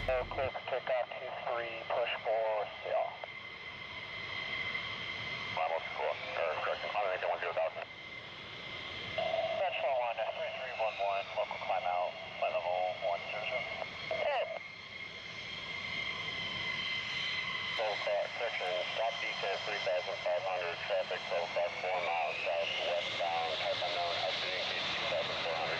Clear for takeoff 2-3, push 4, sail. Level school, or correction, Underneath 10,000. Central 1, 3311, local climb out, flight level 100. Section, stop descent 3,500, traffic so far 4 miles southwestbound, type unknown, estimating gate 2,400.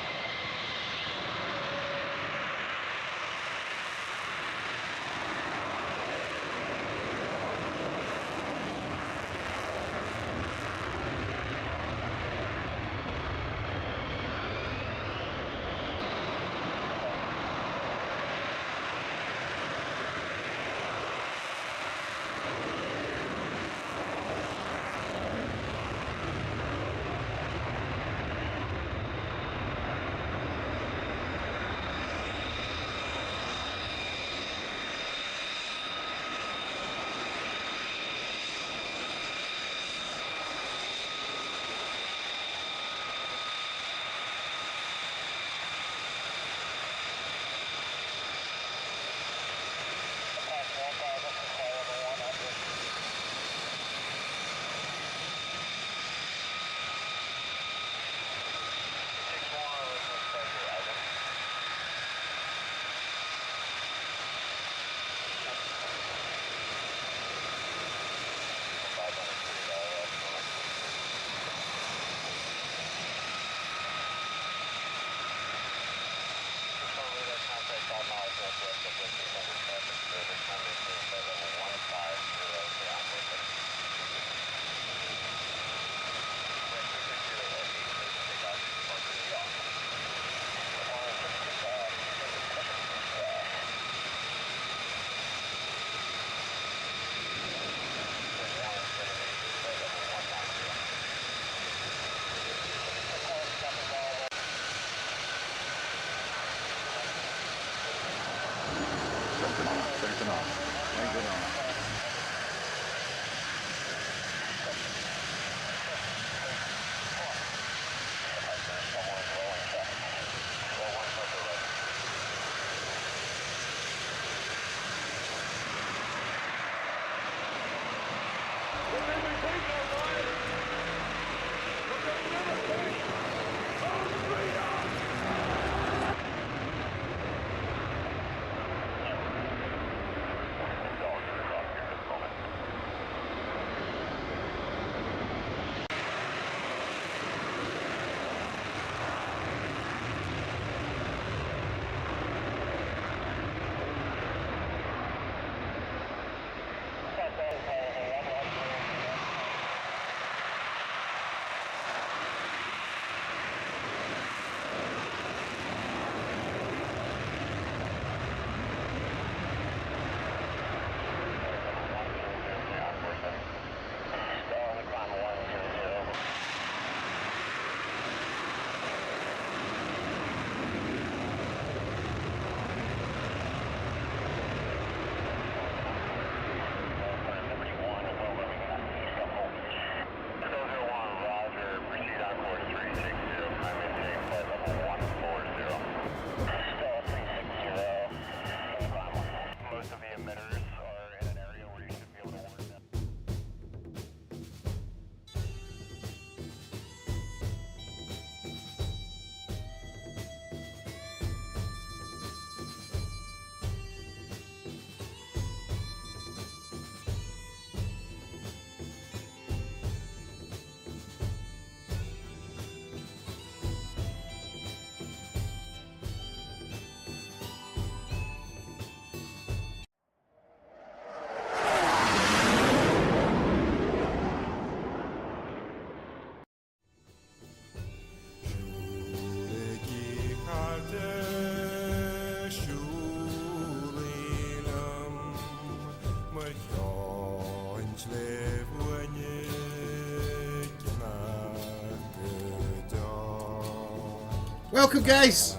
Welcome, guys.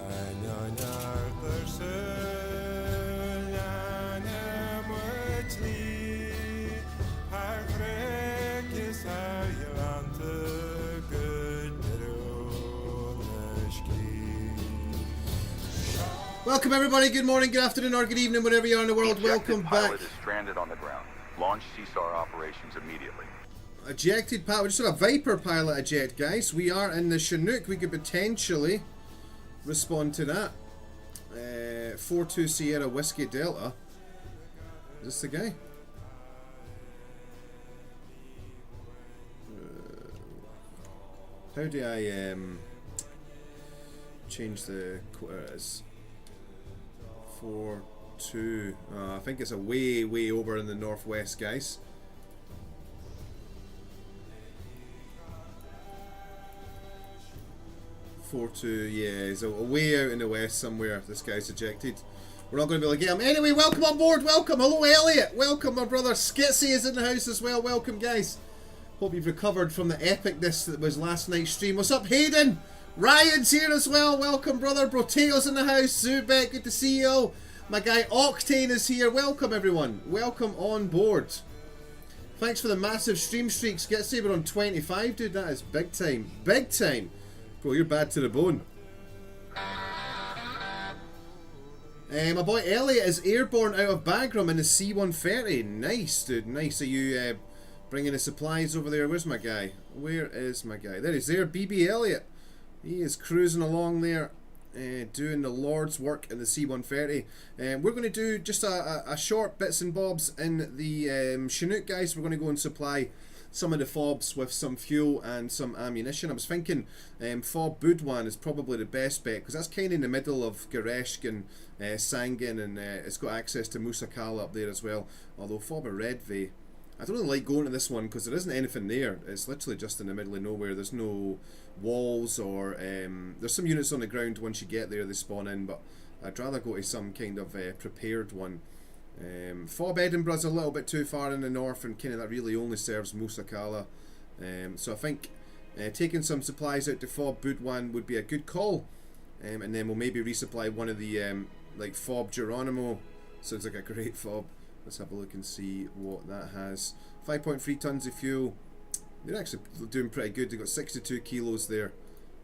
Welcome everybody, good morning, good afternoon or good evening, wherever you are in the world. Welcome back. Pilot is stranded on the ground. Launch CSAR operations immediately. Ejected pilot, we just had a Viper pilot eject, guys. We are in the Chinook, we could potentially respond to that. 4-2 Sierra Whiskey Delta. Is this the guy? How do I change the quotas? 4-2. I think it's a way over in the northwest, guys. Yeah, he's way out in the west somewhere. This guy's ejected. We're not going to be able to get him. Anyway, welcome on board. Welcome. Hello, Elliot. Welcome, my brother. Skitsy is in the house as well. Welcome, guys. Hope you've recovered from the epicness that was last night's stream. What's up, Hayden? Ryan's here as well. Welcome, brother. Broteo's in the house. Zubek, good to see you. My guy Octane is here. Welcome, everyone. Welcome on board. Thanks for the massive stream streak. Skitsy, we're on 25, dude. That is big time. Big time. Bro, you're bad to the bone. My boy Elliot is airborne out of Bagram in the C-130. Nice, dude. Nice. Are you bringing the supplies over there? Where's my guy? Where is my guy? There he's there. BB Elliot. He is cruising along there, doing the Lord's work in the C-130. We're going to do just a short bits and bobs in the Chinook, guys. We're going to go and supply some of the fobs with some fuel and some ammunition. I was thinking fob Budwan is probably the best bet because that's kind of in the middle of Gereshk and Sangin, and it's got access to Musa Kala up there as well. Although fob Redve, I don't really like going to this one because there isn't anything there. It's literally just in the middle of nowhere. There's no walls or there's some units on the ground. Once you get there they spawn in, but I'd rather go to some kind of prepared one. Fob Edinburgh's a little bit too far in the north, and kind of that really only serves Musa Kala. So I think taking some supplies out to Fob Budwan would be a good call, and then we'll maybe resupply one of the like Fob Geronimo. Sounds like a great fob. Let's have a look and see what that has. 5.3 tons of fuel. They're actually doing pretty good. They've got 62 kilos there.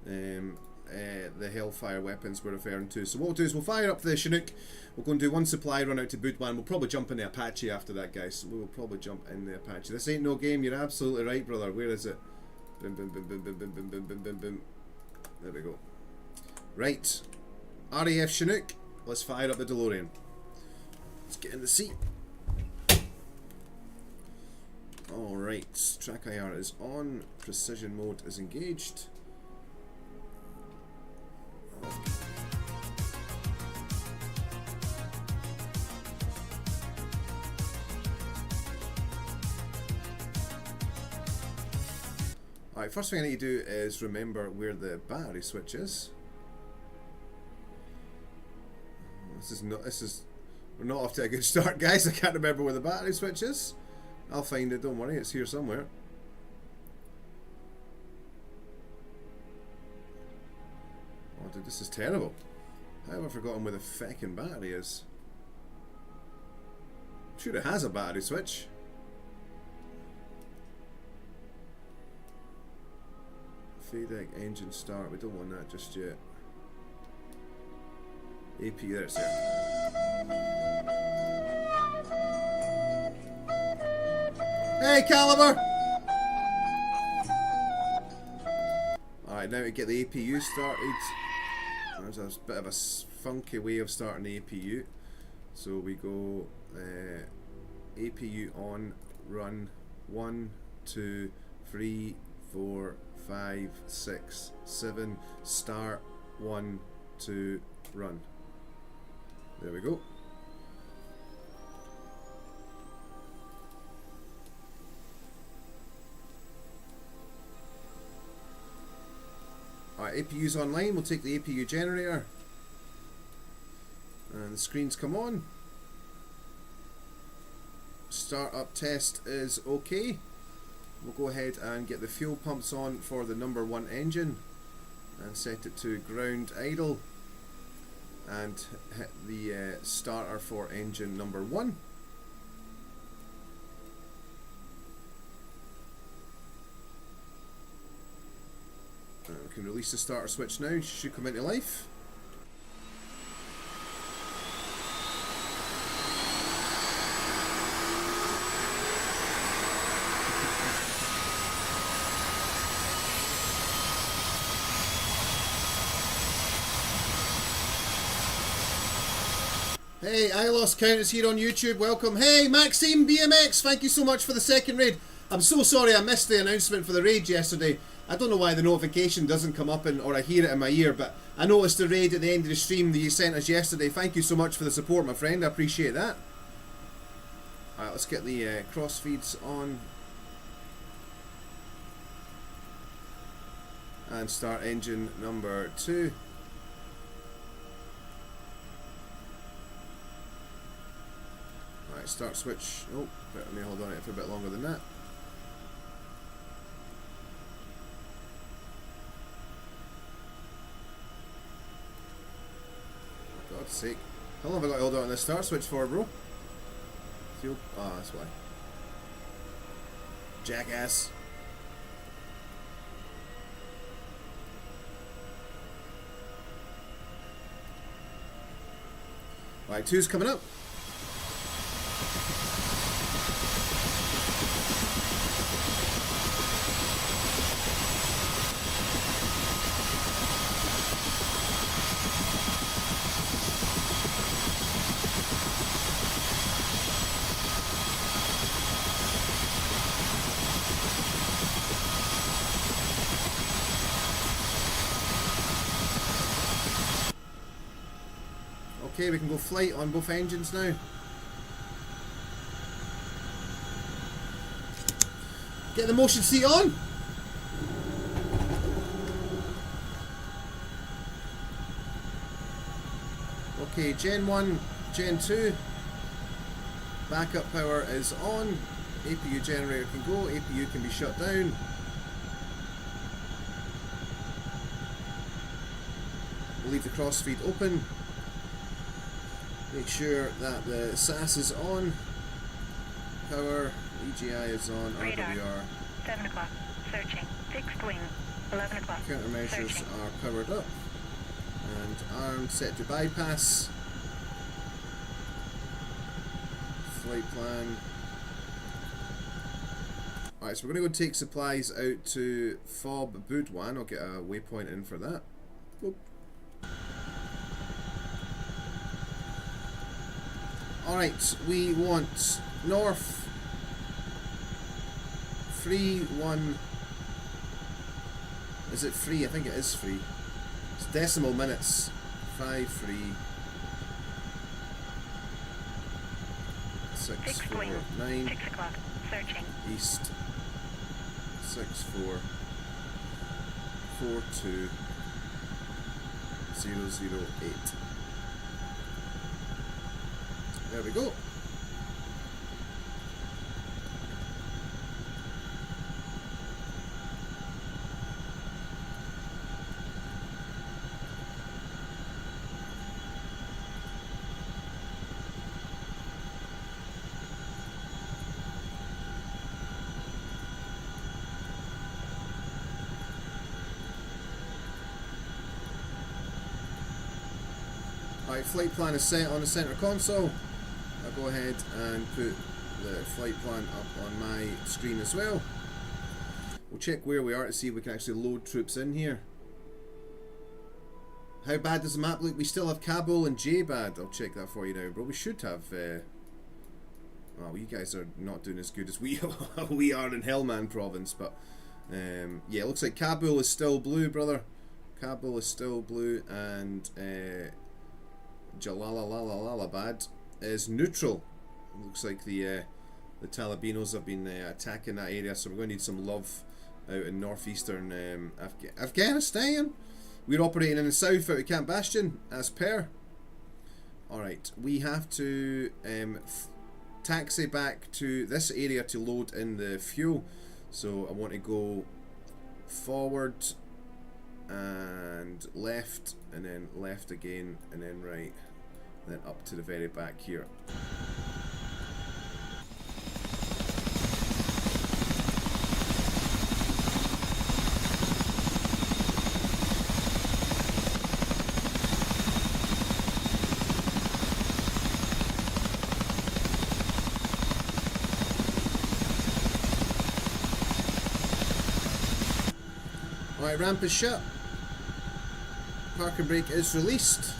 The Hellfire weapons we're referring to. So what we'll do is we'll fire up the Chinook. We'll go and do one supply run out to Budwan. We'll probably jump in the Apache after that, guys. We'll probably jump in the Apache. This ain't no game. You're absolutely right, brother. Where is it? Boom, boom, boom, boom, boom, boom, boom, boom, boom, boom, boom. There we go. Right. RAF Chinook. Let's fire up the DeLorean. Let's get in the seat. Alright. Track IR is on. Precision mode is engaged. Alright, first thing I need to do is remember where the battery switch is. We're not off to a good start, guys. I can't remember where the battery switch is. I'll find it, don't worry, it's here somewhere. Oh dude, this is terrible. How have I forgotten where the feckin' battery is? I'm sure it has a battery switch. FADEC engine start, we don't want that just yet. AP, there it's there. Hey Caliber! Alright, now we get the APU started. There's a bit of a funky way of starting the APU. So we go APU on, run 1, 2, 3, 4, 5, 6, 7, start 1, 2, run. There we go. Alright, APU's online. We'll take the APU generator. And the screens come on. Startup test is okay. We'll go ahead and get the fuel pumps on for the number 1 engine and set it to ground idle and hit the starter for engine number 1. And we can release the starter switch now. It should come into life. Hey, I Lost Count is here on YouTube. Welcome. Hey, Maxime BMX, thank you so much for the second raid. I'm so sorry I missed the announcement for the raid yesterday. I don't know why the notification doesn't come up or I hear it in my ear, but I noticed the raid at the end of the stream that you sent us yesterday. Thank you so much for the support, my friend. I appreciate that. Alright, let's get the cross feeds on. And start engine number 2. Alright, start switch. Oh, let me hold on it for a bit longer than that. For God's sake. How long have I got to hold on this start switch for, bro? Fuel. Ah, that's why. Jackass. Alright, 2's coming up. Okay, we can go flight on both engines now. Get the motion seat on. Okay, Gen 1, Gen 2. Backup power is on. APU generator can go. APU can be shut down. We'll leave the crossfeed open. Make sure that the SAS is on. Power, EGI is on. Radar. RWR. 7 o'clock. Searching. Fixed wing. 11 o'clock. Countermeasures Searching. are powered up. And arm set to bypass. Flight plan. Alright, so we're going to go take supplies out to Fob Boudouin. I'll get a waypoint in for that. Boop. Alright, we want north 3-1. Is it free? I think it is free. It's decimal minutes. 5-3. 6-4-9. 6 o'clock. Searching. East. 6-4. 4-2. 0-0-8. There we go. Alright, flight plan is set on the center console. I'll go ahead and put the flight plan up on my screen as well. We'll check where we are to see if we can actually load troops in here. How bad does the map look? We still have Kabul and J-Bad. I'll check that for you now, bro. We should have... well, you guys are not doing as good as we we are in Helmand province, but... yeah, it looks like Kabul is still blue, brother. Kabul is still blue, and... Jalalabad is neutral. Looks like the Talibanos have been attacking that area, so we're going to need some love out in northeastern Afghanistan. We're operating in the south out of Camp Bastion, as per. Alright, we have to taxi back to this area to load in the fuel. So I want to go forward and left, and then left again, and then right, and then up to the very back here. Alright, ramp is shut. Parking brake is released.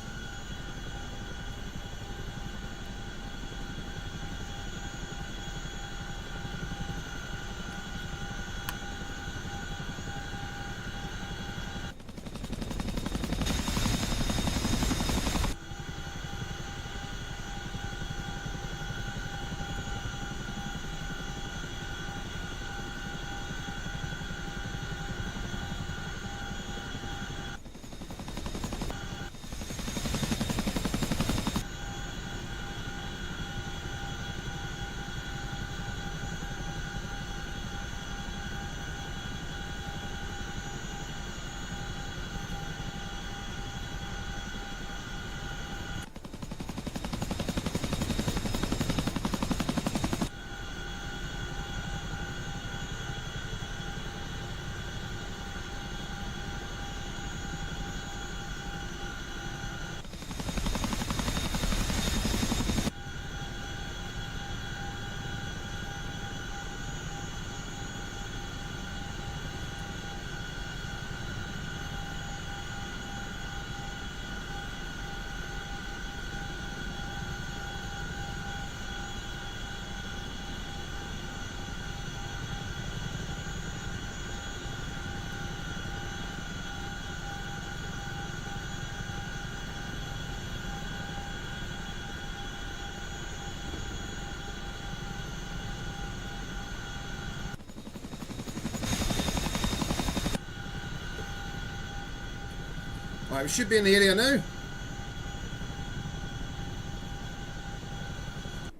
Alright, we should be in the area now.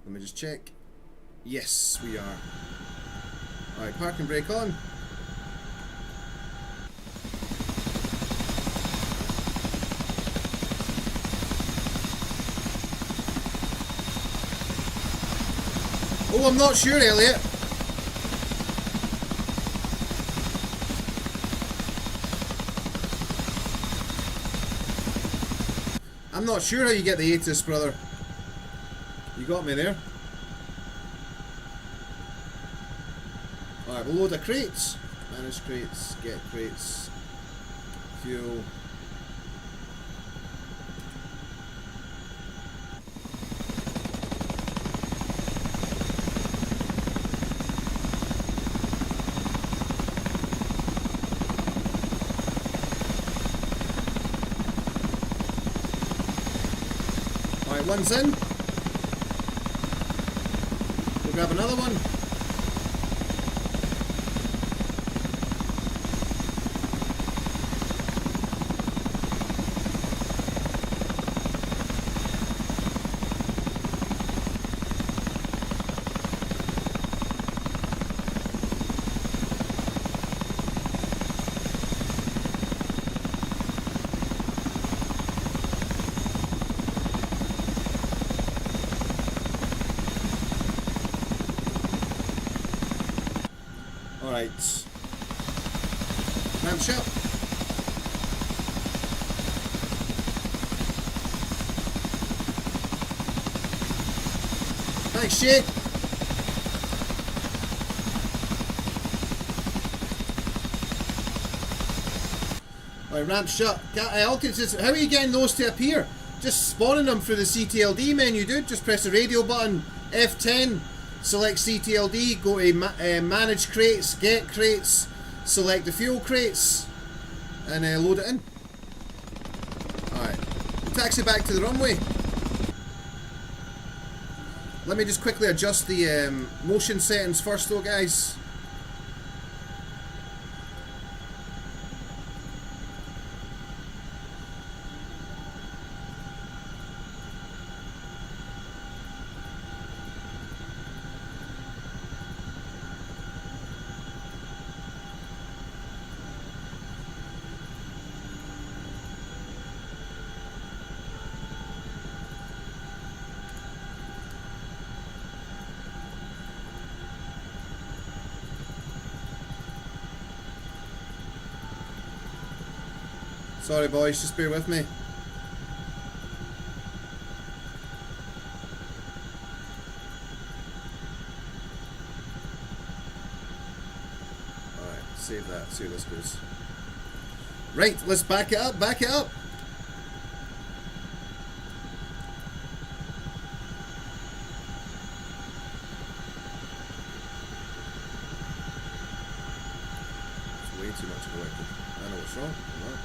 Let me just check. Yes, we are. Alright, parking brake on. Oh, I'm not sure, Elliot. I'm not sure how you get the ATIS, brother. You got me there. Alright, we'll load the crates. Manage crates, get crates. Fuel. Alright, one's in. We'll grab another one. Alright. Ramp shot. Thanks, Jake. Alright, ramp shut. How are you getting those to appear? Just spawning them through the CTLD menu, dude. Just press the radio button, F10. Select CTLD, go to manage crates, get crates, select the fuel crates, and load it in. Alright, we'll taxi back to the runway. Let me just quickly adjust the motion settings first though, guys. Sorry boys, just bear with me. Alright, save that, see how this goes. Right, let's back it up, back it up. It's way too much of a liquid. I know what's wrong. I'm not.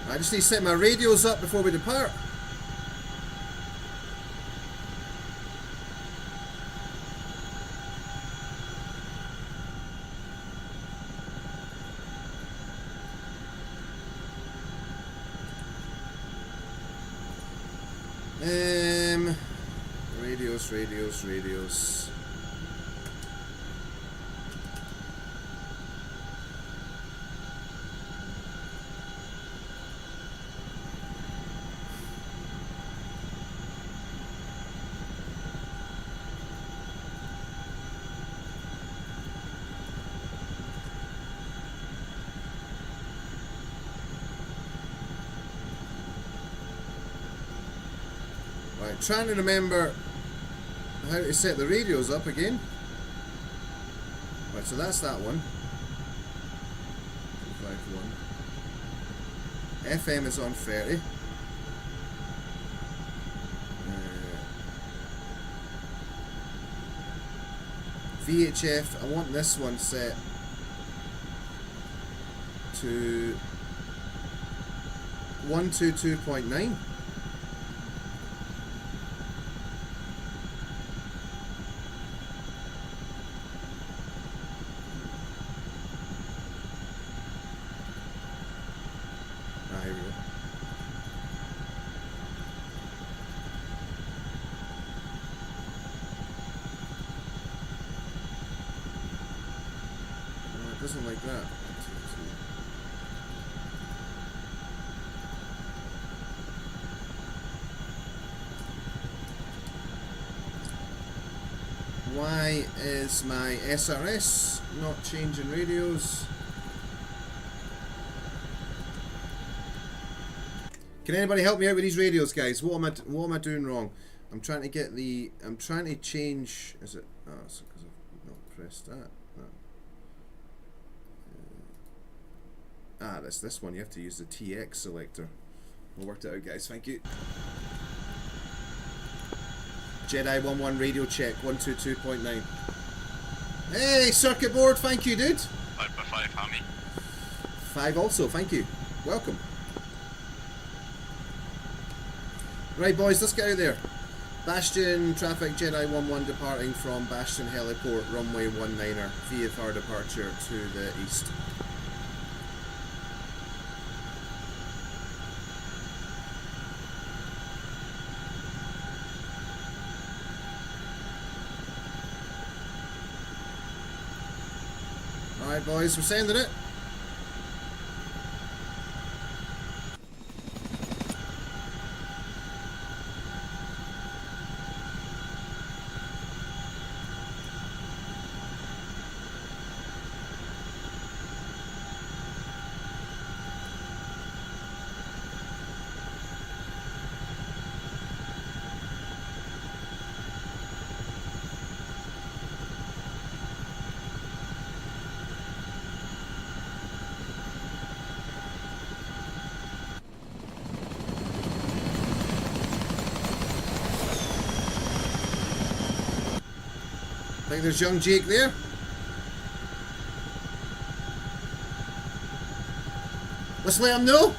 I just need to set my radios up before we depart. Radios. Right, trying to remember how to set the radios up again. Right, so that's that one. 251. FM is on 30. VHF, I want this one set to 122.9. Here we go. No, it doesn't like that. Why is my SRS not changing radios? Can anybody help me out with these radios, guys? What am I doing wrong? I'm trying to get the. I'm trying to change. Is it? Oh, it's because I've not pressed that. That's this one. You have to use the TX selector. We'll work it out, guys. Thank you. Jedi 11 radio check 122.9. Hey, circuit board. Thank you, dude. 5x5, Hammy. 5 also. Thank you. Welcome. Right, boys, let's get out there. Bastion traffic, Jedi 11 departing from Bastion Heliport, runway 19er, VFR departure to the east. Alright, boys, we're sending it. I think there's young Jake there. Let's let him know.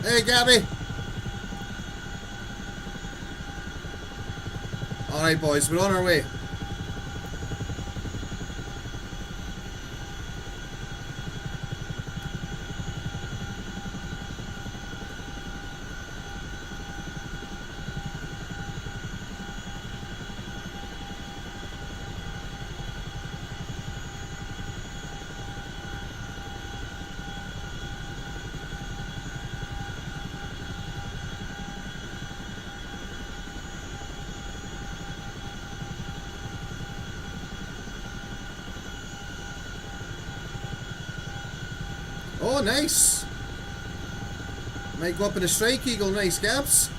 Hey, Gabby. Alright, boys, we're on our way. Oh, nice. Might go up in a strike eagle. Nice, Gabs.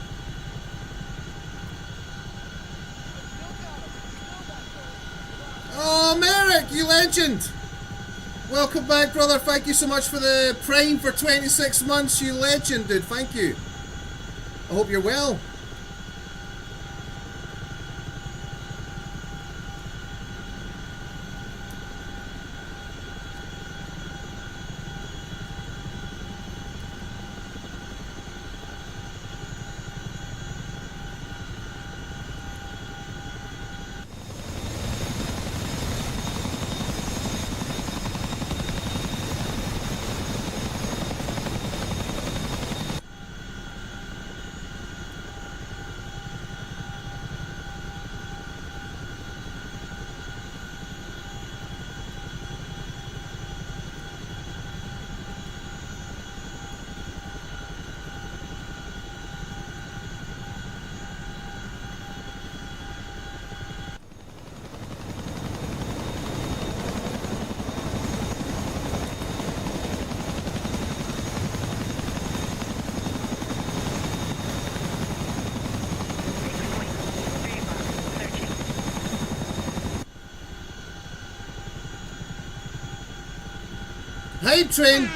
Oh, Merrick, you legend. Welcome back, brother. Thank you so much for the Prime for 26 months. You legend, dude. Thank you. I hope you're well. Hype train!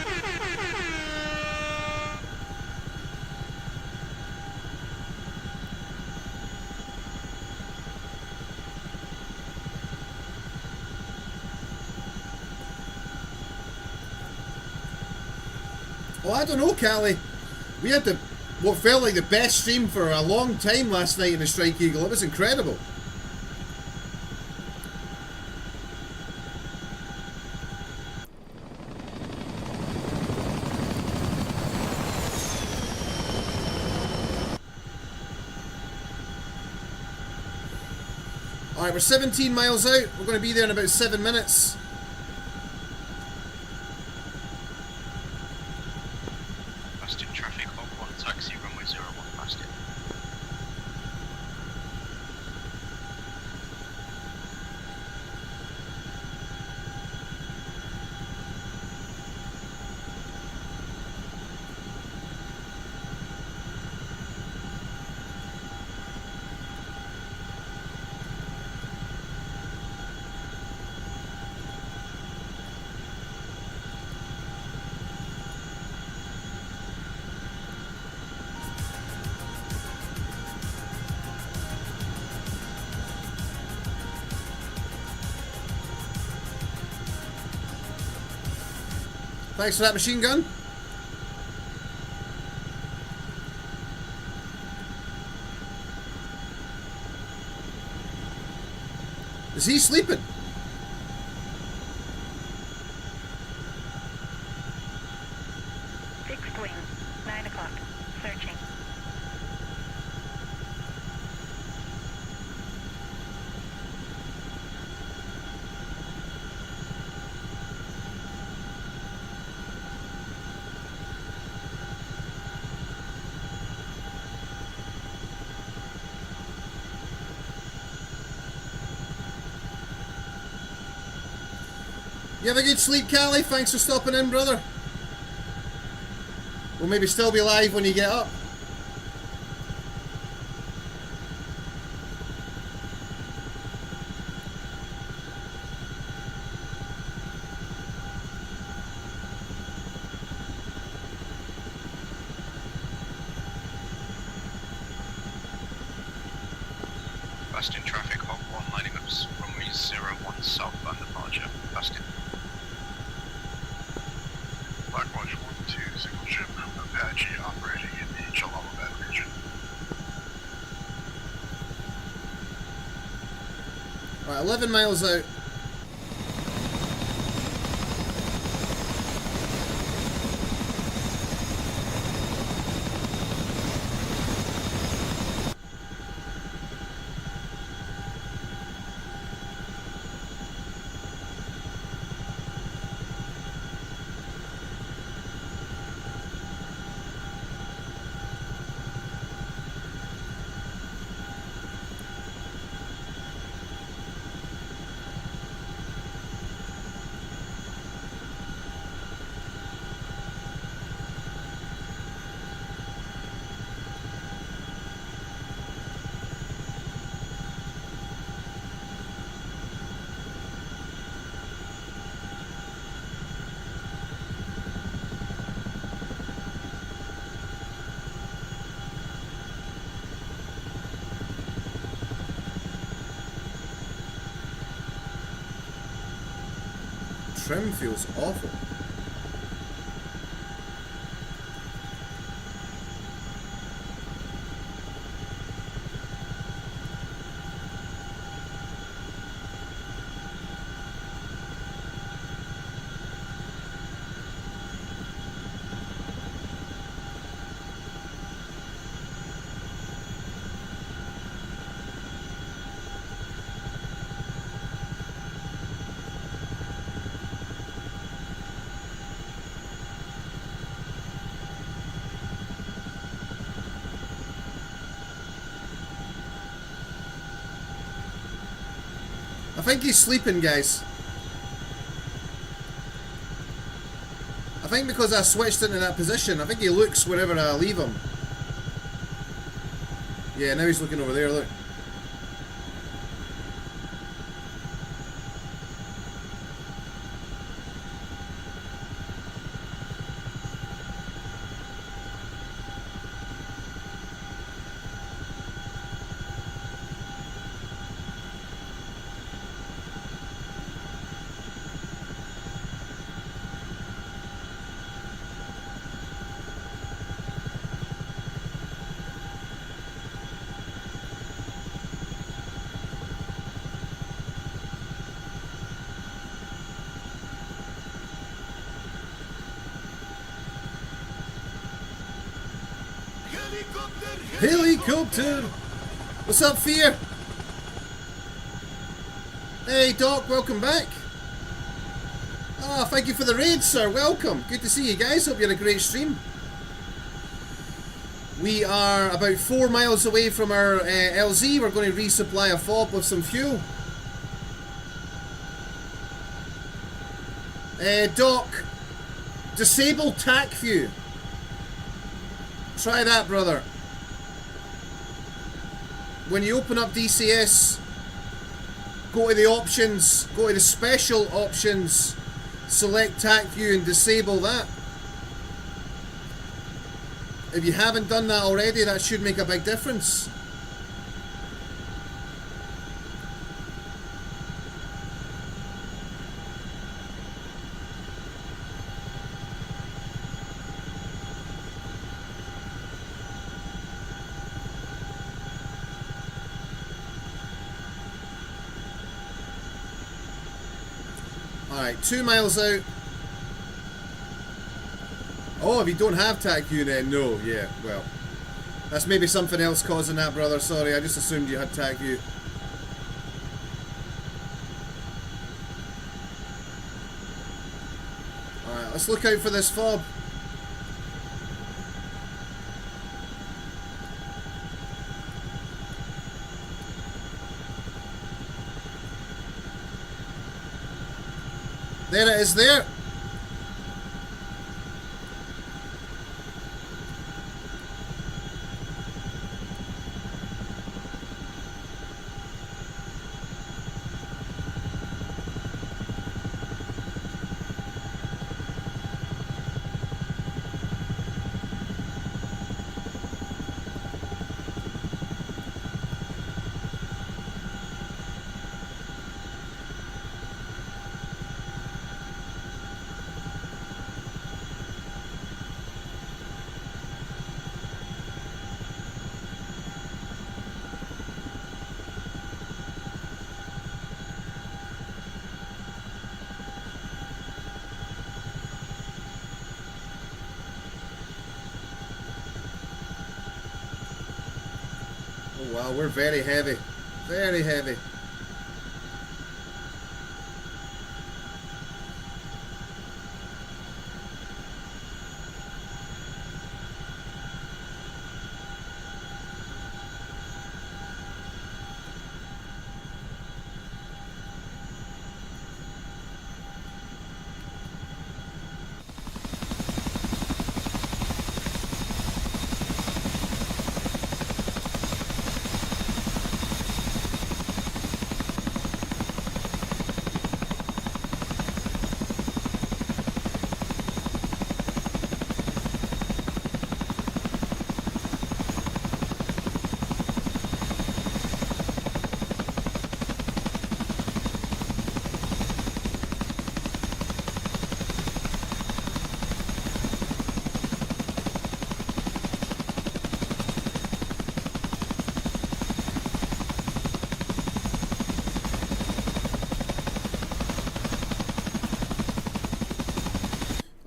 Oh, I don't know, Callie. We had what felt like the best stream for a long time last night in the Strike Eagle. It was incredible. Alright, we're 17 miles out. We're going to be there in about 7 minutes. Busted traffic, Hog 1 taxi, runway 01, busted. Thanks for that machine gun. Is he sleeping? Fixed wing, 9 o'clock. Searching. You have a good sleep, Callie. Thanks for stopping in, brother. We'll maybe still be live when you get up. Busting traffic, Hog 1 lining up runway 01 southbound departure, busted. Blackwatch 1-2, single ship, Apache operating in the Jalalabad region. Alright, 11 miles out. Trim feels awful. I think he's sleeping, guys. I think because I switched into that position, I think he looks wherever I leave him. Yeah, now he's looking over there, look. Helicopter! What's up, Fear? Hey, Doc, welcome back. Ah, thank you for the raid, sir. Welcome. Good to see you guys. Hope you had a great stream. We are about 4 miles away from our LZ. We're going to resupply a fob with some fuel. Doc, disable tac view. Try that, brother. When you open up DCS, go to the options, go to the special options, select tac view and disable that. If you haven't done that already, that should make a big difference. Alright, 2 miles out. Oh, if you don't have tac view then, no, yeah, well. That's maybe something else causing that, brother, sorry, I just assumed you had tac view. Alright, let's look out for this fob. There it is there. Wow, we're very heavy. Very heavy.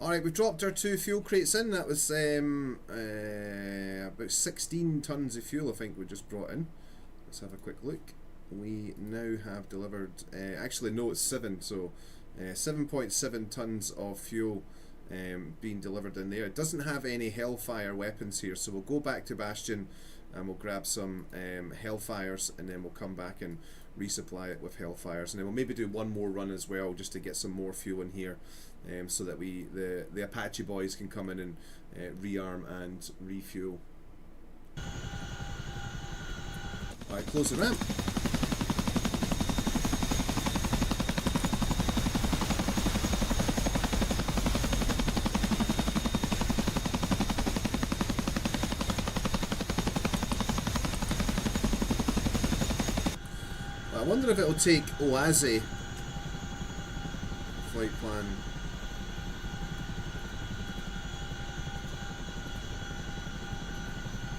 Alright, we've dropped our 2 fuel crates in. That was about 16 tons of fuel I think we just brought in. Let's have a quick look. We now have delivered, actually no, it's 7, so 7.7 tons of fuel being delivered in there. It doesn't have any Hellfire weapons here, so we'll go back to Bastion and we'll grab some Hellfires, and then we'll come back and resupply it with Hellfires, and then we'll maybe do one more run as well just to get some more fuel in here, so that the Apache boys can come in and rearm and refuel. Alright, close the ramp. I wonder if it'll take Oase flight plan.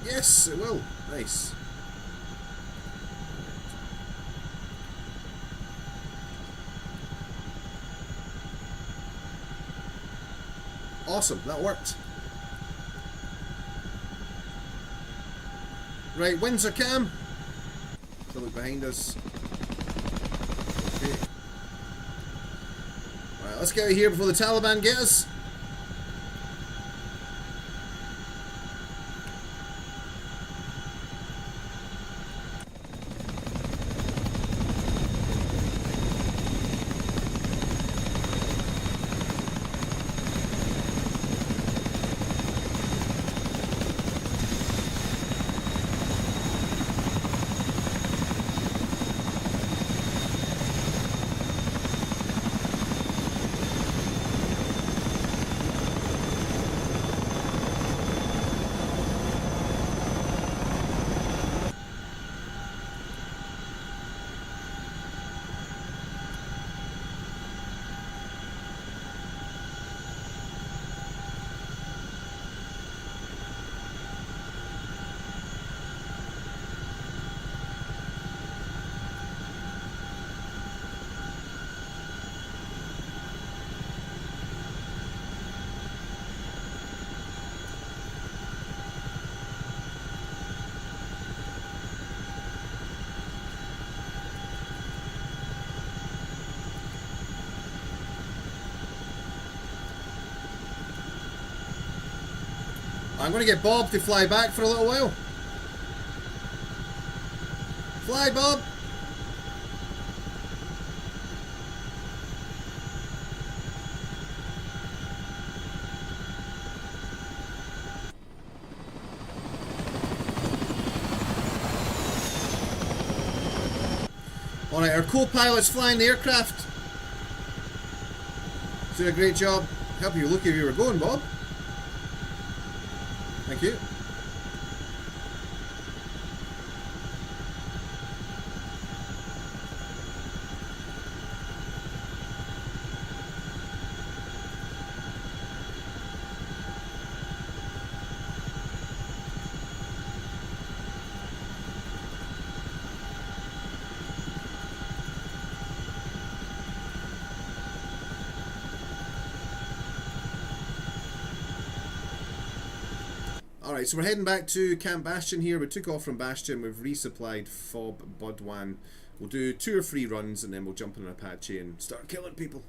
Yes, it will. Nice. Awesome, that worked. Right, Windsor cam. So look behind us. Okay. Right, let's get out of here before the Taliban get us. I'm going to get Bob to fly back for a little while. Fly, Bob! Alright, our co-pilot's flying the aircraft. He's doing a great job. Help you look where you were going, Bob. Thank you. Alright, so we're heading back to Camp Bastion here. We took off from Bastion, we've resupplied Fob Budwan. We'll do 2 or 3 runs and then we'll jump on an Apache and start killing people.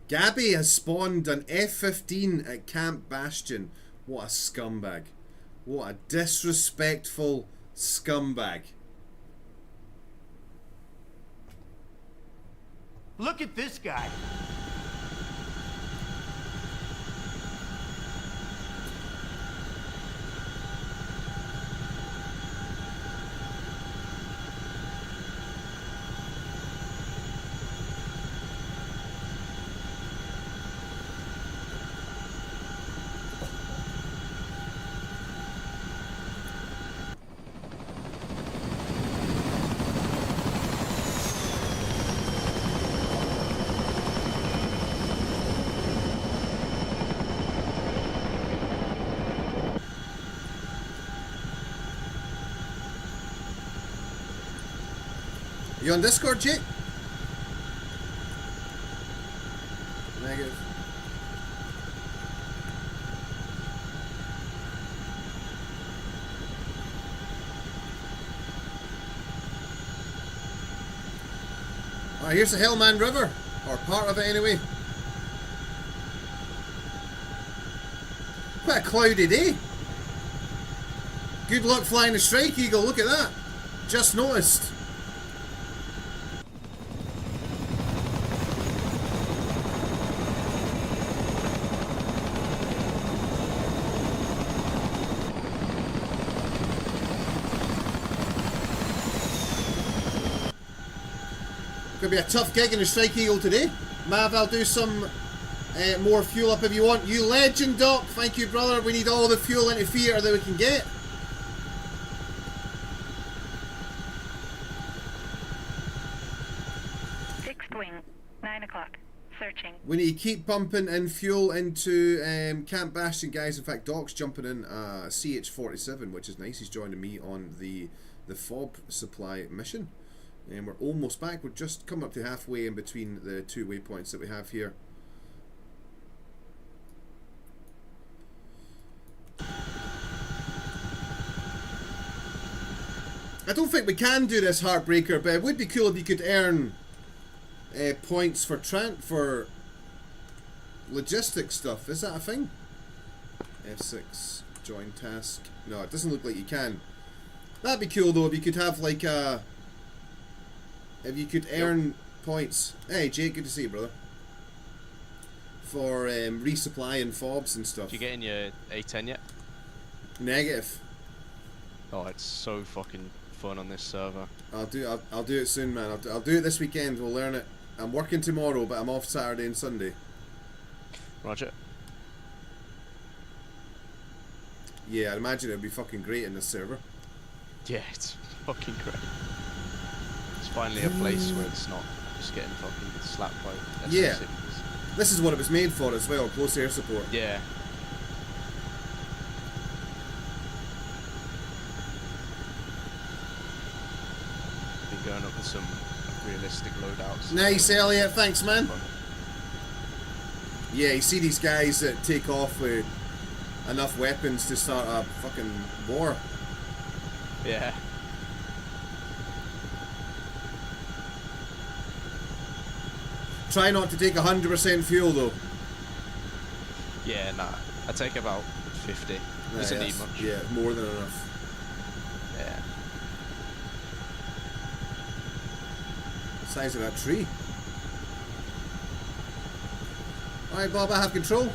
Gabby has spawned an F-15 at Camp Bastion. What a scumbag. What a disrespectful scumbag. Look at this guy. You on Discord, Jake? Negative. Alright, here's the Helmand River, or part of it anyway. Quite a cloudy day. Good luck flying the Strike Eagle, look at that. Just noticed. Gonna be a tough gig in the Strike Eagle today. Mav, I'll do some more fuel up if you want. You legend, Doc. Thank you, brother. We need all the fuel into theatre that we can get. Fixed wing, 9 o'clock. Searching. We need to keep pumping in fuel into Camp Bastion, guys. In fact, Doc's jumping in CH-47, which is nice. He's joining me on the FOB supply mission. And we're almost back. We're just coming up to halfway in between the 2 waypoints that we have here. I don't think we can do this Heartbreaker, but it would be cool if you could earn points for logistics stuff. Is that a thing? F6, join task. No, it doesn't look like you can. That'd be cool though if you could have like a... If you could earn points. Hey Jake, good to see you, brother. For resupplying fobs and stuff. Did you get in your A10 yet? Negative. Oh, it's so fucking fun on this server. I'll do it soon, man. I'll do it this weekend. We'll learn it. I'm working tomorrow, but I'm off Saturday and Sunday. Roger. Yeah, I'd imagine it'd be fucking great in this server. Yeah, it's fucking great. It's finally a place where it's not just getting fucking slapped by S6s. Yeah. This is what it was made for as well, close air support. Yeah. Been going up with some realistic loadouts. Nice, Elliot. Thanks, man. Yeah, you see these guys that take off with enough weapons to start a fucking war. Yeah. Try not to take 100% fuel though. Yeah, nah. I take about 50. Doesn't need much. Yeah, more than enough. Yeah. Size of that tree. Alright, Bob, I have control.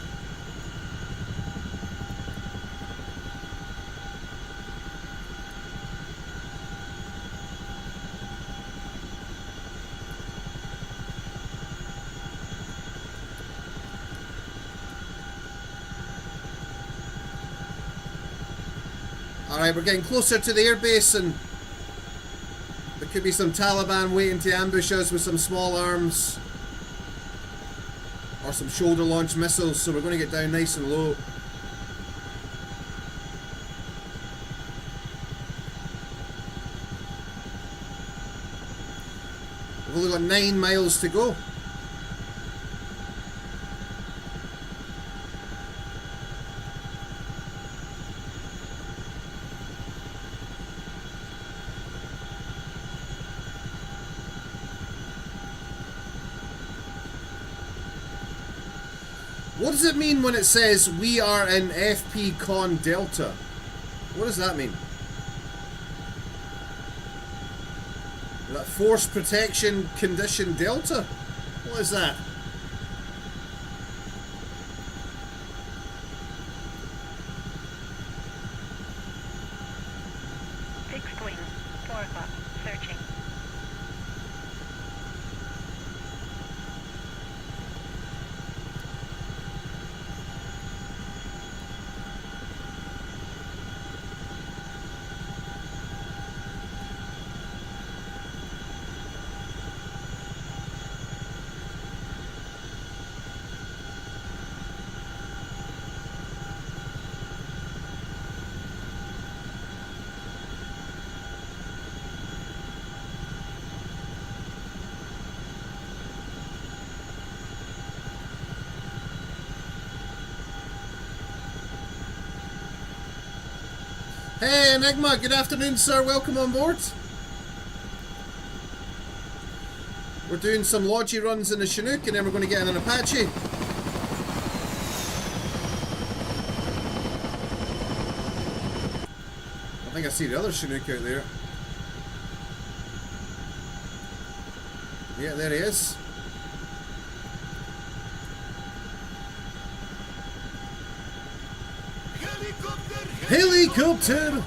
Alright, we're getting closer to the airbase and there could be some Taliban waiting to ambush us with some small arms or some shoulder launched missiles, so we're going to get down nice and low. We've only got 9 miles to go. What does it mean when it says we are in FP Con Delta? What does that mean? Is that Force Protection Condition Delta? What is that? Fixed wing, 4 o'clock, searching. Hey Enigma, good afternoon sir, welcome on board. We're doing some Logi runs in the Chinook and then we're going to get in an Apache. I think I see the other Chinook out there. Yeah, there he is. Helicopter!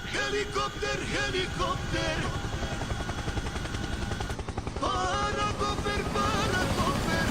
Helicopter, helicopter! Paracopter, paracopter!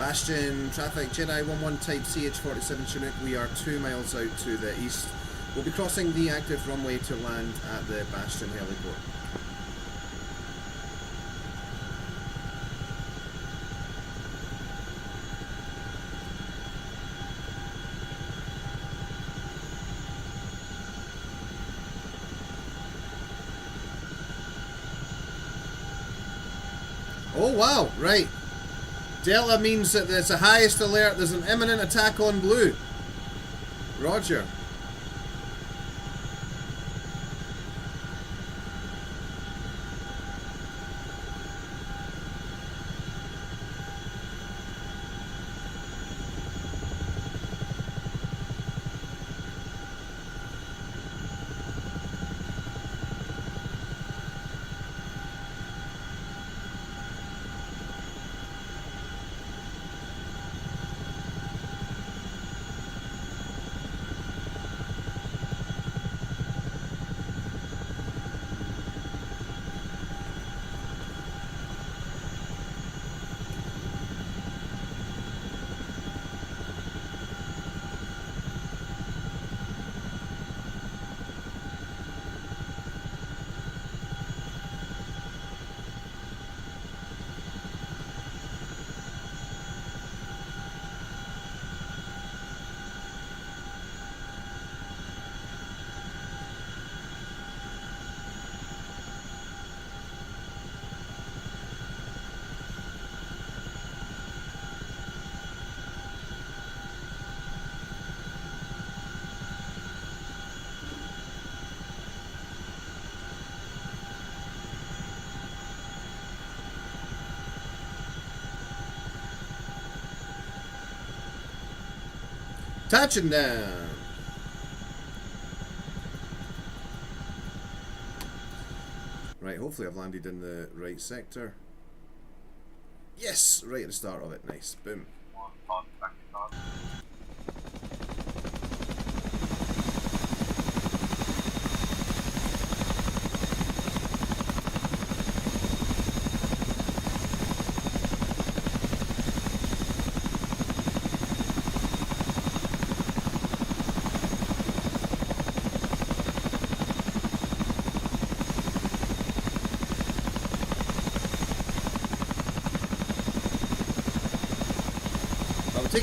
Bastion, traffic, Jedi 11 type CH-47 Chinook. We are 2 miles out to the east. We'll be crossing the active runway to land at the Bastion heliport. Oh wow, right. Delta means that there's the highest alert. There's an imminent attack on blue. Roger. Touching down. Right, hopefully I've landed in the right sector. Yes, right at the start of it. Nice. Boom.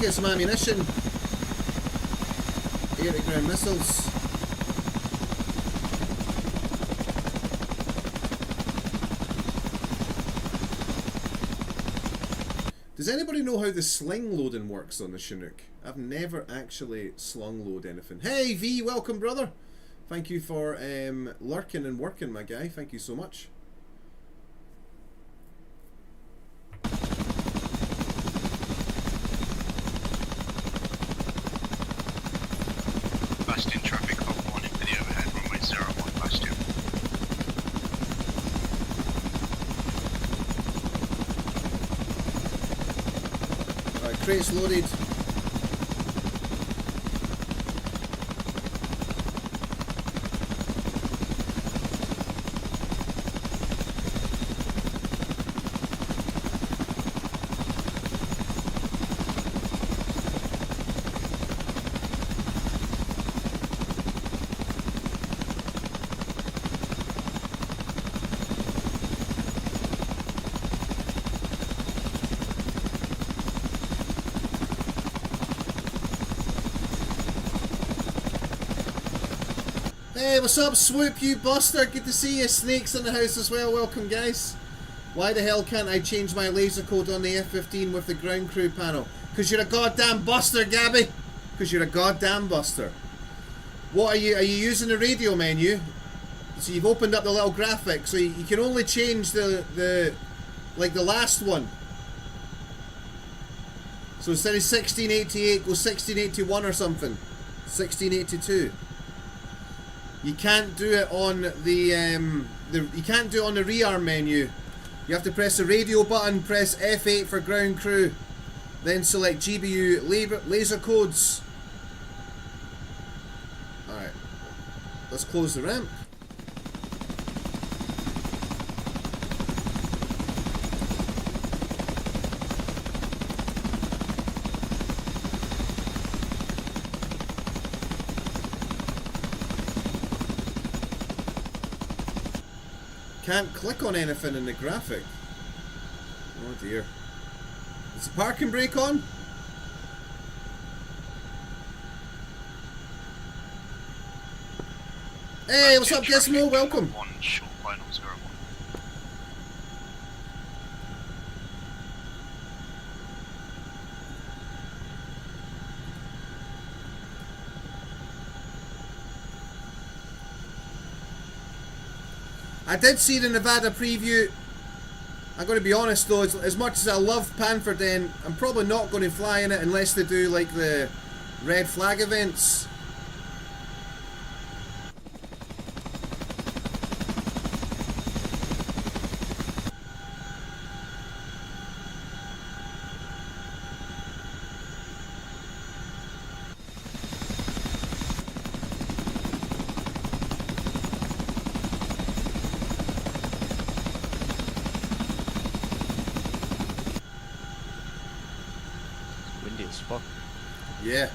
Get some ammunition, air-to-ground missiles. Does anybody know how the sling loading works on the Chinook? I've never actually slung load anything. Hey V, welcome brother. Thank you for lurking and working, my guy. Thank you so much. Bastion traffic hog 1 into the overhead runway 01 Bastion. Alright, crates loaded. Hey, what's up, Swoop, you buster? Good to see you. Snake's in the house as well. Welcome, guys. Why the hell can't I change my laser code on the F-15 with the ground crew panel? Because you're a goddamn buster, Gabby. Because you're a goddamn buster. What are you using the radio menu? So you've opened up the little graphic, so you can only change the last one. So instead of 1688, go 1681 or something. 1682. You can't do it on the you can't do it on the rearm menu. You have to press the radio button, press F8 for ground crew, then select GBU laser codes. Alright, let's close the ramp. can't click on anything in the graphic. Oh dear. Is the parking brake on? Hey, what's up, Gizmo? Welcome. One short final 01. I did see the Nevada preview. I'm going to be honest though, as much as I love Panther Den, I'm probably not going to fly in it unless they do like the red flag events. Windy as fuck. Yeah.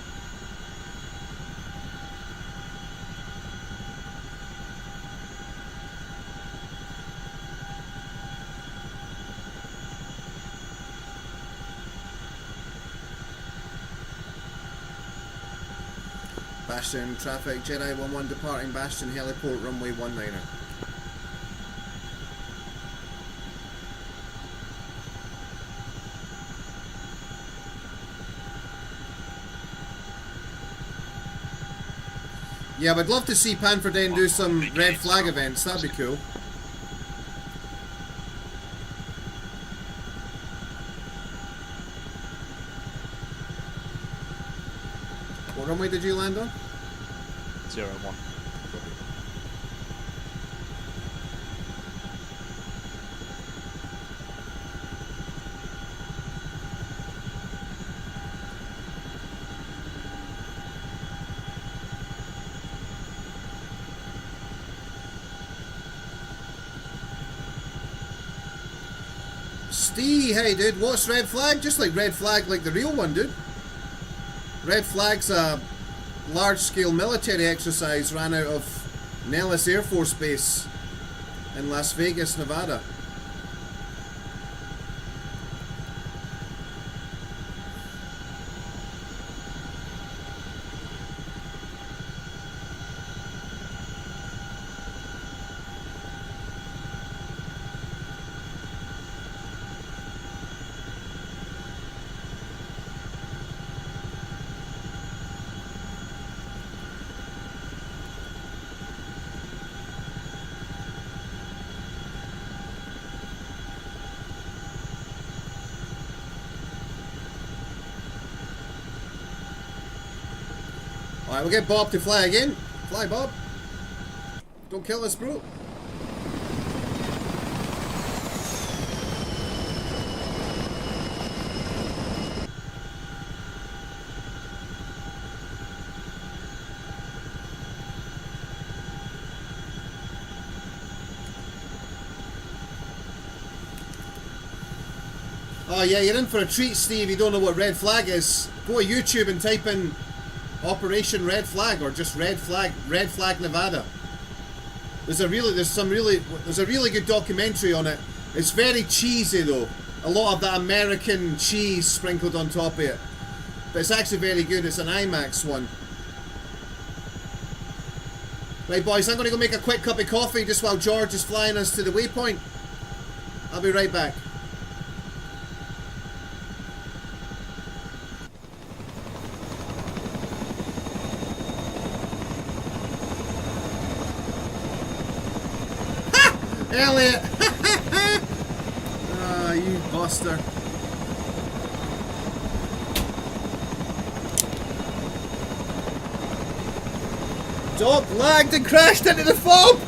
Bastion traffic, Jedi 1-1 departing Bastion heliport runway 19er. Yeah, I would love to see Panther Den do some red flag events, that'd be cool. What runway did you land on? 01. Steve, hey dude, what's red flag? Just like red flag, like the real one, dude. Red flag's a large-scale military exercise ran out of Nellis Air Force Base in Las Vegas, Nevada. Alright, we'll get Bob to fly again. Fly, Bob. Don't kill us, bro. Oh yeah, you're in for a treat, Steve. You don't know what red flag is. Go to YouTube and type in Operation Red Flag or just Red Flag Nevada. There's a really good documentary on it. It's very cheesy though. A lot of that American cheese sprinkled on top of it. But it's actually very good. It's an IMAX one. Right boys, I'm going to go make a quick cup of coffee just while George is flying us to the waypoint. I'll be right back. Elliot! Ah, you buster. Dog lagged and crashed into the fob!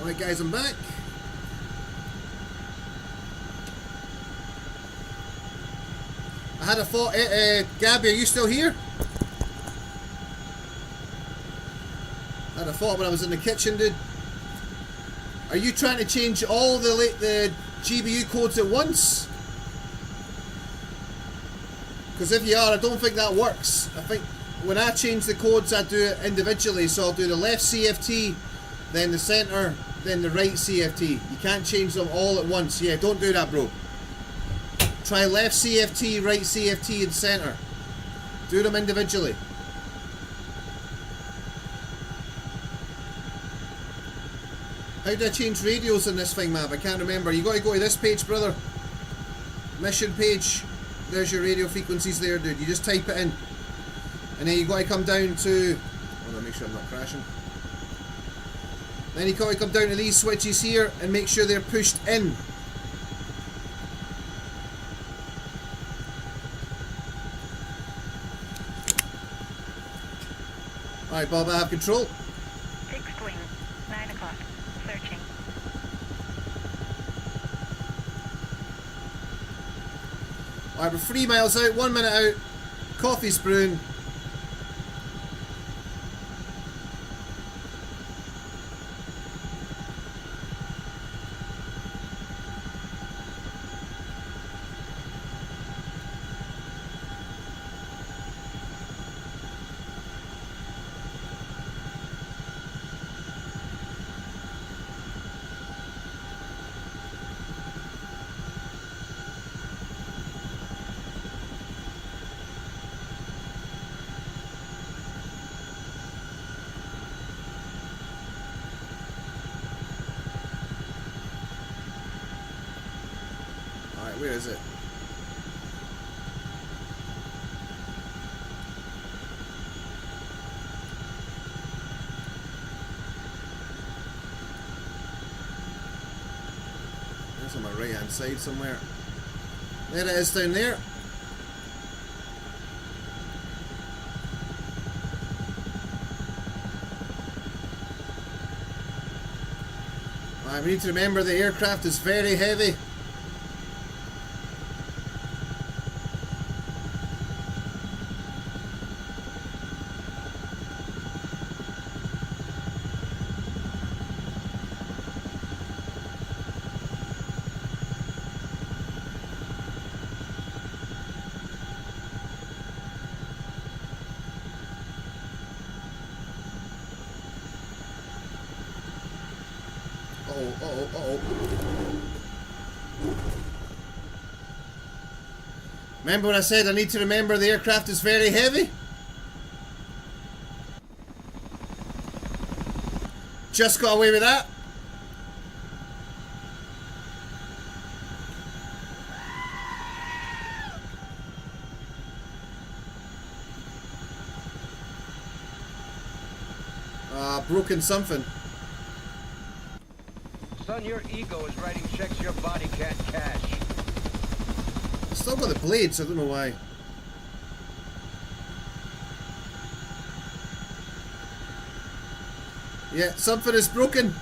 Right guys, I'm back. I had a thought, Gabby, are you still here? I had a thought when I was in the kitchen, dude. Are you trying to change all the GBU codes at once? Because if you are, I don't think that works. I think when I change the codes, I do it individually. So I'll do the left CFT, then the center, then the right CFT. You can't change them all at once. Yeah, don't do that, bro. Try left CFT, right CFT, and center. Do them individually. How do I change radios in this thing, map? I can't remember. You got to go to this page, brother. Mission page. There's your radio frequencies there, dude. You just type it in. And then you got to come down to... Hold on, make sure I'm not crashing. Then you got to come down to these switches here and make sure they're pushed in. Alright, Bob, I have control. Fixed wing, 9 o'clock. Searching. Alright, we're 3 miles out, 1 minute out. Coffee's brewing. Where is it? It's on my right hand side somewhere. There it is down there. Alright, we need to remember the aircraft is very heavy. Remember when I said I need to remember the aircraft is very heavy? Just got away with that. Broken something. Son, your ego is writing checks your body can't cash. Still got the blades, I don't know why. Yeah, something is broken.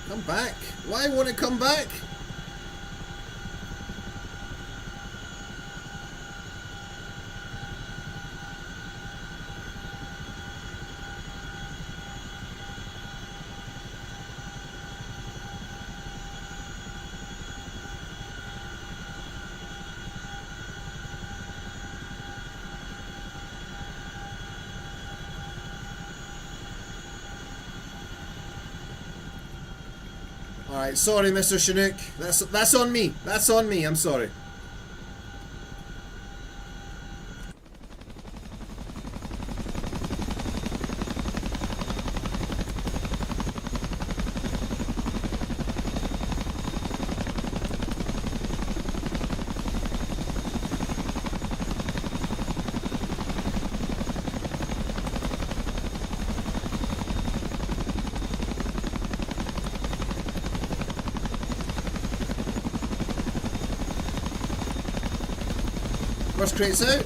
Come back. Why won't it come back? Alright, sorry Mr. Chinook. That's on me. That's on me, I'm sorry. First crate's out.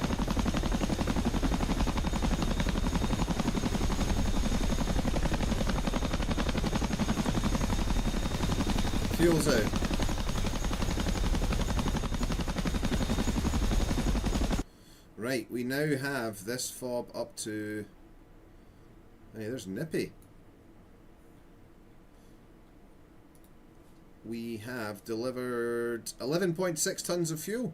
Fuel's out. Right, we now have this fob up to... Hey, there's Nippy. We have delivered 11.6 tons of fuel.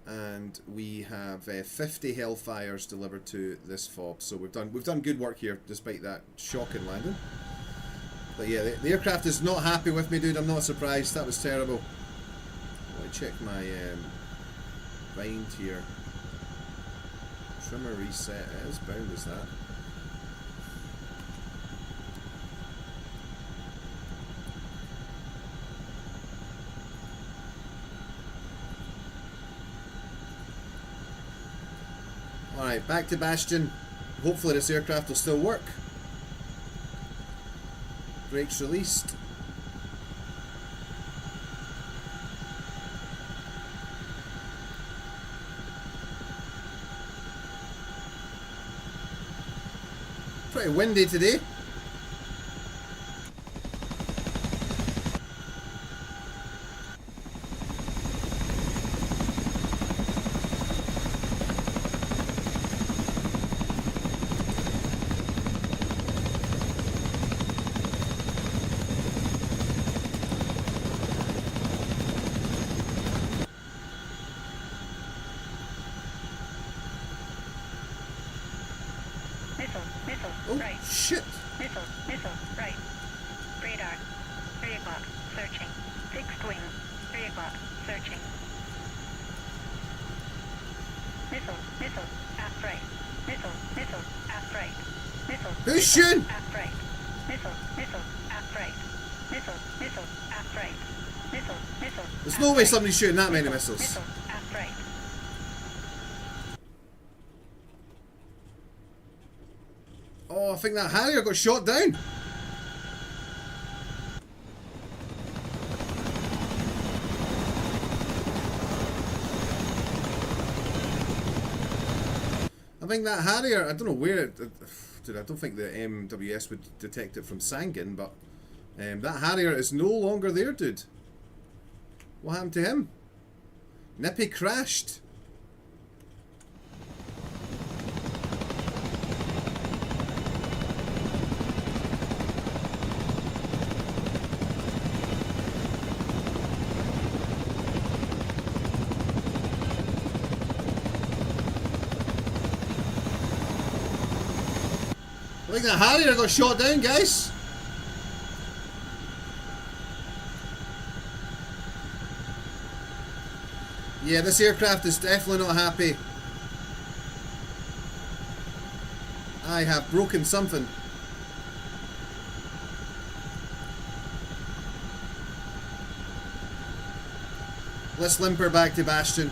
And we have 50 Hellfires delivered to this fob. So we've done good work here, despite that shocking landing. But yeah, the aircraft is not happy with me, dude. I'm not surprised. That was terrible. Let me check my bind here. Trimmer reset. As bound as that. Alright, back to Bastion. Hopefully this aircraft will still work. Brakes released. Pretty windy today. Oh, right. shit. Missile, right. Radar, 3 o'clock, searching. Fixed wing, 3 o'clock, searching. Missile, aft right. Missile, aft right. Missile. Who's shooting? Aft right. Missile, aft right. Missile, aft right. Missile. There's no way somebody's shooting that many missiles. Missile, aft right. Oh, I think that Harrier got shot down. I think that Harrier, I don't know where it... Dude, I don't think the MWS would detect it from Sangin, but that Harrier is no longer there, dude. What happened to him? Nippy crashed. I think that Harrier got shot down, guys. Yeah, this aircraft is definitely not happy. I have broken something. Let's limper back to Bastion.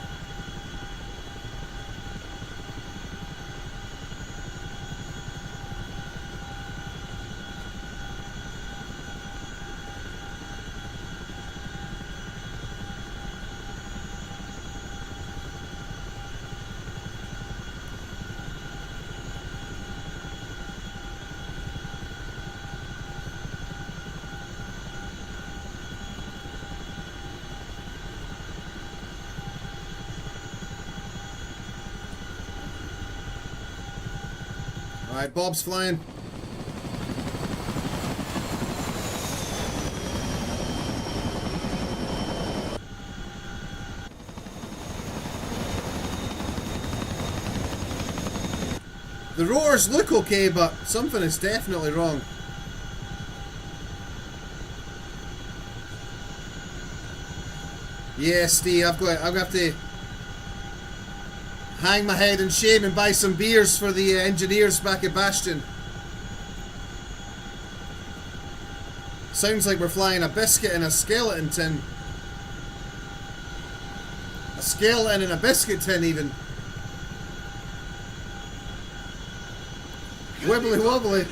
Alright, Bob's flying. The rotors look okay, but something is definitely wrong. Yeah, Steve, I'm going to have to hang my head in shame and buy some beers for the engineers back at Bastion. Sounds like we're flying a biscuit in a skeleton tin. A skeleton in a biscuit tin, even. Wibbly wobbly.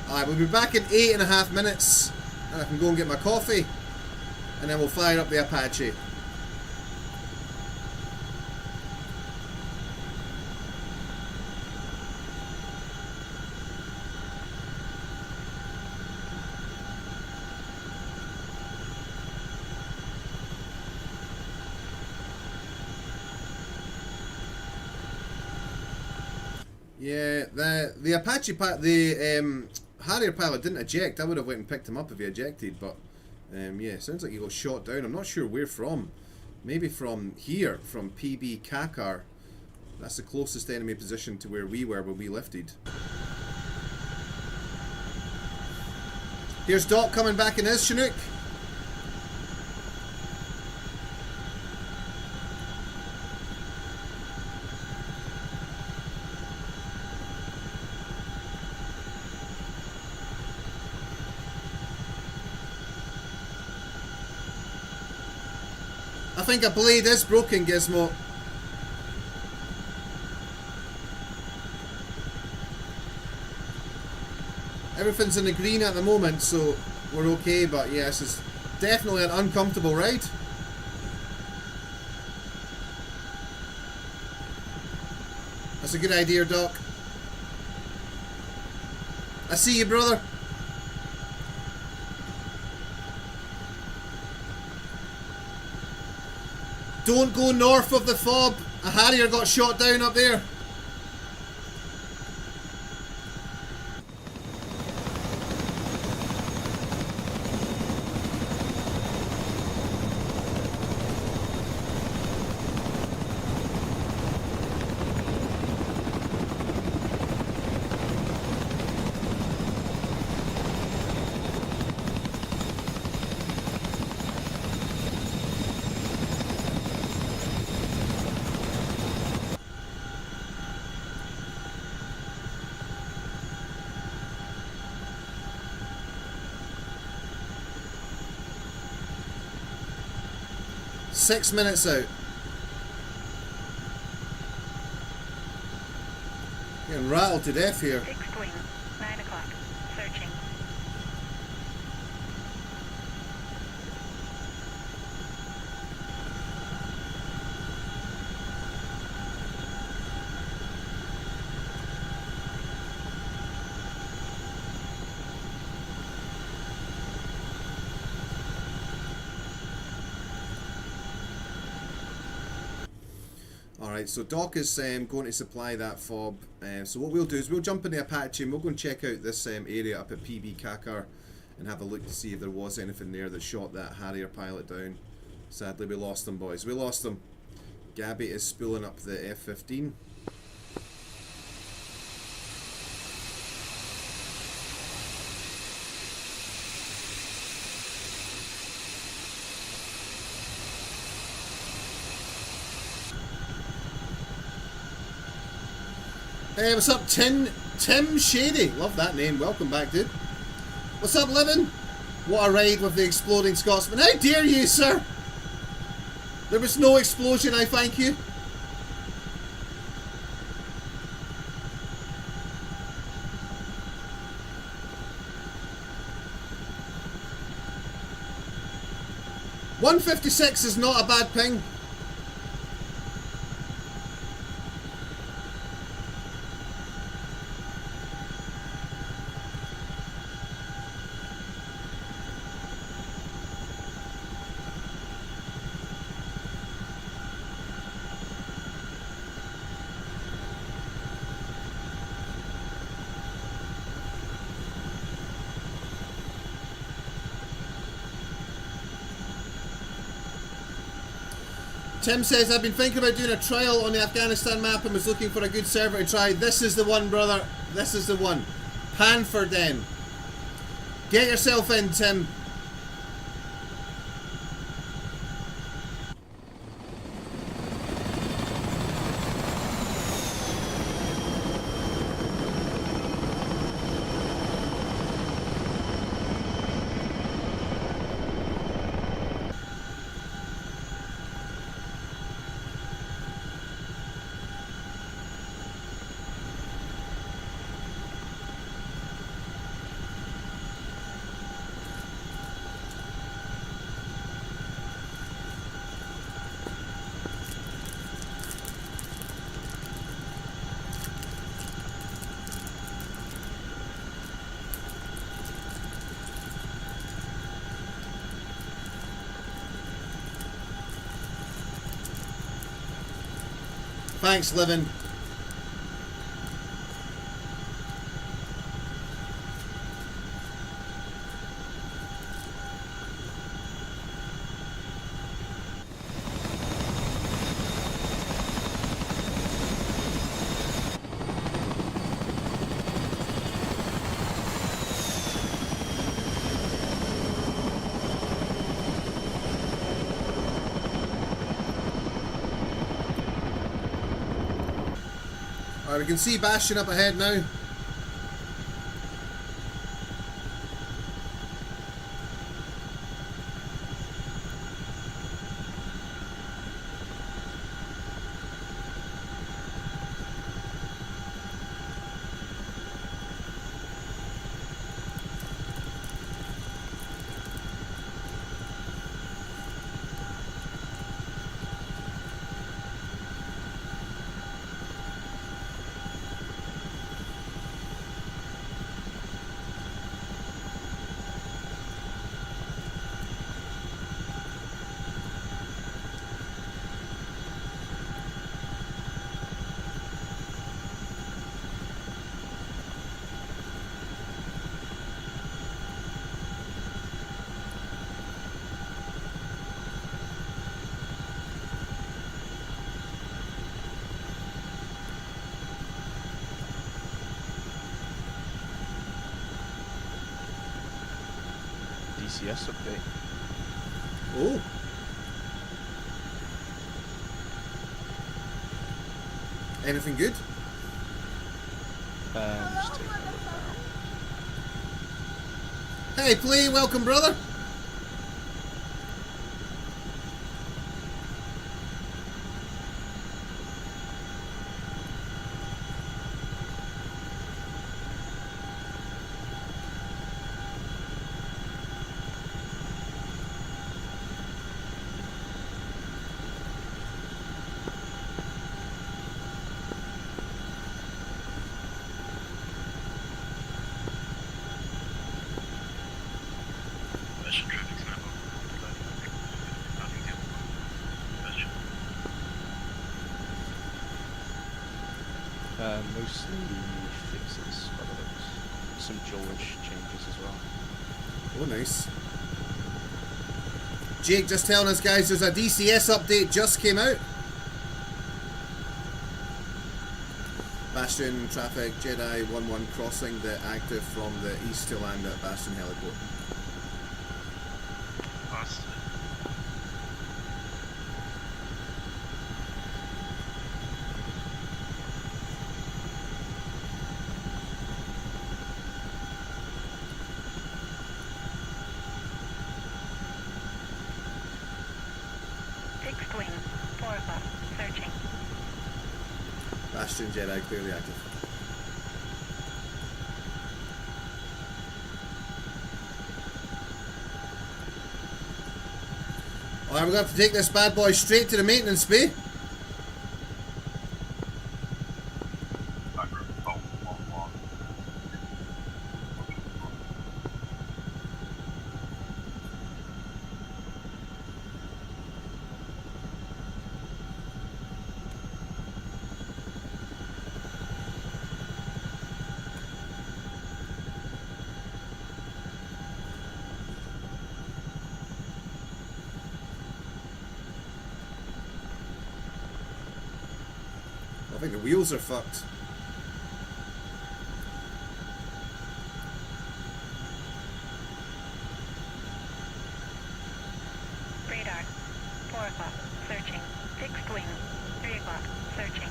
Alright, we'll be back in 8.5 minutes. And I can go and get my coffee. And then we'll fire up the Apache. Yeah, the Apache Harrier pilot didn't eject. I would have went and picked him up if he ejected, but yeah, sounds like he got shot down. I'm not sure where from. Maybe from here, from PB Kakar. That's the closest enemy position to where we were when we lifted. Here's Doc coming back in his Chinook. I think a blade is broken, Gizmo. Everything's in the green at the moment, so we're okay, but yeah, this is definitely an uncomfortable ride. That's a good idea, Doc. I see you, brother. Don't go north of the fob. A Harrier got shot down up there. Six minutes out. Getting rattled to death here. Fixed wing, 9 o'clock. Searching. Alright, so Doc is going to supply that fob. So what we'll do is we'll jump in the Apache and we'll go and check out this area up at PB Kakar and have a look to see if there was anything there that shot that Harrier pilot down. Sadly, we lost them, boys. We lost them. Gabby is spooling up the F-15. Hey, what's up, Tim Shady? Love that name. Welcome back, dude. What's up, Livin? What a ride with the exploding Scotsman. How dare you, sir? There was no explosion, I thank you. .156 is not a bad ping. Tim says, I've been thinking about doing a trial on the Afghanistan map and was looking for a good server to try. This is the one, brother. This is the one. Panther Den. Get yourself in, Tim. Thanks, Livin. Alright, we can see Bastion up ahead now. DCS update. Oh. Anything good? Just taking a look now. Hey, Play, welcome, brother. Bastion traffic's now nothing to Bastion. Mostly fixes by the looks. Some George changes as well. Oh, nice. Jake just telling us, guys, there's a DCS update just came out. Bastion traffic, Jedi 1-1 crossing the active from the east to land at Bastion heliport. Us. Fixed wing. 4 o'clock. Searching. Bastion Jedi clearly active. Alright, we're going to have to take this bad boy straight to the maintenance bay. I think the wheels are fucked. Radar. 4 o'clock. Searching. Fixed wing. 3 o'clock. Searching.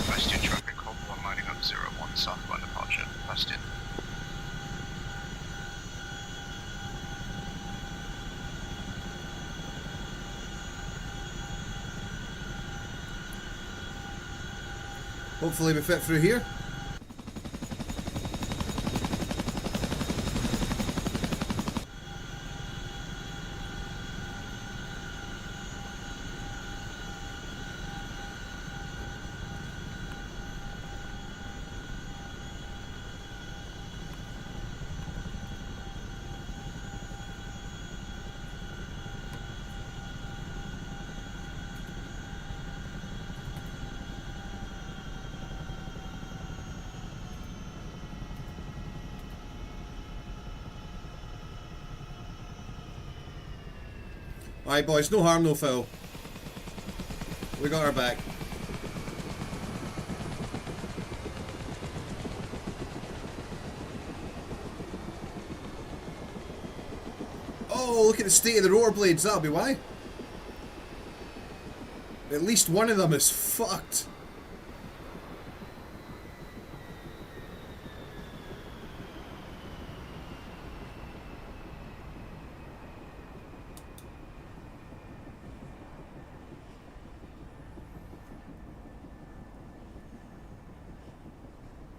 Bastion traffic, hold 1 lining up 01 southbound departure. Bastion. Hopefully we fit through here. Alright boys, no harm, no foul. We got our back. Oh, look at the state of the rotor blades. That'll be why. At least one of them is fucked.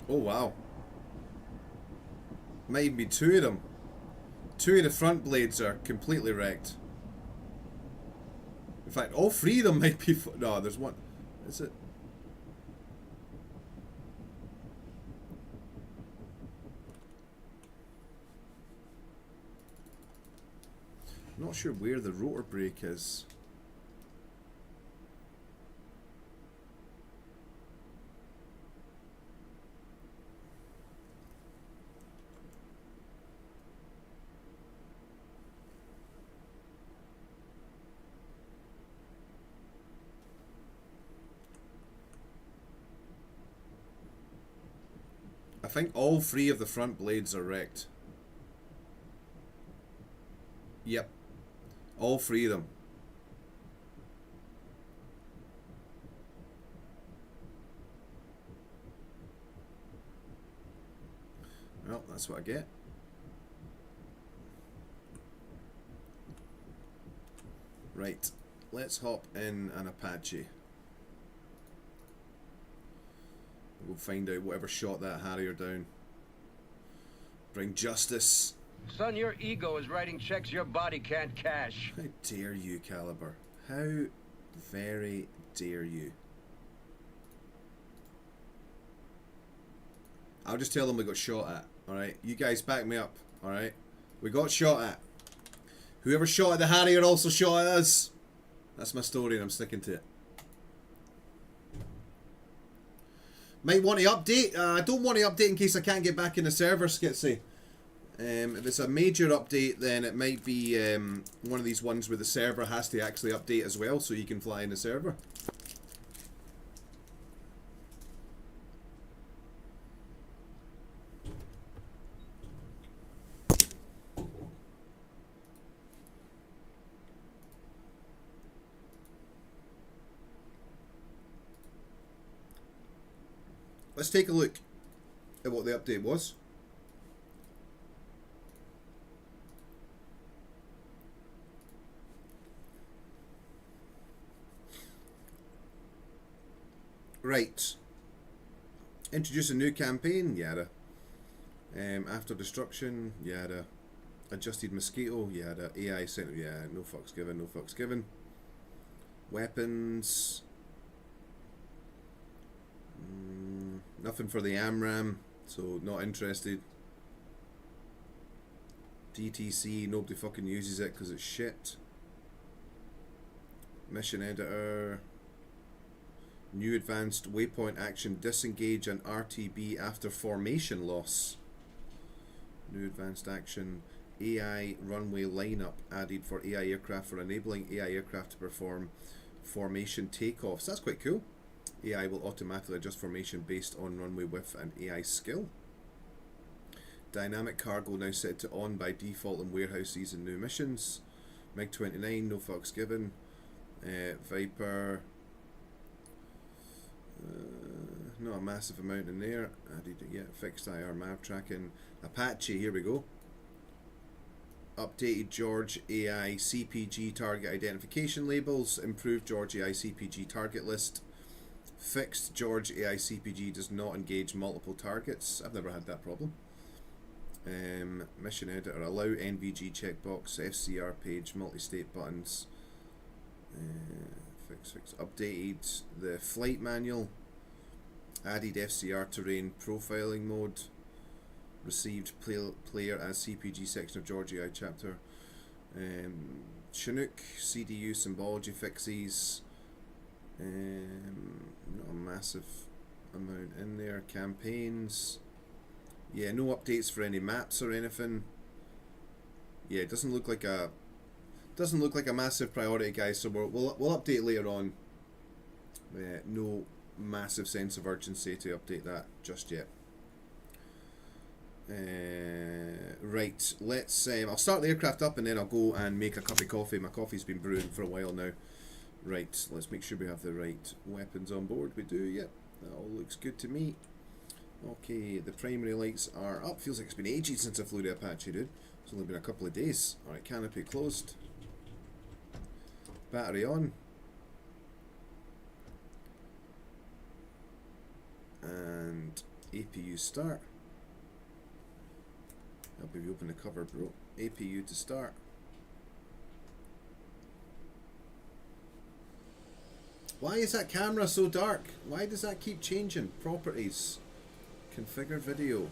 Oh wow. Might even be two of them. Two of the front blades are completely wrecked. In fact, all three of them might be... No, there's one. Is it? I'm not sure where the rotor brake is. I think all three of the front blades are wrecked. Yep. All three of them. Well, that's what I get. Right. Let's hop in an Apache. We'll find out whatever shot that Harrier down. Bring justice. Son, your ego is writing checks your body can't cash. How dare you, Caliber? How very dare you? I'll just tell them we got shot at, alright? You guys back me up, alright? We got shot at. Whoever shot at the Harrier also shot at us. That's my story and I'm sticking to it. Might want to update. I don't want to update in case I can't get back in the server, Skitsy. If it's a major update, then it might be one of these ones where the server has to actually update as well, so you can fly in the server. Let's take a look at what the update was. Right. Introduce a new campaign, yada. After destruction, yada. Adjusted mosquito, yada. AI center, yeah, no fucks given, no fucks given. Weapons. Nothing for the AMRAM, so not interested. DTC, nobody fucking uses it because it's shit. Mission editor. New advanced waypoint action, disengage an RTB after formation loss. New advanced action, AI runway lineup added for AI aircraft for enabling AI aircraft to perform formation takeoffs. That's quite cool. AI will automatically adjust formation based on runway width and AI skill. Dynamic cargo now set to on by default in warehouses and new missions. MiG-29, no fucks given. Viper. Not a massive amount in there. Added it yet. Fixed IR map tracking. Apache, here we go. Updated George AI CPG target identification labels. Improved George AI CPG target list. Fixed George AI CPG does not engage multiple targets. I've never had that problem. Mission editor, allow NVG checkbox, FCR page, multi-state buttons. Fix. Updated the flight manual. Added FCR terrain profiling mode. Received player as CPG section of George AI chapter. Chinook CDU symbology fixes. Not a massive amount in there. Campaigns. Yeah, no updates for any maps or anything. Yeah, it doesn't look like a massive priority, guys. So we'll update later on. No massive sense of urgency to update that just yet. Right, let's. I'll start the aircraft up and then I'll go and make a cup of coffee. My coffee's been brewing for a while now. Right, let's make sure we have the right weapons on board. We do, yep. That all looks good to me. Okay, the primary lights are up. Feels like it's been ages since I flew the Apache, dude. It's only been a couple of days. Alright, canopy closed. Battery on. And APU start. Help if you open the cover, bro. APU to start. Why is that camera so dark? Why does that keep changing? Properties. Configure video.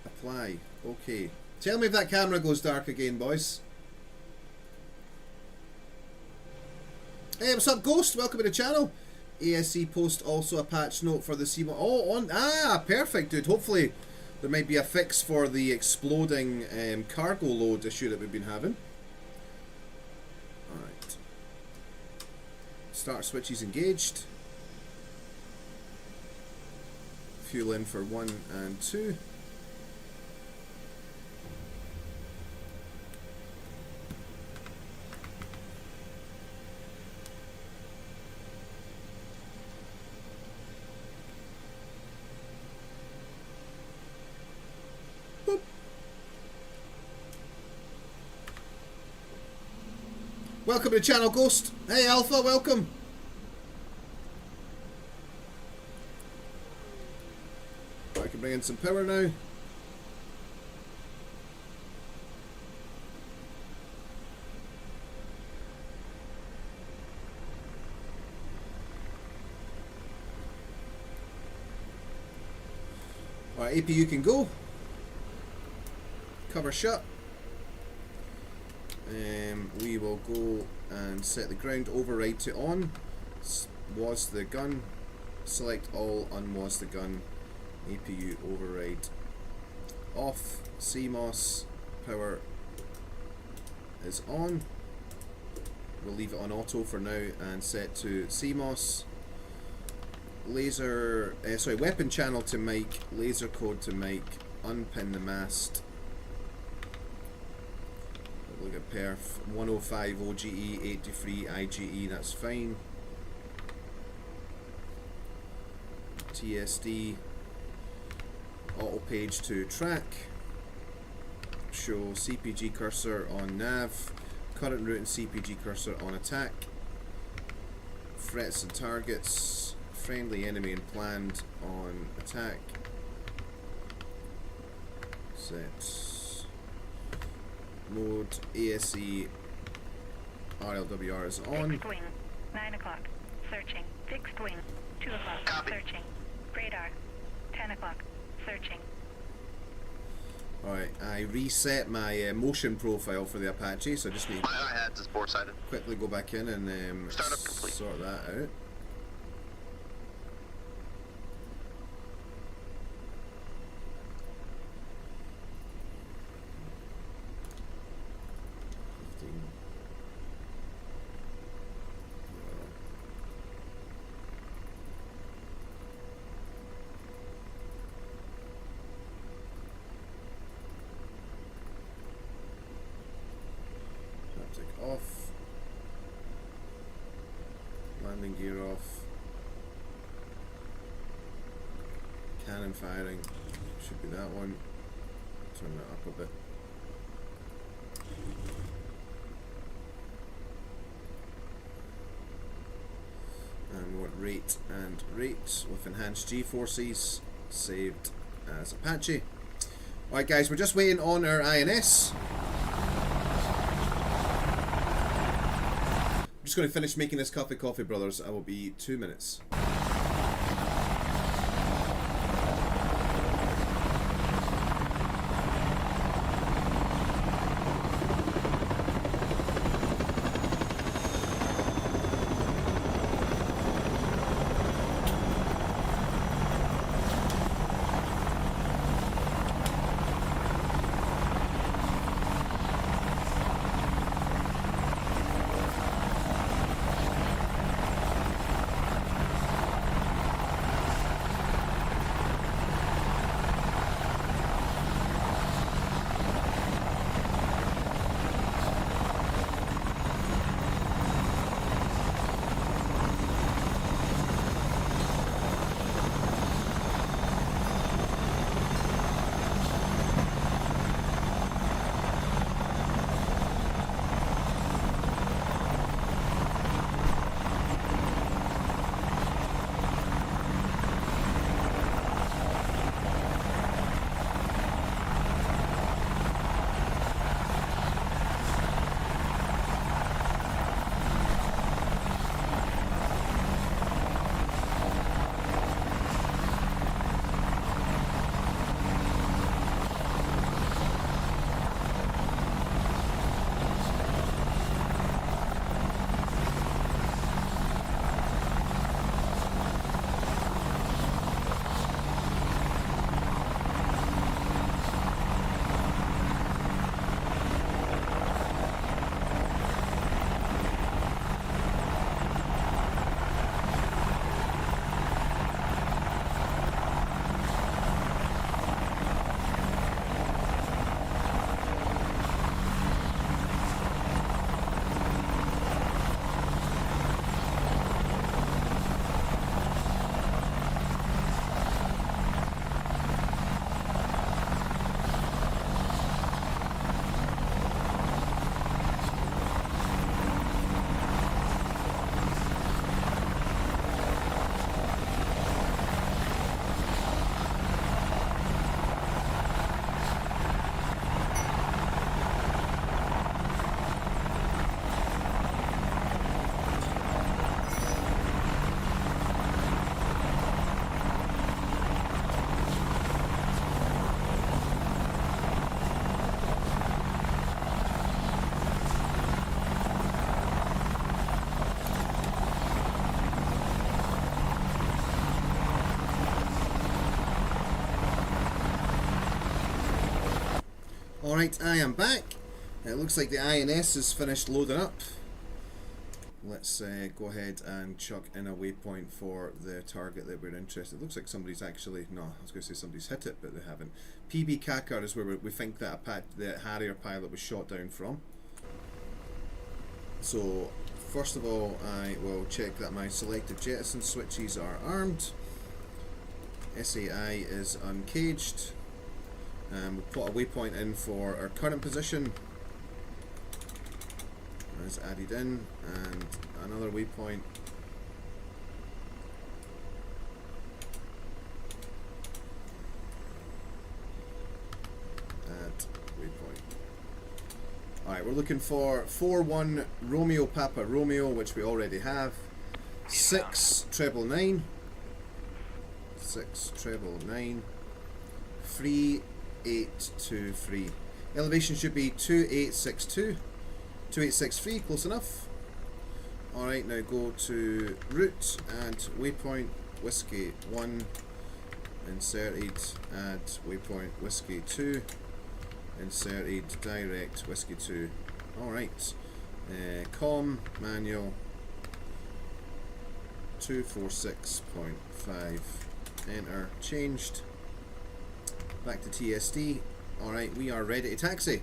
Apply. Okay. Tell me if that camera goes dark again, boys. Hey, what's up, Ghost? Welcome to the channel. ASC post also a patch note for the C1. Oh, on. Ah, perfect, dude. Hopefully there might be a fix for the exploding cargo load issue that we've been having. Alright. Start switches engaged. Fuel in for 1 and 2. Boop. Welcome to the channel, Ghost. Hey, Alpha, welcome. I can bring in some power now. Alright, APU can go. Cover shut. We will go and set the ground override to on. Was the gun. Select all, unwas the gun. APU override off. CMOS power is on. We'll leave it on auto for now and set to CMOS. Laser, weapon channel to mic, laser code to mic, unpin the mast. Look at perf, 105 OGE, 83 IGE, that's fine. TSD. Auto page to track. Show CPG cursor on nav. Current route and CPG cursor on attack. Threats and targets. Friendly enemy and planned on attack. Set. Mode ASE RLWR is on. Fixed wing, 9 o'clock. Searching. Fixed wing, 2 o'clock. Copy. Searching. Radar, 10 o'clock. Searching. Alright, I reset my motion profile for the Apache, so I just need to My head is four-sided. quickly go back in and Startup complete. sort that out. Off. Landing gear off. Cannon firing. Should be that one. Turn that up a bit. And we want rate and rate with enhanced G-forces. Saved as Apache. Alright guys, we're just waiting on our INS. Just going to finish making this cup of coffee, brothers. I will be 2 minutes. Alright, I am back. It looks like the INS is finished loading up. Let's go ahead and chuck in a waypoint for the target that we're interested in. It looks like somebody's actually, no, I was going to say somebody's hit it, but they haven't. PB Kakar is where we think that the Harrier pilot was shot down from. So, first of all, I will check that my selected jettison switches are armed. SAI is uncaged. We'll put a waypoint in for our current position. Is added in, and another waypoint. Add waypoint. Alright, we're looking for 4-1 Romeo Papa Romeo, which we already have. 6-999. 6-999. 3823. Elevation should be 2862. 2863, close enough. Alright, now go to route, add waypoint whiskey 1, inserted, add waypoint whiskey 2, inserted, direct whiskey 2. Alright, com manual 246.5, enter, changed, back to TSD. Alright, we are ready to taxi.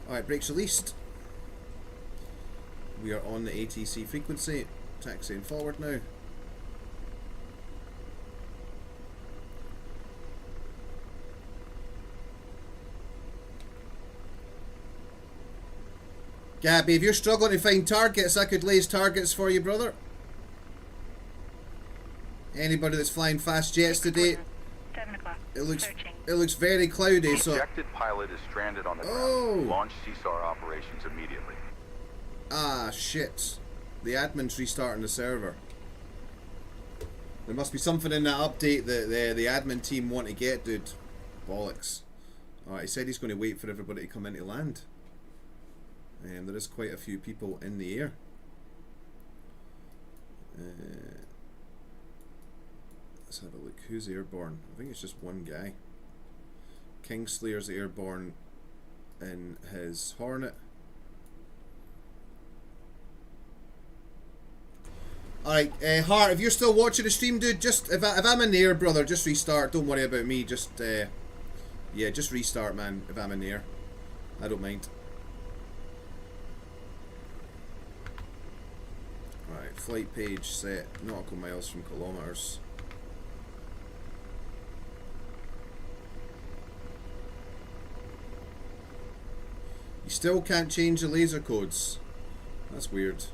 Alright, brakes released. We are on the ATC frequency, taxiing forward now. Gabby, if you're struggling to find targets, I could lace targets for you, brother. Anybody that's flying fast jets today, 7 o'clock. it looks Searching. it looks very cloudy, The so ejected pilot is stranded on the Oh. ground. Launch CSAR operations immediately. ah shit. The admin's restarting the server. There must be something in that update that the admin team want to get, dude. Bollocks. Alright, he said he's going to wait for everybody to come into land. There is quite a few people in the air. Let's have a look. Who's airborne? I think it's just one guy. Kingslayer's airborne in his Hornet. Alright, Hart, if you're still watching the stream, dude, just if I'm in the air, brother, just restart. Don't worry about me. Just yeah, just restart, man. If I'm in the air, I don't mind. Right, flight page set, nautical miles from kilometers. You still can't change the laser codes. That's weird.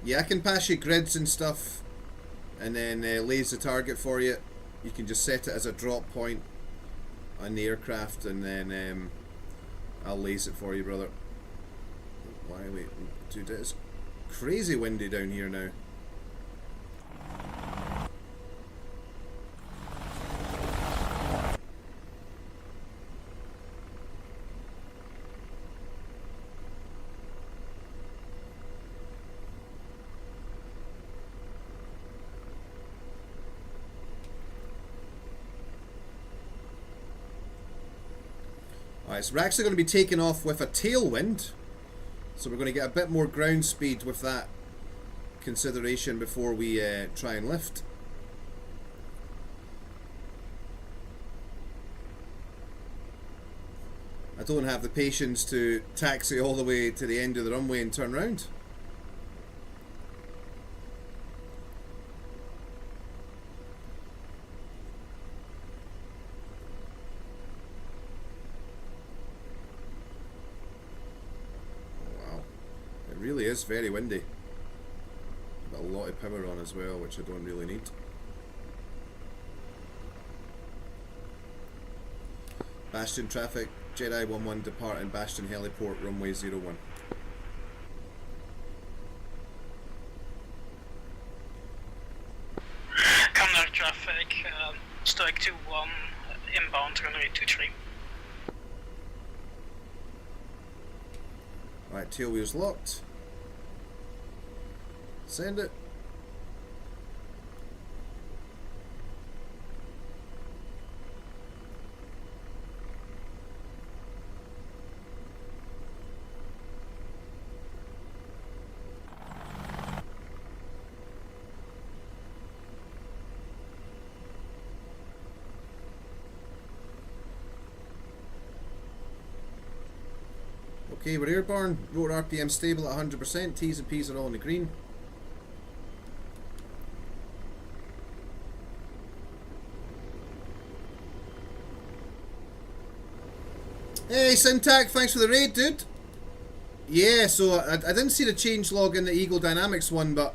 Yeah, I can pass you grids and stuff, and then laser target for you. You can just set it as a drop point on the aircraft, and then I'll lace it for you, brother. Why wait, dude? It's crazy windy down here now. Alright, so we're actually going to be taking off with a tailwind. So we're going to get a bit more ground speed with that consideration before we try and lift. I don't have the patience to taxi all the way to the end of the runway and turn around. Really is very windy. Got a lot of power on as well, which I don't really need. Bastion traffic, Jedi 1-1 departing Bastion heliport, runway 01. Commander traffic, Stoic 2-1, inbound runway 23. Right, tail wheel's locked. Send it. Okay, we're airborne. Rotor RPM stable at 100%. T's and P's are all in the green. Hey, Syntac, thanks for the raid, dude. Yeah, so I didn't see the change log in the Eagle Dynamics one, but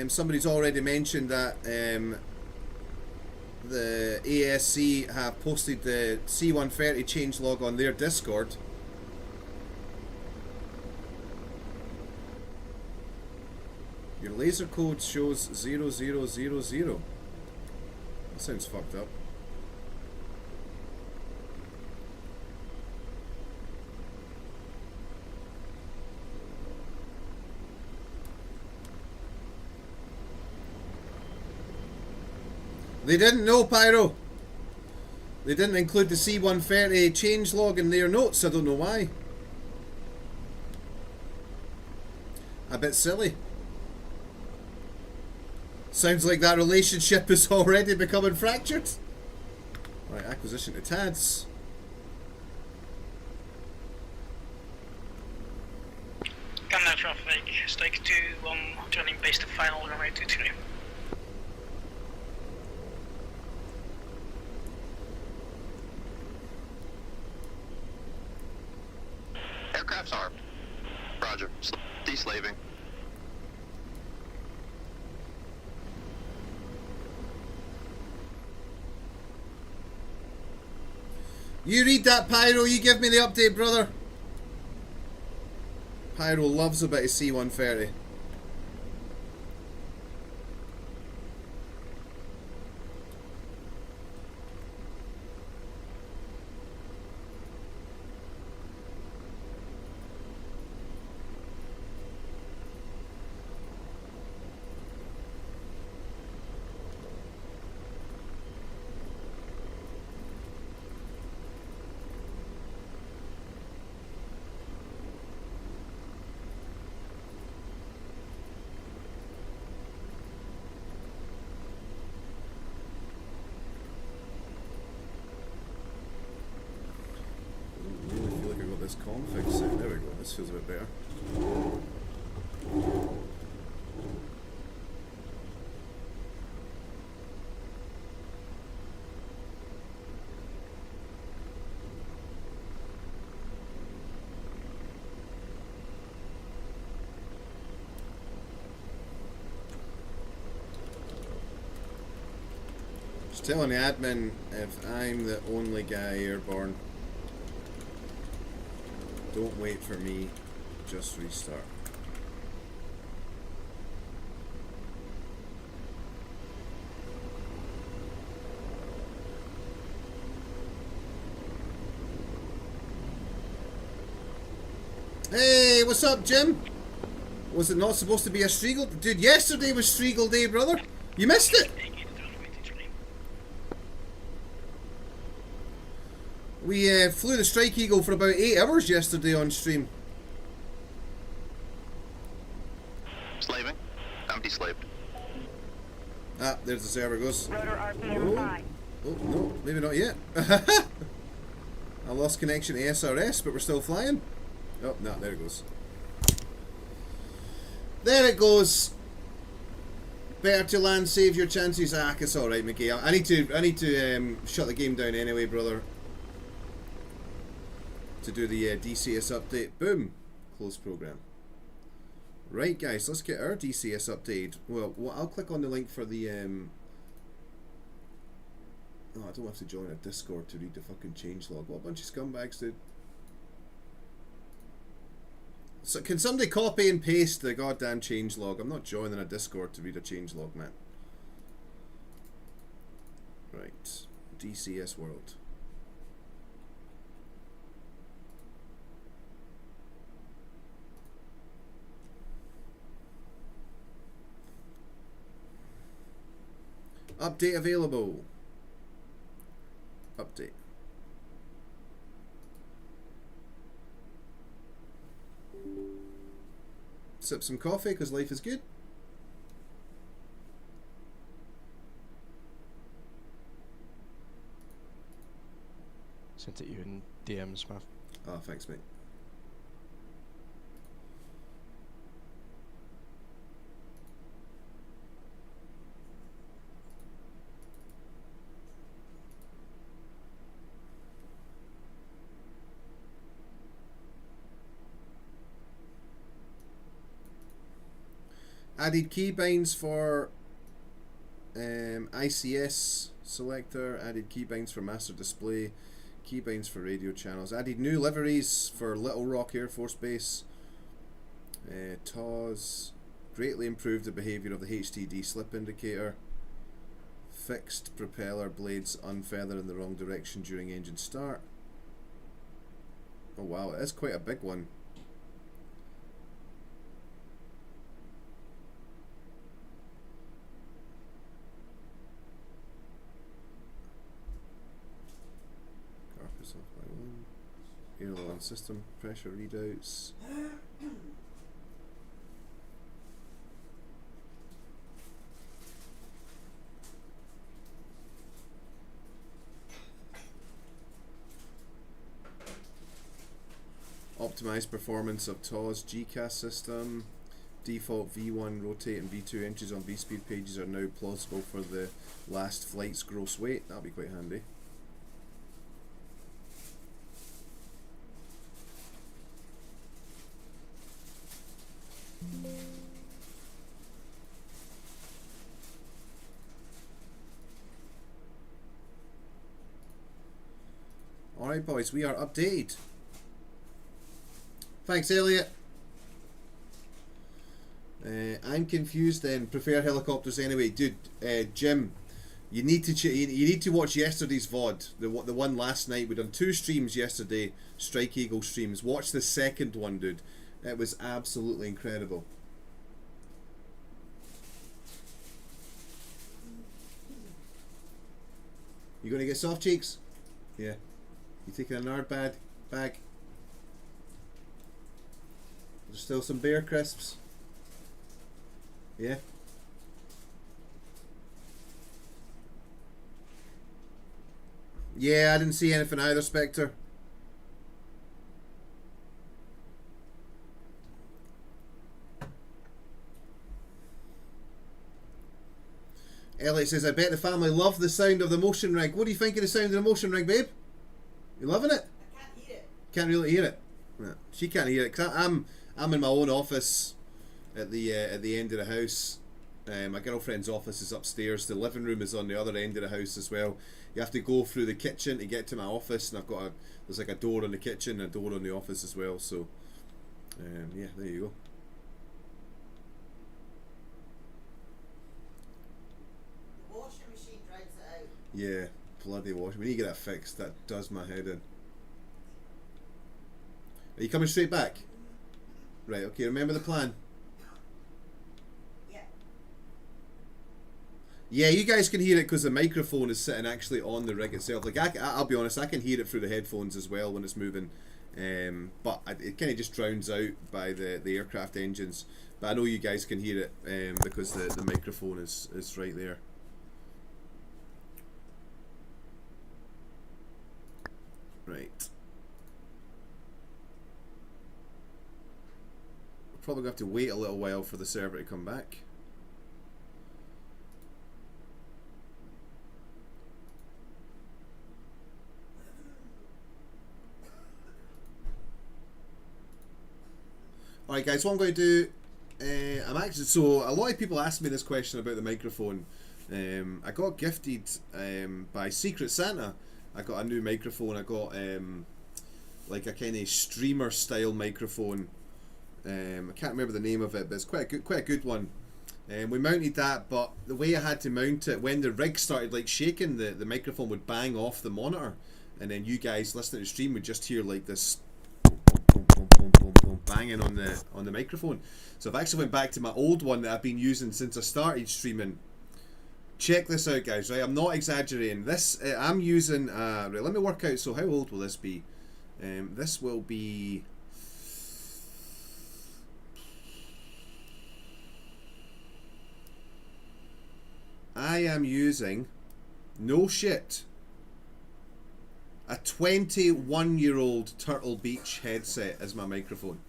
somebody's already mentioned that the ASC have posted the C-130 change log on their Discord. Your laser code shows 0000. That sounds fucked up. They didn't know, Pyro. They didn't include the C-130 change log in their notes. I don't know why. A bit silly. Sounds like that relationship is already becoming fractured. Right, acquisition to TADS. Gunner traffic, strike 2, turning base to final, runway 23. Aircraft's armed. Roger. Deslaving. You read that, Pyro. You give me the update, brother. Pyro loves a bit of C-130. Config set. There we go. This feels a bit better. Just telling the admin if I'm the only guy airborne. Don't wait for me, just restart. Hey, what's up, Jim? Was it not supposed to be a Striegel? Dude, yesterday was Striegel Day, brother. You missed it. We flew the Strike Eagle for about 8 hours yesterday on stream. Slaving. I'm deslaved. Ah, there's the server goes. Rotor RPM high. Oh, no, maybe not yet. I lost connection to SRS, but we're still flying. Oh, no, there it goes. There it goes. Better to land, save your chances. Ah, it's alright, Mickey. I need to shut the game down anyway, brother. To do the DCS update. Boom. Close program. Right, guys, let's get our DCS update. Well, I'll click on the link for the... Oh, I don't have to join a Discord to read the fucking changelog. What a bunch of scumbags, dude. So, can somebody copy and paste the goddamn changelog? I'm not joining a Discord to read a changelog, man. Right. DCS world. Update available. Update. Sip some coffee because life is good. Sent it you in DMs, man. Oh, thanks, mate. Added keybinds for ICS selector, added keybinds for master display, keybinds for radio channels, added new liveries for Little Rock Air Force Base, TOS, greatly improved the behaviour of the HTD slip indicator, fixed propeller blades unfeather in the wrong direction during engine start. Oh wow, it is quite a big one. Aileron system pressure readouts. Optimized performance of TOS GCAS system. Default V1 rotate and V2 inches on V-speed pages are now plausible for the last flight's gross weight. That'll be quite handy. Alright boys, we are updated. Thanks Elliot. I'm confused then, prefer helicopters anyway. Dude, Jim, you need to watch yesterday's VOD, the one last night. We done 2 streams yesterday, Strike Eagle streams. Watch the second one, dude. It was absolutely incredible. You gonna get soft cheeks? Yeah. You taking a nard bag? There's still some bear crisps. Yeah. Yeah, I didn't see anything either, Spectre. Elliot says, I bet the family love the sound of the motion rig. What do you think of the sound of the motion rig, babe? You loving it? I can't hear it. Can't really hear it. No, she can't hear it because I'm in my own office at the end of the house. My girlfriend's office is upstairs. The living room is on the other end of the house as well. You have to go through the kitchen to get to my office, and I've got there's like a door in the kitchen and a door in the office as well. So yeah, there you go. The washing machine drags it out. Yeah, bloody wash. We need to get that fixed. That does my head in. Are you coming straight back? Right, okay, remember the plan. Yeah. Yeah, you guys can hear it because the microphone is sitting actually on the rig itself. Like, I'll be honest, I can hear it through the headphones as well when it's moving. But it kind of just drowns out by the aircraft engines. But I know you guys can hear it because the microphone is right there. Right. Probably going to have to wait a little while for the server to come back. Alright guys, what I'm going to do, so a lot of people ask me this question about the microphone. I got gifted by Secret Santa. I got a new microphone. I got like a kind of streamer style microphone. I can't remember the name of it, but it's quite a good one. We mounted that, but the way I had to mount it, when the rig started like shaking, the microphone would bang off the monitor, and then you guys listening to the stream would just hear like this banging on the microphone. So I've actually went back to my old one that I've been using since I started streaming, check this out, guys. Right, I'm not exaggerating. This I'm using. Right, let me work out. So how old will this be? This will be. I am using, no shit, a 21-year-old Turtle Beach headset as my microphone.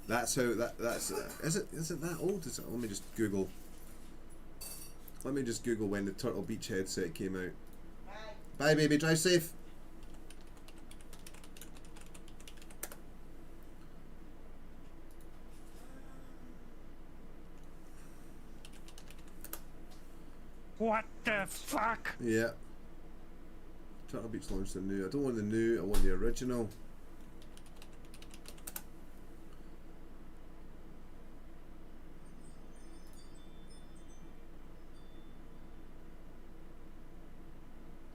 That's how that's is it that old? Is it, let me just Google when the Turtle Beach headset came out. Bye baby, drive safe. What the fuck? Yeah. Turtle Beach launched the new. I don't want the new, I want the original.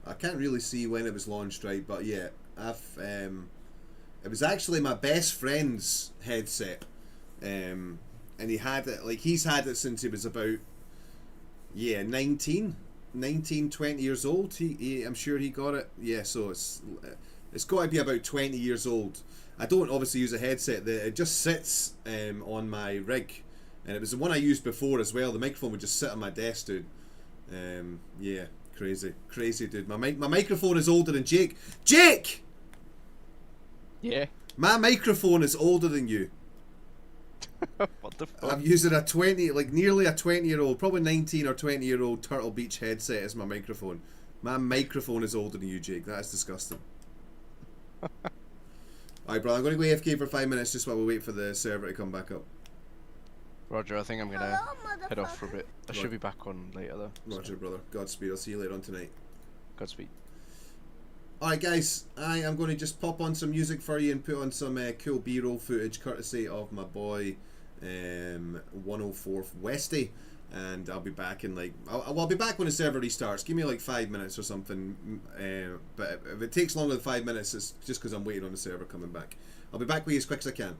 I can't really see when it was launched, right? But yeah, it was actually my best friend's headset, and he had it, like, he's had it since he was about 19, 20 years old. I'm sure he got it. Yeah, so it's got to be about 20 years old. I don't obviously use a headset. It just sits on my rig, and it was the one I used before as well. The microphone would just sit on my desk, dude. Yeah, crazy, dude. My microphone is older than Jake. Jake! Yeah. My microphone is older than you. What the fuck? I'm using a 20, like nearly a 20-year-old, probably 19 or 20-year-old Turtle Beach headset as my microphone. My microphone is older than you, Jake. That is disgusting. Alright, brother, I'm going to go AFK for 5 minutes just while we wait for the server to come back up. Roger, I think I'm gonna head off for a bit. I should be back on later though. Roger, brother. Godspeed. I'll see you later on tonight. Godspeed. Alright guys, I am going to just pop on some music for you and put on some cool B-roll footage courtesy of my boy 104th Westy, and I'll be back in like, I'll be back when the server restarts. Give me like 5 minutes or something, but if it takes longer than 5 minutes, it's just because I'm waiting on the server coming back. I'll be back with you as quick as I can.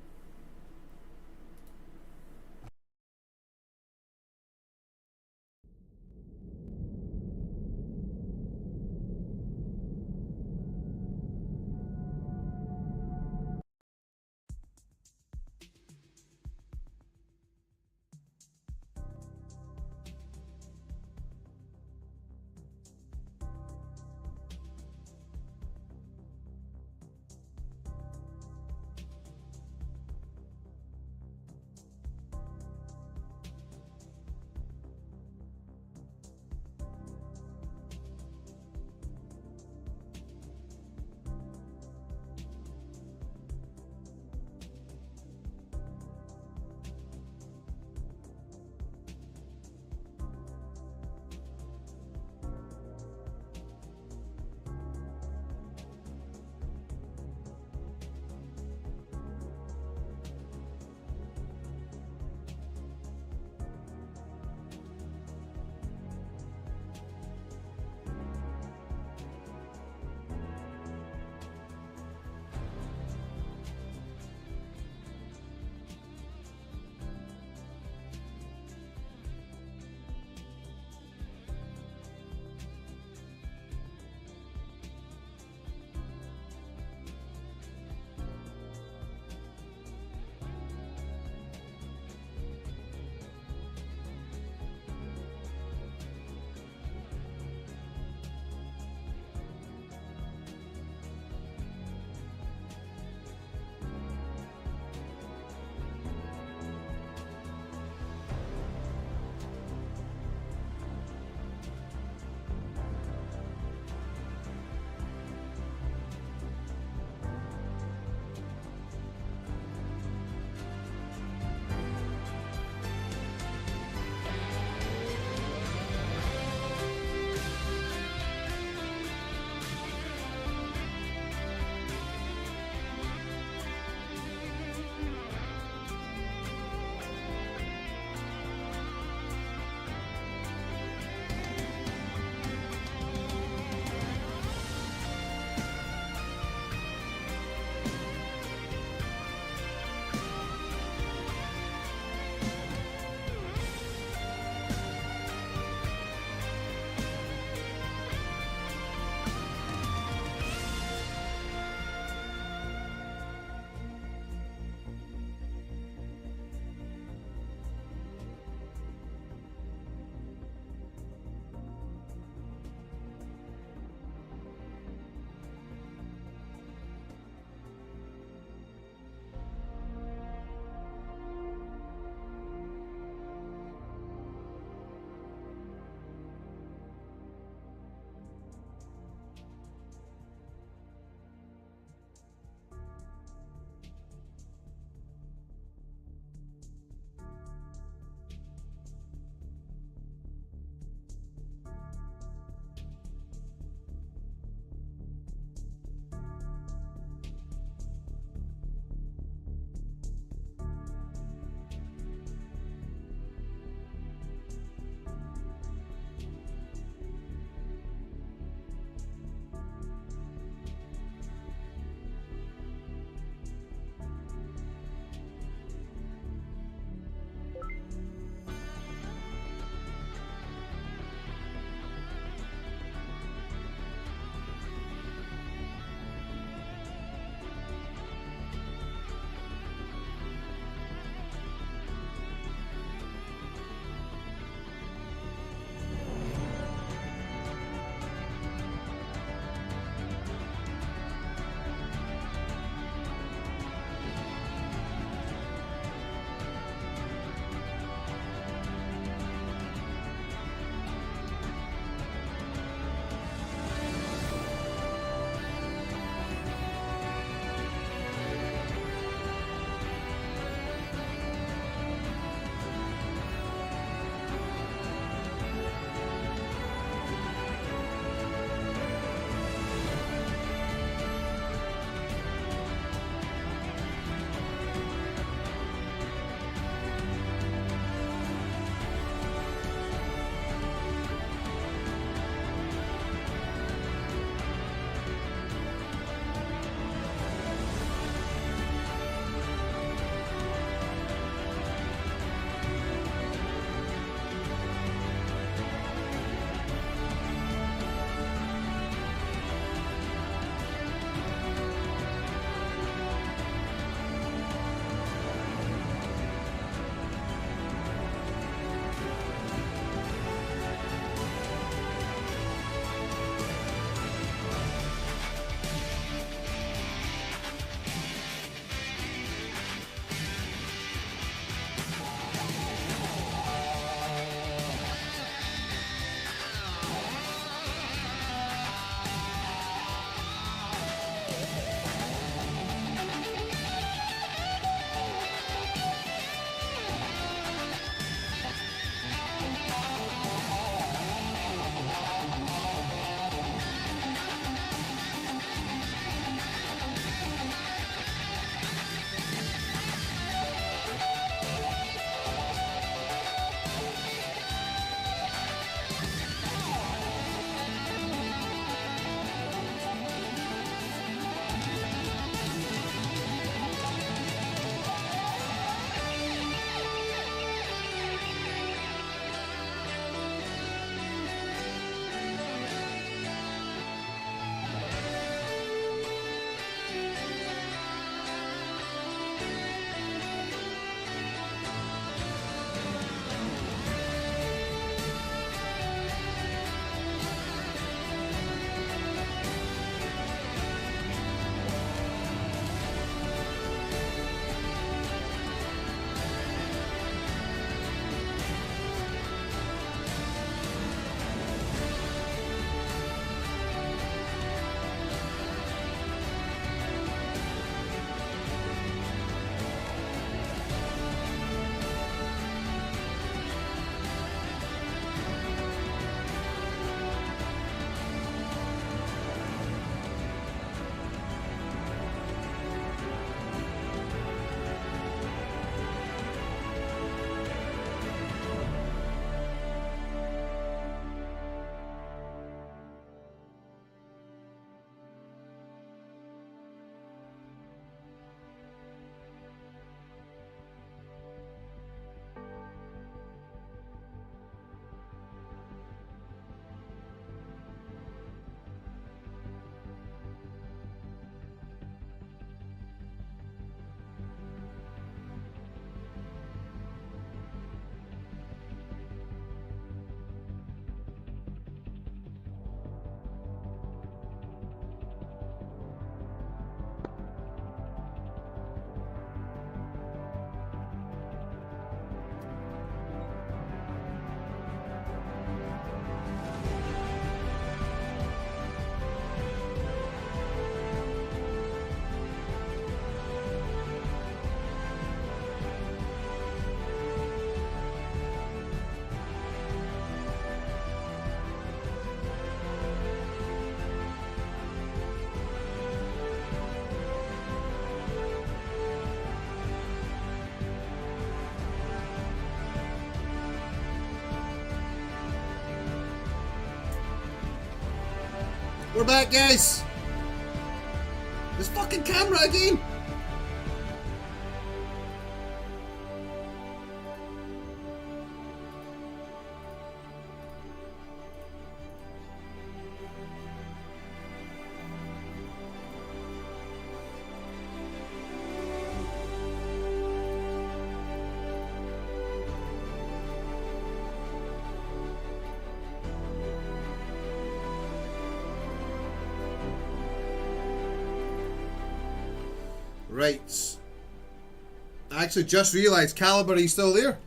We're back, guys! This fucking camera again! Right. I actually just realised, Caliber, he's still there.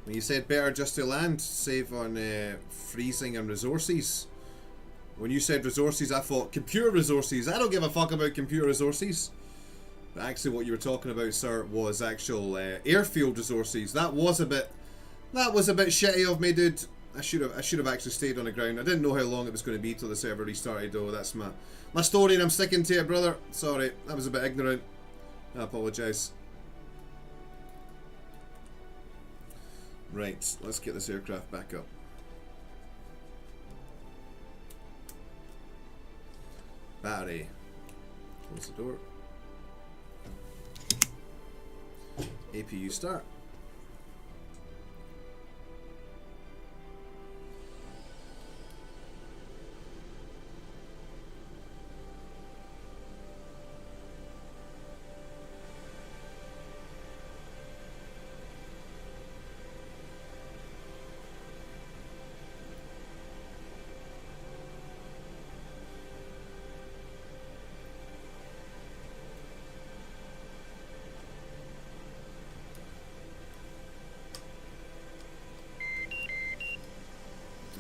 When you said better just to land, save on freezing and resources. When you said resources, I thought computer resources. I don't give a fuck about computer resources. But actually what you were talking about, sir, was actual airfield resources. That was a bit shitty of me, dude. I should have actually stayed on the ground. I didn't know how long it was going to be till the server restarted, though. That's my story, and I'm sticking to it, brother. Sorry, that was a bit ignorant. I apologise. Right, let's get this aircraft back up. Battery. Close the door. APU start.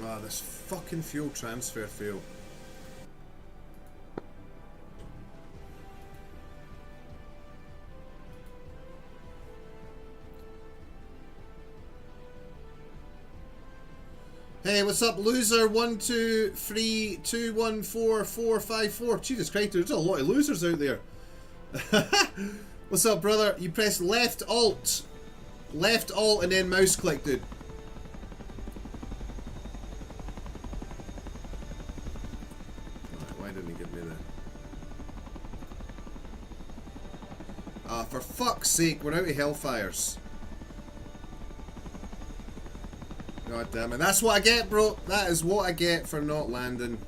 Ah, this fucking fuel transfer fail. Hey, what's up, loser? 123214454. Jesus Christ, there's a lot of losers out there. What's up, brother? You press left alt, and then mouse click, dude. For fuck's sake, we're out of Hellfires. God damn it. That's what I get, bro. That is what I get for not landing.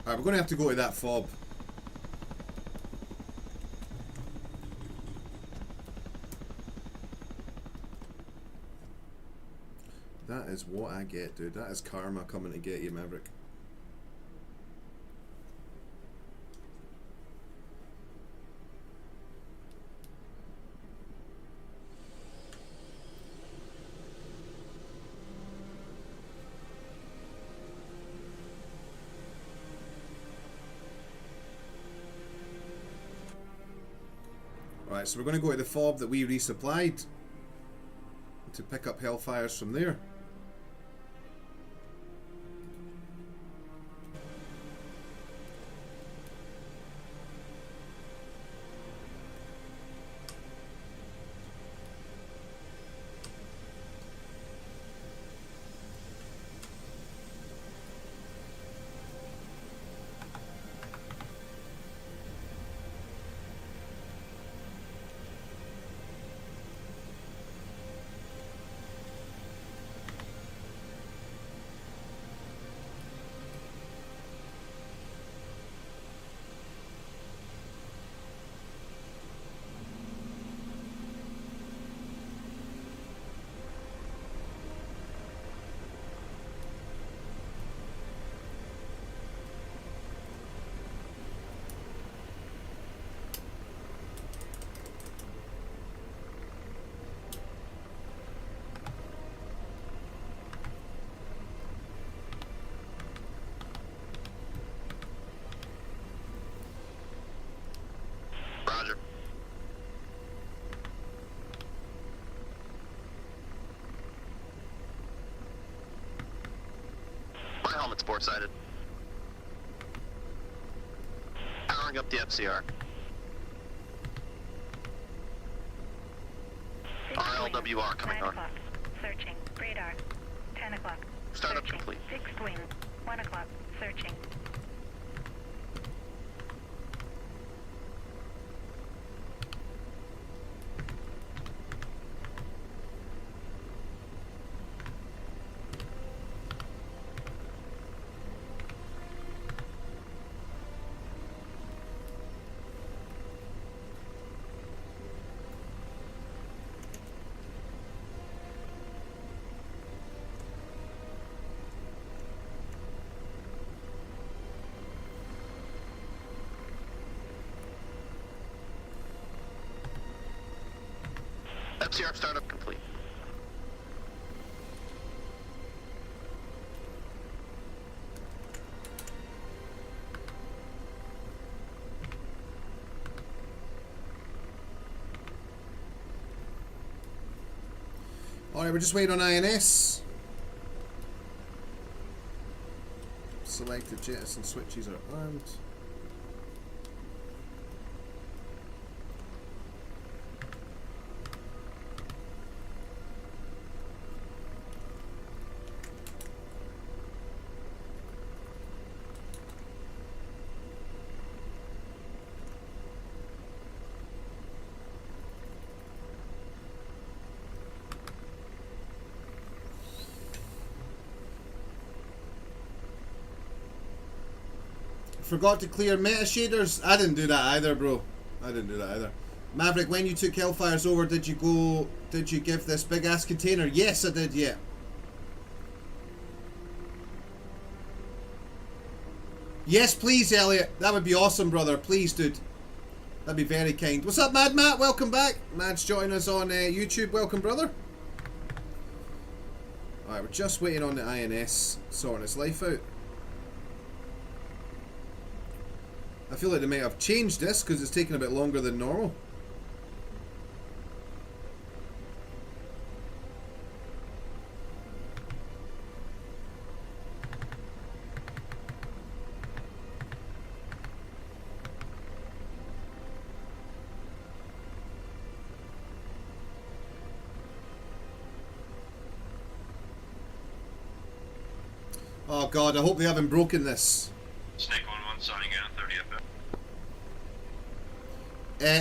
Alright, we're going to have to go to that fob. That is what I get, dude. That is karma coming to get you, Maverick. Alright, so we're going to go to the fob that we resupplied to pick up Hellfires from there. Roger. My helmet's port-sided. calling up the FCR. RLWR coming 9 on. o'clock. Searching. Radar. 10 o'clock. Startup Searching. complete. Fixed wing. 1 o'clock. Searching. FCR startup complete. Alright, we're just waiting on INS. Selected jettison switches are armed. Forgot to clear meta shaders. I didn't do that either, bro. I didn't do that either. Maverick, when you took Hellfires over, did you give this big ass container? Yes, I did, yeah. Yes, please, Elliot. That would be awesome, brother. Please, dude. That'd be very kind. What's up, Mad Matt? Welcome back. Mad's joining us on YouTube. Welcome, brother. Alright, we're just waiting on the INS sorting its life out. I feel like they might have changed this because it's taking a bit longer than normal. Oh god, I hope they haven't broken this. Snake 1-1 signing out, 30 up.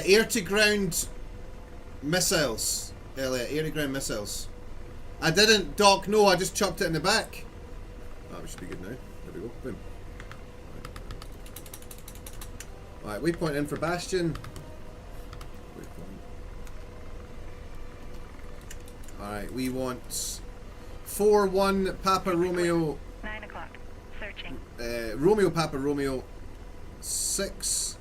Air to ground missiles, Elliot. Air to ground missiles. I didn't, Doc. No, I just chucked it in the back. Oh, we should be good now. There we go. Boom. Alright, waypoint in for Bastion. Waypoint. Alright, we want 4-1 Papa Romeo. 9 o'clock. Searching. Romeo Papa Romeo 6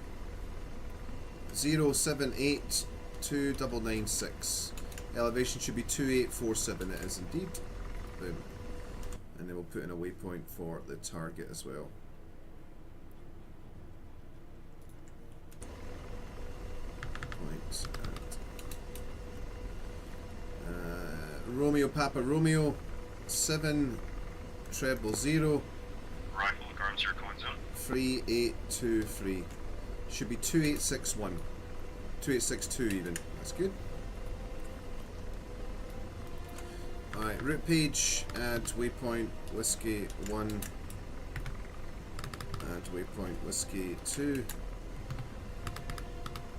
078 2996. Elevation should be 2847. It is indeed. Boom. And then we'll put in a waypoint for the target as well. Point at Romeo Papa Romeo 7 treble 0 Rifle ground circle in zone. 3823. Should be 2861. 2862 even. That's good. Alright, route page, add waypoint whiskey 1, add waypoint whiskey 2,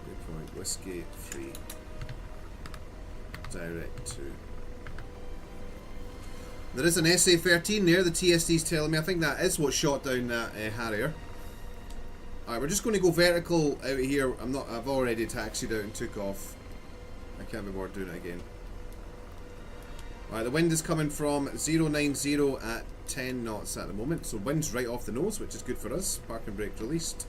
waypoint whiskey 3, direct 2. There is an SA-13 there, the TSD's telling me. I think that is what shot down that Harrier. Alright, we're just going to go vertical out of here. I've already taxied out and took off. I can't be bothered doing it again. Alright, the wind is coming from 090 at 10 knots at the moment. So wind's right off the nose, which is good for us. Parking brake released.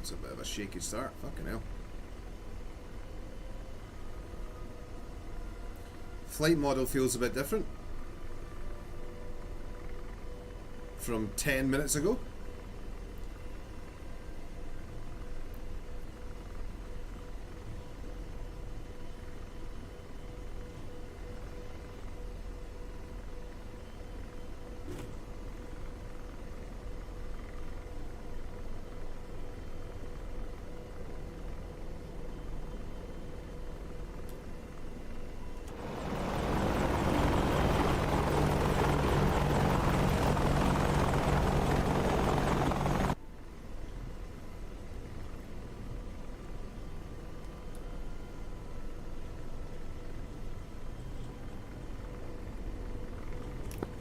It's a bit of a shaky start. Fucking hell. Flight model feels a bit different from 10 minutes ago.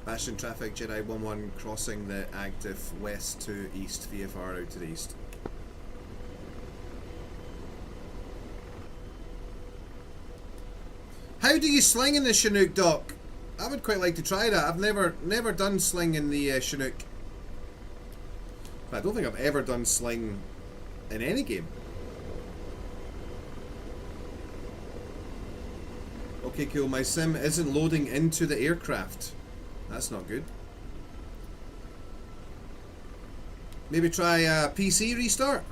Bastion traffic, Jedi 1-1 crossing the active west to east, VFR out to the east. How do you sling in the Chinook, Doc? I would quite like to try that. I've never done sling in the Chinook. I don't think I've ever done sling in any game. Okay, cool. My sim isn't loading into the aircraft. That's not good. Maybe try a PC restart?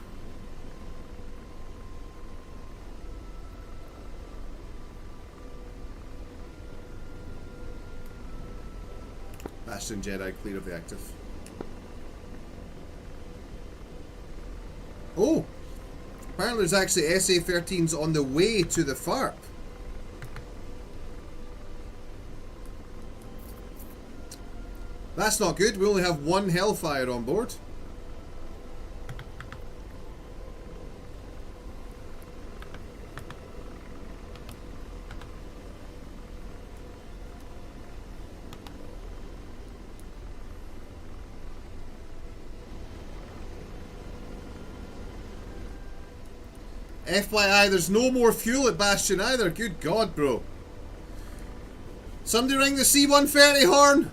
Bastion Jedi clear of the active. Oh! Apparently there's actually SA-13s on the way to the FARP. That's not good. We only have one Hellfire on board. FYI, there's no more fuel at Bastion either. Good God, bro. Somebody ring the C-130 horn.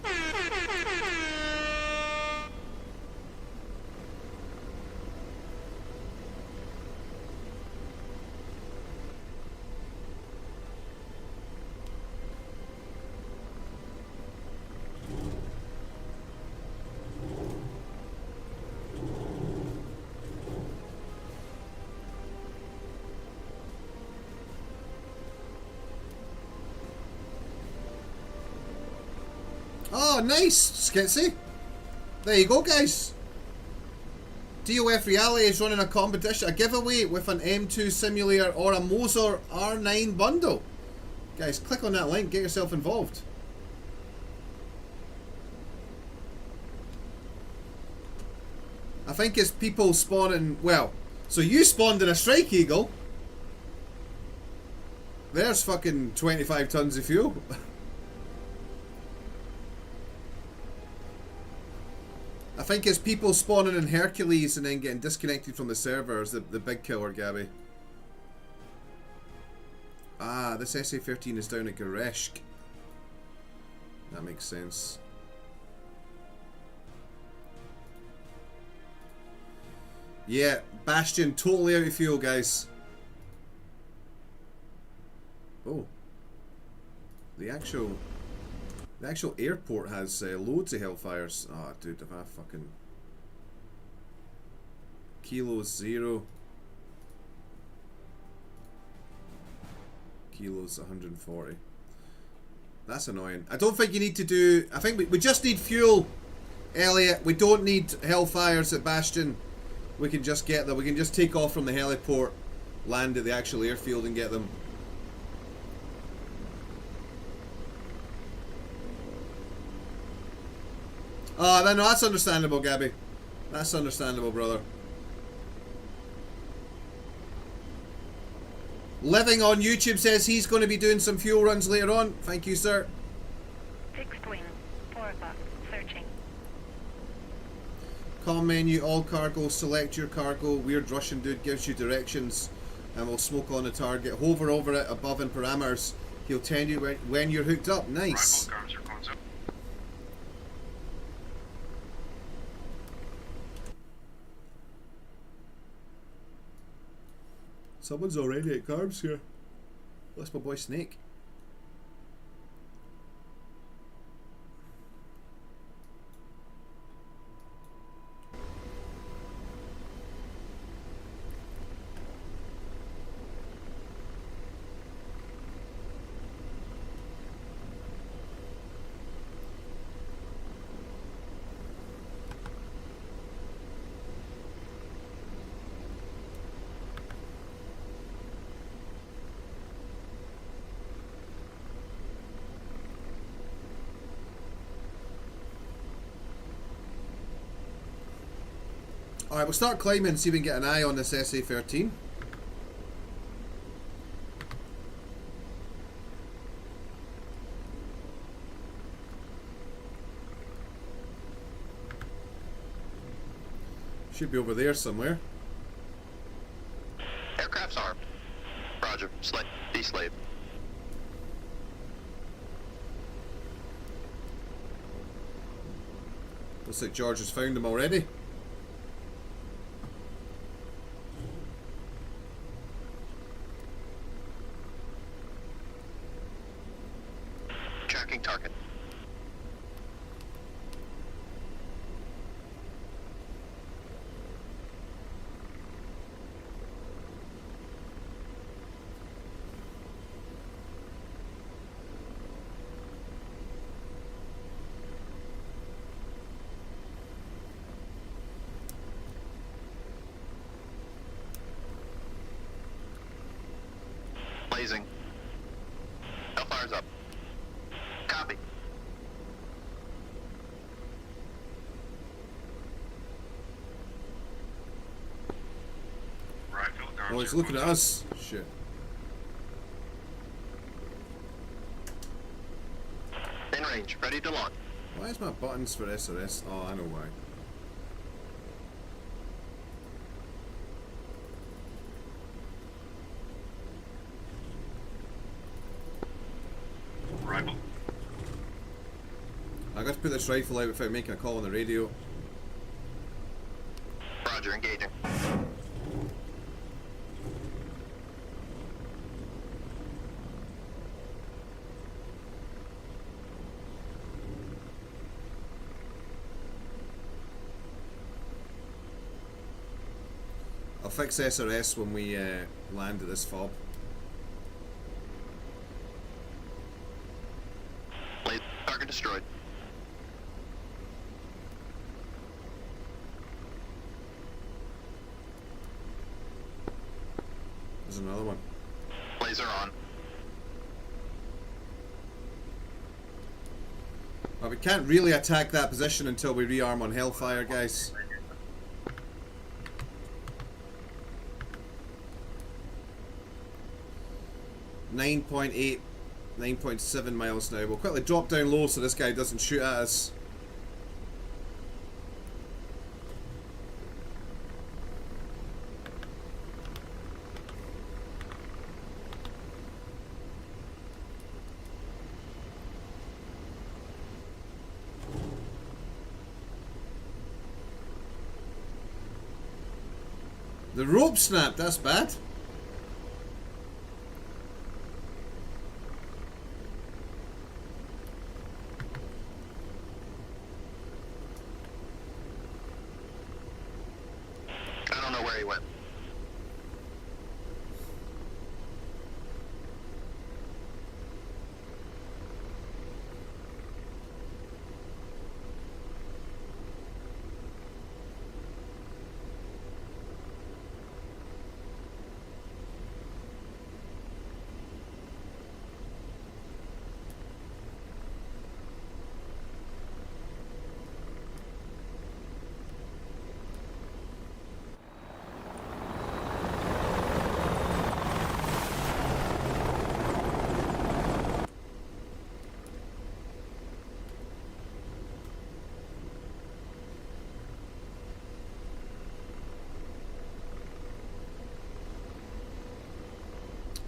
Oh, nice, Skitsy. There you go, guys. DOF Reality is running a competition, a giveaway with an M2 simulator or a Moser R9 bundle. Guys, click on that link, get yourself involved. I think it's people spawning, well, so you spawned in a Strike Eagle. There's fucking 25 tons of fuel. I think it's people spawning in Hercules and then getting disconnected from the servers, the big killer, Gabby. Ah, this SA-13 is down at Gareshk. That makes sense. Yeah, Bastion totally out of fuel, guys. Oh. The actual airport has loads of Hellfires. Oh, dude, if I fucking... Kilos 0. Kilos 140. That's annoying. I don't think you need to do... I think we just need fuel, Elliot. We don't need Hellfires at Bastion. We can just get them. We can just take off from the heliport, land at the actual airfield and get them. Oh, no, that's understandable, Gabby. That's understandable, brother. Living on YouTube says he's going to be doing some fuel runs later on. Thank you, sir. Fixed wing, 4 o'clock, searching. Com menu, all cargo, select your cargo. Weird Russian dude gives you directions and will smoke on the target. Hover over it above in parameters. He'll tell you when you're hooked up. Nice. Someone's already at carbs here. That's my boy Snake. Alright, we'll start climbing and see if we can get an eye on this SA-13. Should be over there somewhere. Aircraft's armed. Roger. Slave. Looks like George has found them already. Tracking target. Blazing. Hellfire's up. Copy. Oh, he's looking at us. Shit. In range. Ready to launch. Why is my buttons for SRS? Oh, I know why. Arrival. I got to put this rifle out without making a call on the radio. Roger, engaging. I'll fix SRS when we land at this fob. Target destroyed. There's another one. Laser on. Well, we can't really attack that position until we rearm on Hellfire, guys. .8, 9.7 miles now. We'll quickly drop down low so this guy doesn't shoot at us. The rope snapped, that's bad. I don't know where he went.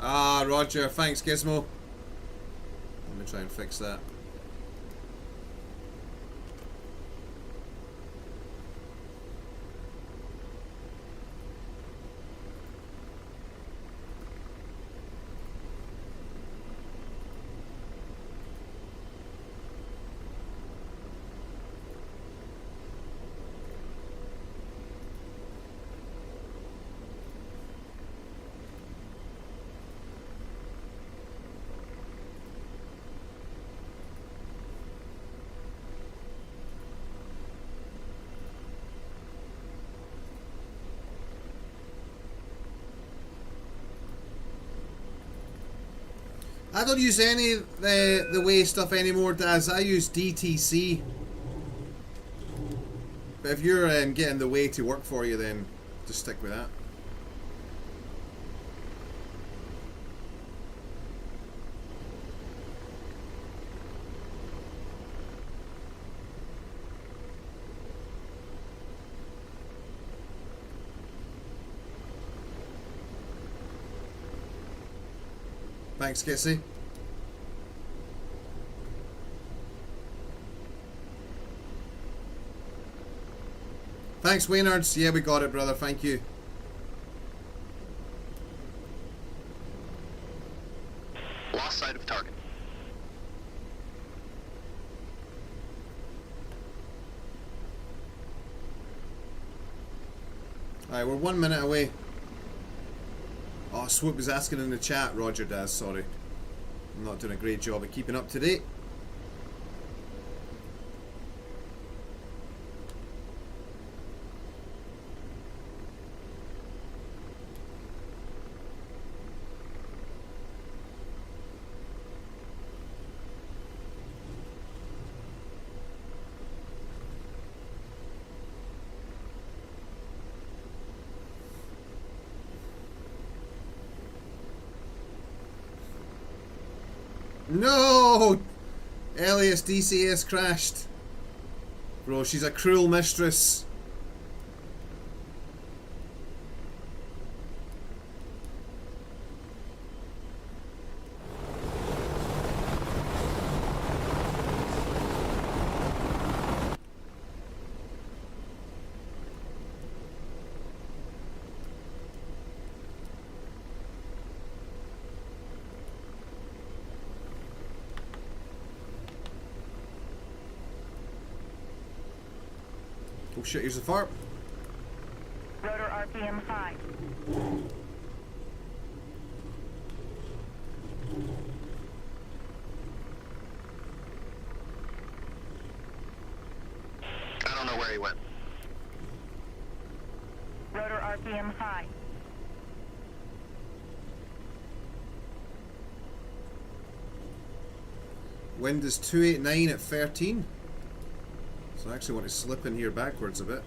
Ah, Roger. Thanks, Gizmo. Let me try and fix that. I don't use any of the way stuff anymore, Daz. I use DTC. But if you're getting the way to work for you, then just stick with that. Thanks, Kitsy. Thanks, Waynards. Yeah, we got it, brother. Thank you. Lost sight of target. Alright, we're 1 minute away. Oh, Swoop was asking in the chat. Roger does, sorry. I'm not doing a great job at keeping up to date. No! Elias DCS crashed. Bro, she's a cruel mistress. Oh shit, here's the fart. Rotor RPM high. I don't know where he went. Rotor RPM high. Wind is 289 at 13. So I actually want to slip in here backwards a bit.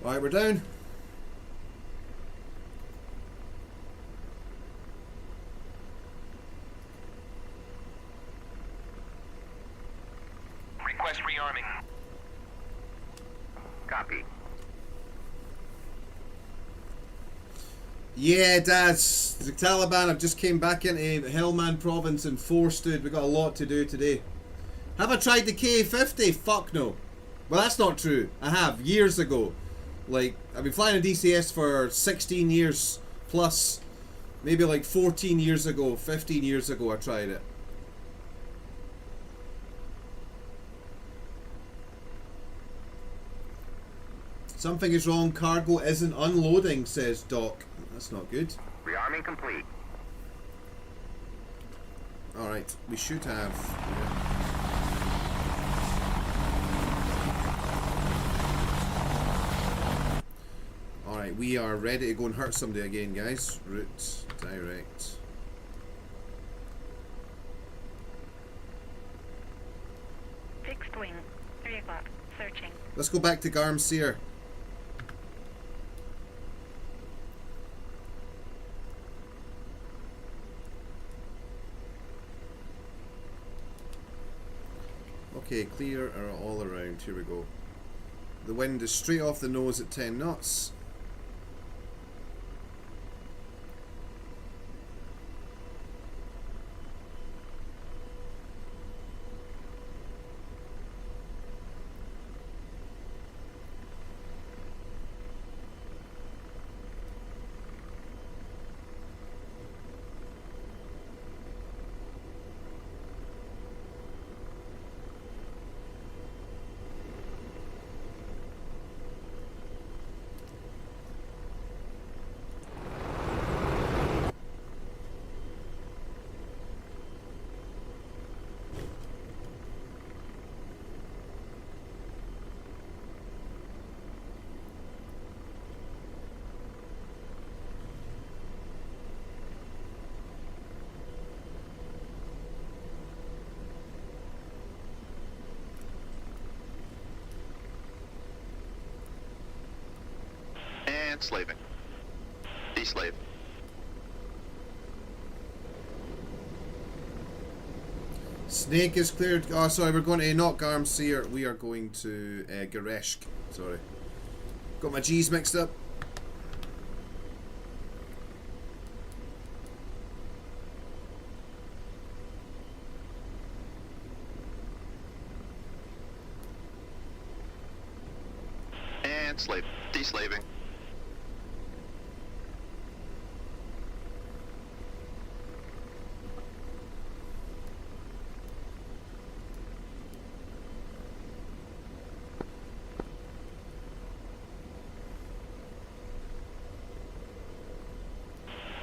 Alright, we're down. Request rearming. Copy. Yeah, Daz. The Taliban have just came back into Helmand province and forced, dude. We got a lot to do today. Have I tried the Ka-50? Fuck no. Well, that's not true. I have, years ago. Like, I've been flying a DCS for 16 years plus. Maybe like 14 years ago, 15 years ago I tried it. Something is wrong, cargo isn't unloading, says Doc. That's not good. Rearming complete. Alright, we should have... Alright, we are ready to go and hurt somebody again, guys. Route, direct. Fixed wing. 3 o'clock. Searching. Let's go back to Garmseer. Okay, clear are all around. Here we go. The wind is straight off the nose at 10 knots. And slaving. Deslave. Snake is cleared. Oh, sorry, we're going to not Garmseer. We are going to Gareshk. Sorry. Got my G's mixed up. And slave. Deslaving.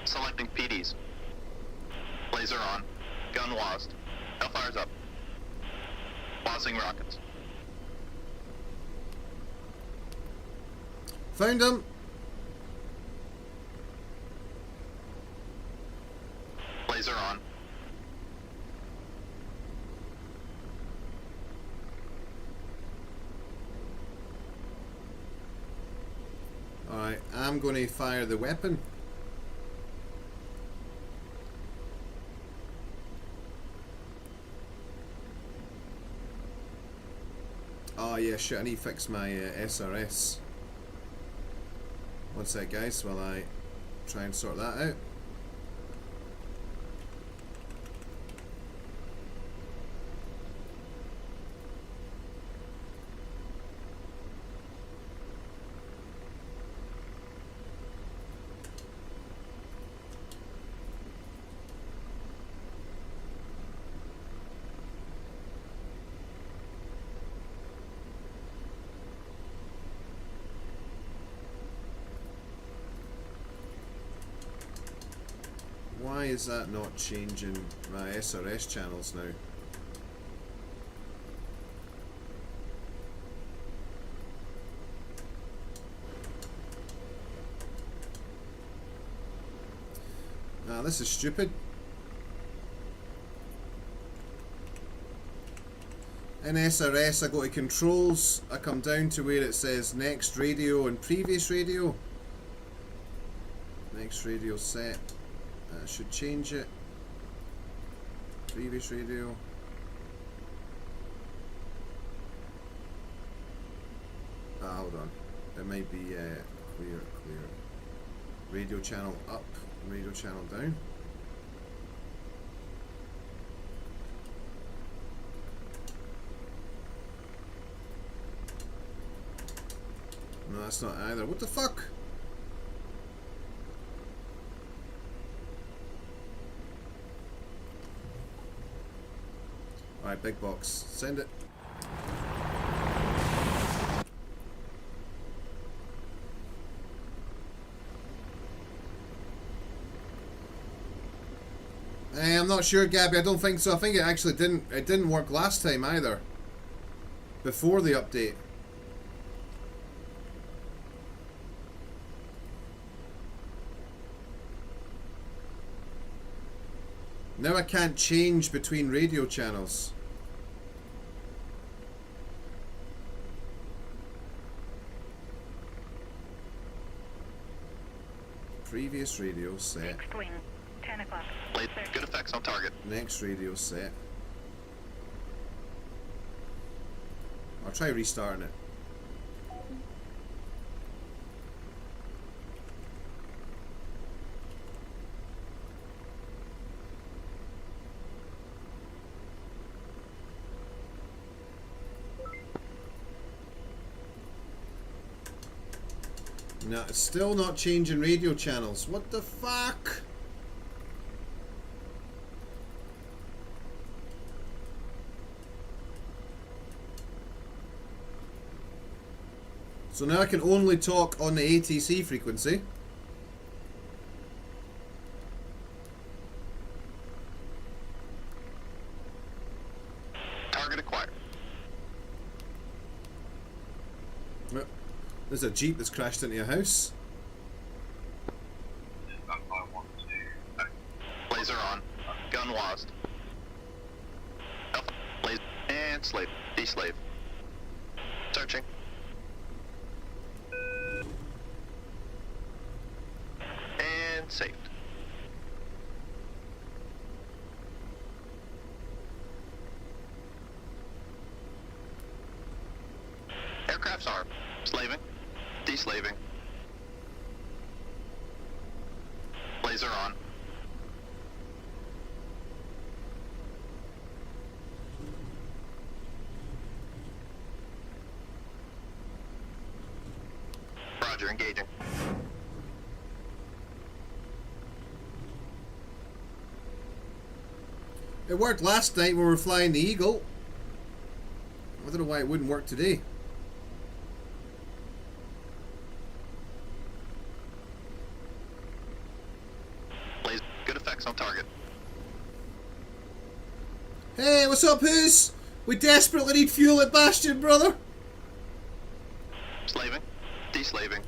Selecting PDs. Laser on. Gun lost. Hellfire's up. Lossing rockets. Found him. Laser on. Alright, I'm going to fire the weapon. Oh yeah, shit, I need to fix my SRS. One sec guys, while I try and sort that out. Why is that not changing my SRS channels now? Ah, this is stupid. In SRS I go to controls, I come down to where it says next radio and previous radio. Next radio set. I should change it. Previous radio. Ah, hold on. It might be clear. Radio channel up, radio channel down. No, that's not either. What the fuck? Alright, big box. Send it. I'm not sure, Gabby. I don't think so. I think it actually didn't work last time either. Before the update. Now I can't change between radio channels. Previous radio set. Next wing, 10 o'clock. Good effects on target. Next radio set. I'll try restarting it. No, it's still not changing radio channels. What the fuck? So now I can only talk on the ATC frequency. Target acquired. There's a Jeep that's crashed into your house. Laser on. Gun lost. Laser and slave. Deslave. Searching. saved. Aircrafts are slaving, deslaving, laser on. Roger, engaging. It worked last night when we were flying the Eagle. I don't know why it wouldn't work today. Good effects on target. Hey, what's up, Who's? We desperately need fuel at Bastion, brother. Slaving, deslaving.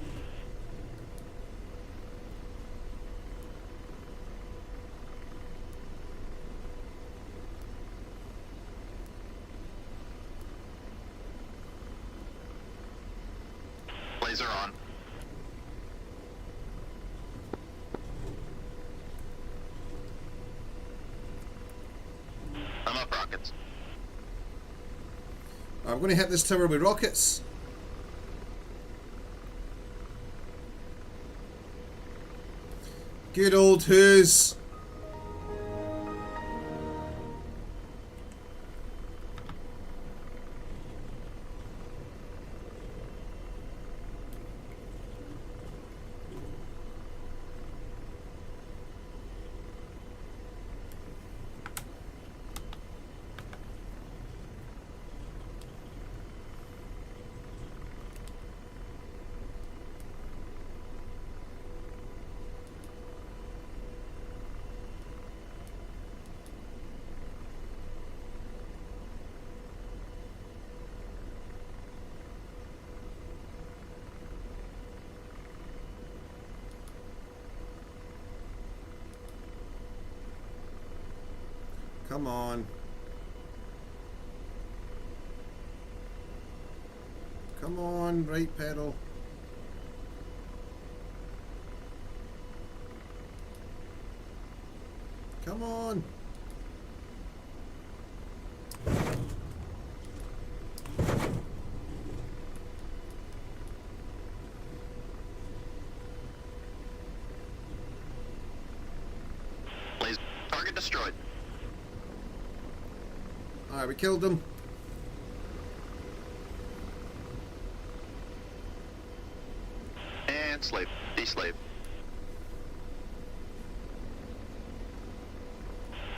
Laser on. I'm up rockets. I'm going to hit this tower with rockets. Good old Who's. Come on. Come on, right pedal. Come on. Laser. Target destroyed. Alright, we killed them. And slave. Deslave.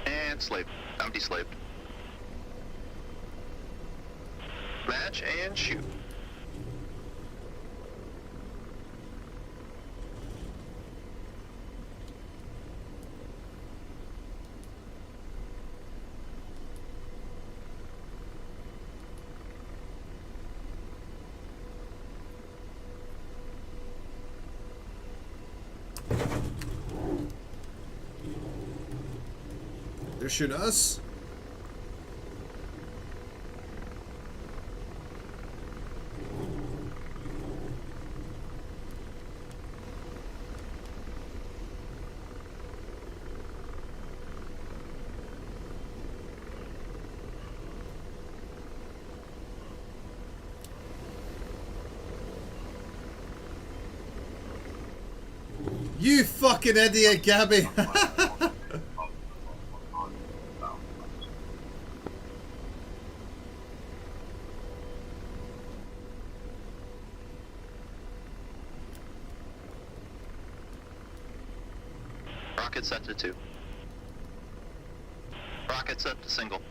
And slave. I'm deslaved. Match and shoot. They're shooting us. You fucking idiot, Gabby. Rocket set to 2. Rocket set to single.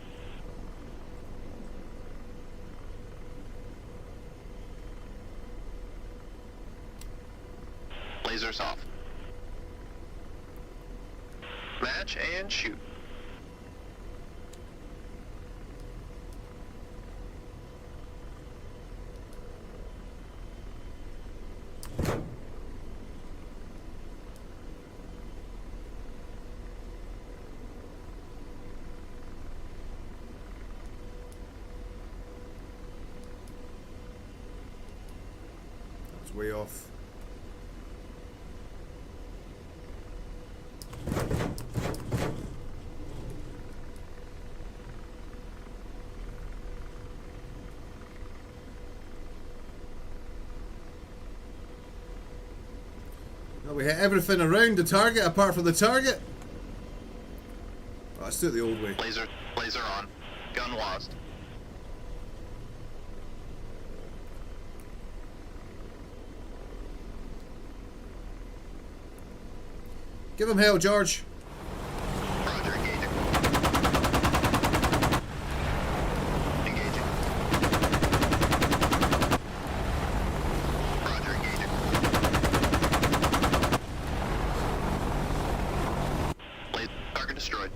Lasers off. Match and shoot. It's way off. We hit everything around the target apart from the target. Oh, let's do it the old way. Laser on. Gun lost. Give him hell, George. Roger, engaging. Engaging. Roger, engaging. Target destroyed.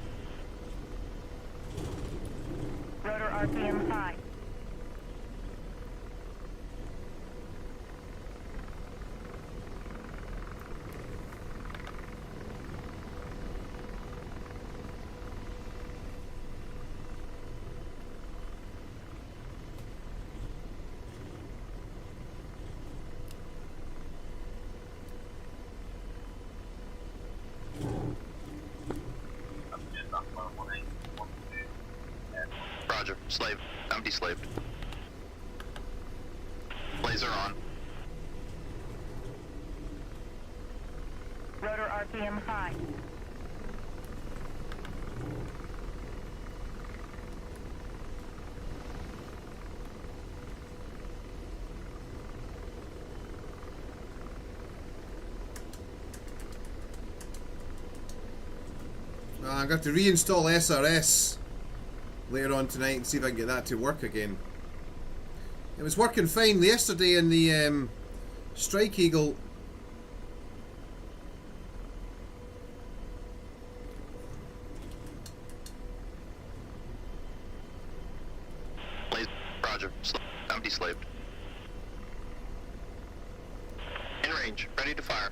Rotor RPM high. Roger, slave. I'm deslaved. Laser on. Rotor RPM high. I got to reinstall SRS later on tonight and see if I can get that to work again. It was working fine yesterday in the Strike Eagle. Roger, I'm deslaved. In range, ready to fire.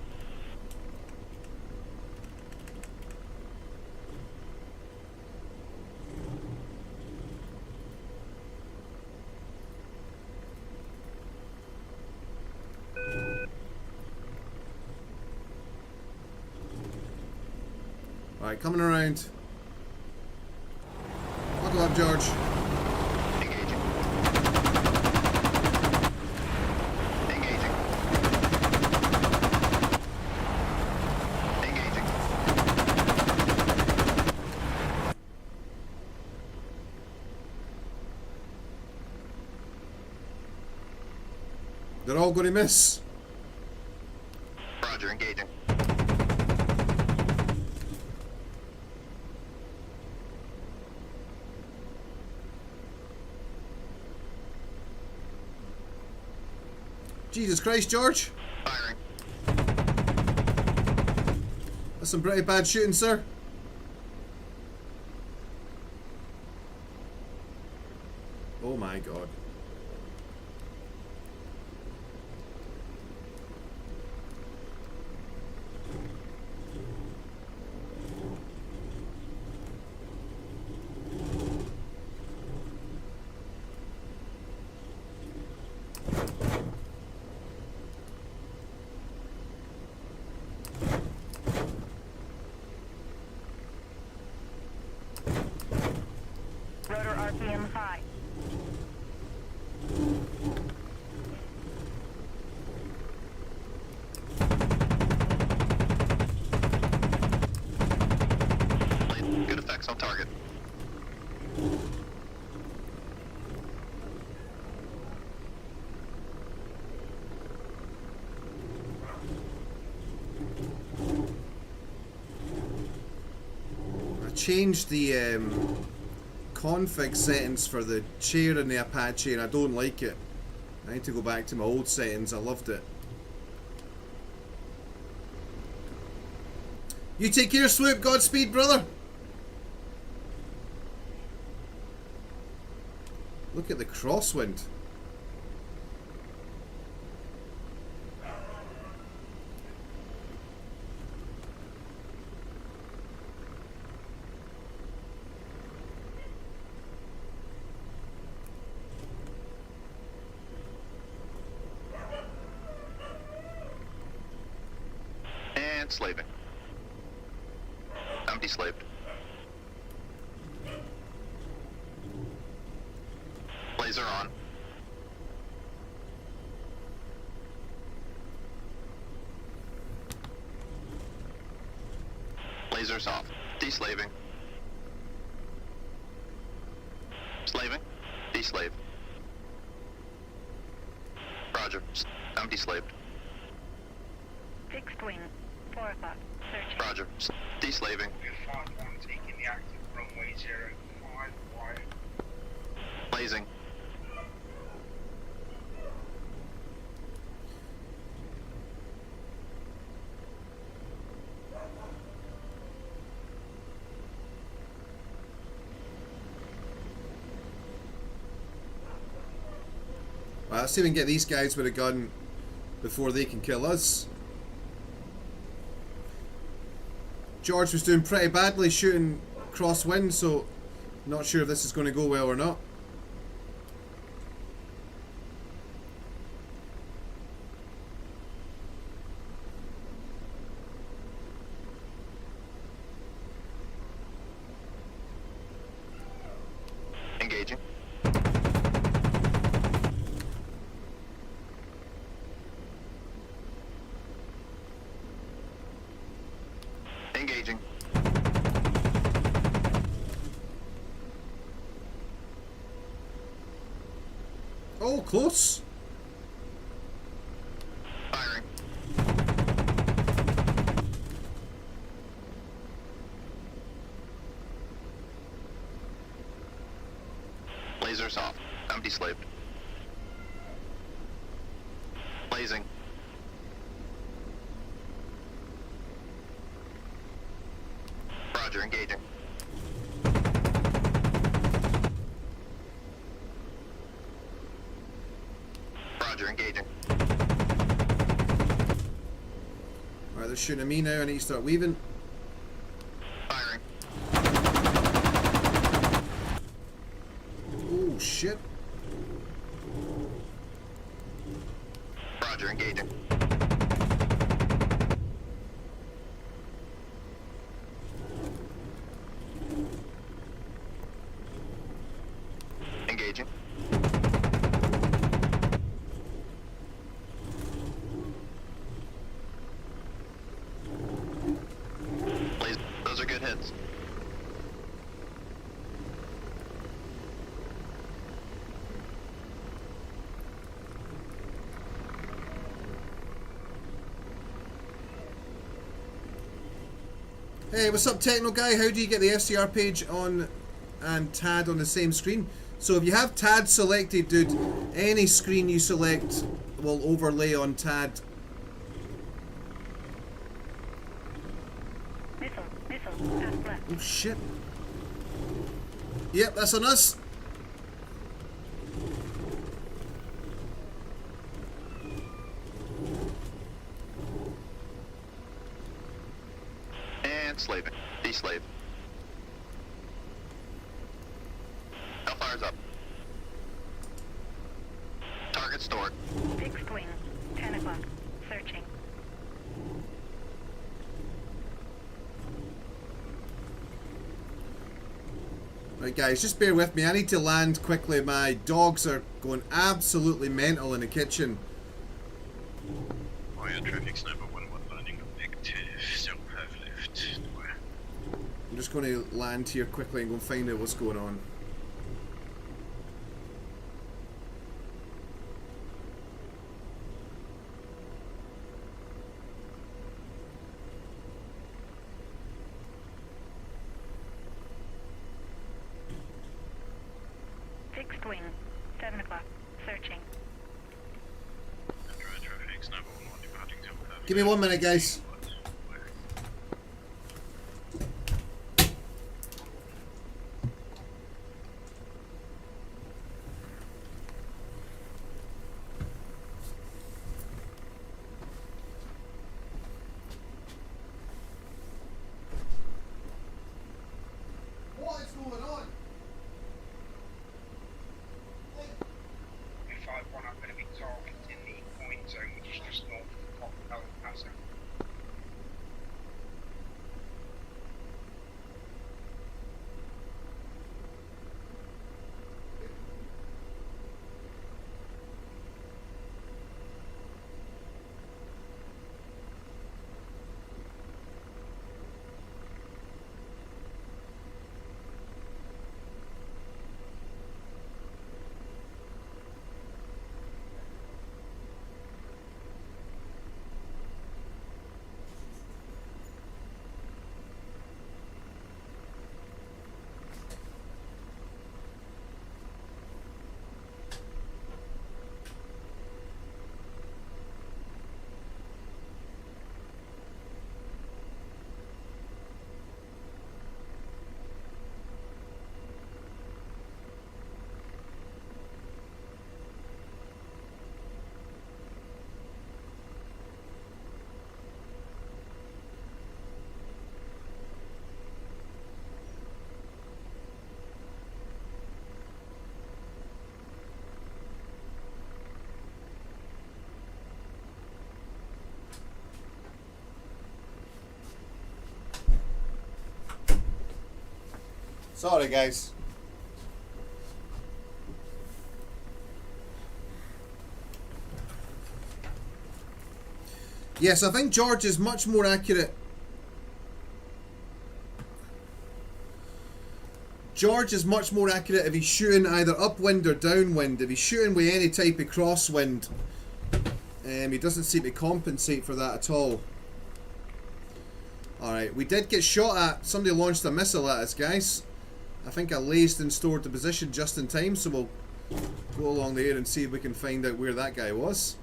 Alright, coming around. Buckle up, George. Engaging. Engaging. Engaging. They're all going to miss. Roger, engaging. Jesus Christ, George. Firing. That's some pretty bad shooting, sir. Oh my God. Rotor RPM high. Good effects on target. I changed the config settings for the chair in the Apache and I don't like it. I need to go back to my old settings. I loved it. You take care, Swoop. Godspeed, brother. Look at the crosswind. And slaving. I'm deslaved. Laser on. Lasers off. Deslaving. Slaving. Deslave. Roger. I'm deslaved. Fixed wing, 4 o'clock, searching. Roger. Deslaving. We're 5-1 taking the active runway 05 wide. Blazing. Well, let's see if we can get these guys with a gun before they can kill us. George was doing pretty badly shooting crosswind, so not sure if this is going to go well or not. Engaging. Engaging. Oh, close. Firing. Lasers off. I'm deslaved. Blazing. Roger, engaging. Roger, engaging. Alright, they're shooting at me now. I need to start weaving. Firing. Oh, shit. Roger, engaging. Engaging. Please, those are good hits. Hey, what's up, Techno Guy? How do you get the FCR page on and TAD on the same screen? So if you have TAD selected, dude, any screen you select will overlay on TAD. Missile, pass left. Oh shit. Yep, that's on us. And slaving. Deslave. Hellfire's up. Target stored. Fixed wing, 10 o'clock, searching. Right guys, just bear with me. I need to land quickly. My dogs are going absolutely mental in the kitchen. Wire traffic sniper 1-1 landing objective, still have left. I'm just going to land here quickly and go find out what's going on. Fixed wing, 7 o'clock, searching. Wire traffic sniper 1-1 departing to Give me 1 minute, guys. What is going on? 5-1 I'm going to be targeting the point zone, which is just north of the top of El Paso. Sorry, guys. Yes, I think George is much more accurate. George is much more accurate if he's shooting either upwind or downwind. If he's shooting with any type of crosswind, he doesn't seem to compensate for that at all. Alright, we did get shot at. Somebody launched a missile at us, guys. I think I laced and stored the position just in time, so we'll go along there and see if we can find out where that guy was.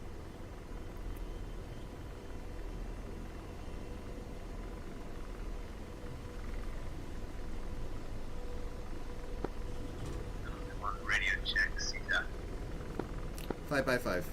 Radio check, see that. 5x5.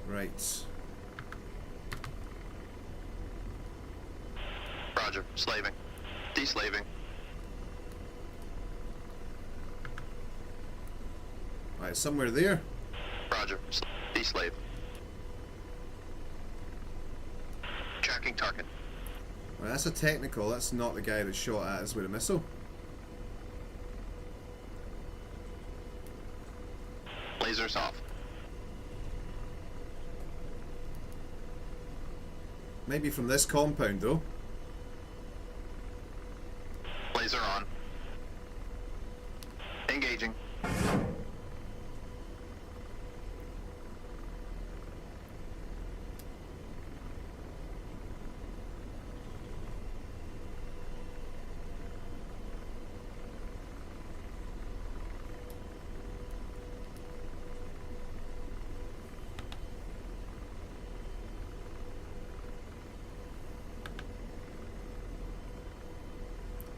Right. Roger. Slaving. Deslaving. Right, somewhere there. Roger. Deslave. Tracking target. Right, that's a technical. That's not the guy that shot at us with a missile. Lasers off. Maybe from this compound, though. Laser on. Engaging.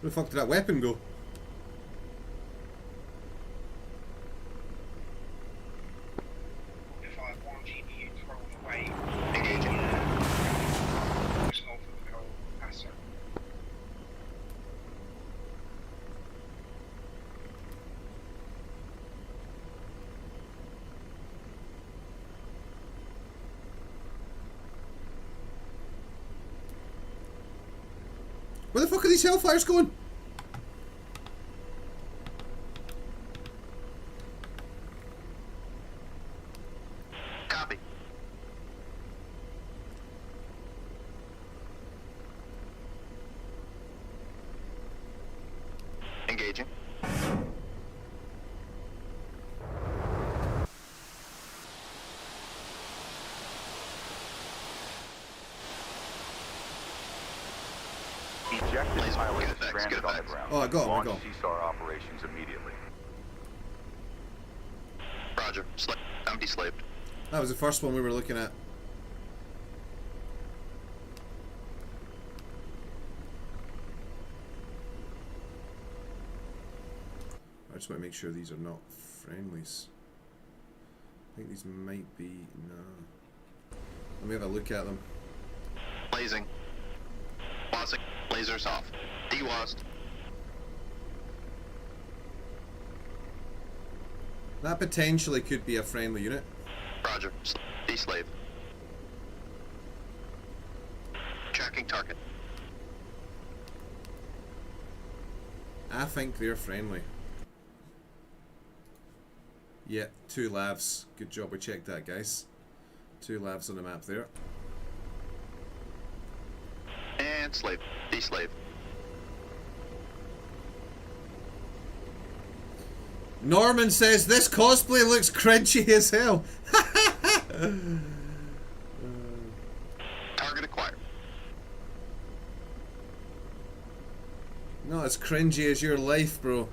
Where the fuck did that weapon go? If I want GPU thrown away, Engaging. just go for the whole asset. Where the fuck are these hellfires going? Copy. Engaging. Ejected Laser, pilot good is effects, stranded good on the effects. ground. Oh, I got him, I Launch got him. CSAR operations immediately. Roger. I'm deslaved. That was the first one we were looking at. I just want to make sure these are not friendlies. I think these might be... no. Let me have a look at them. Blazing. Wassing. Lasers off. Dewast. That potentially could be a friendly unit. Roger. Deslave. Tracking target. I think they're friendly. Yeah, 2 lavs. Good job we checked that, guys. 2 lavs on the map there. And slave. Deslave. Norman says this cosplay looks cringy as hell. Target acquired. Not as cringy as your life, bro.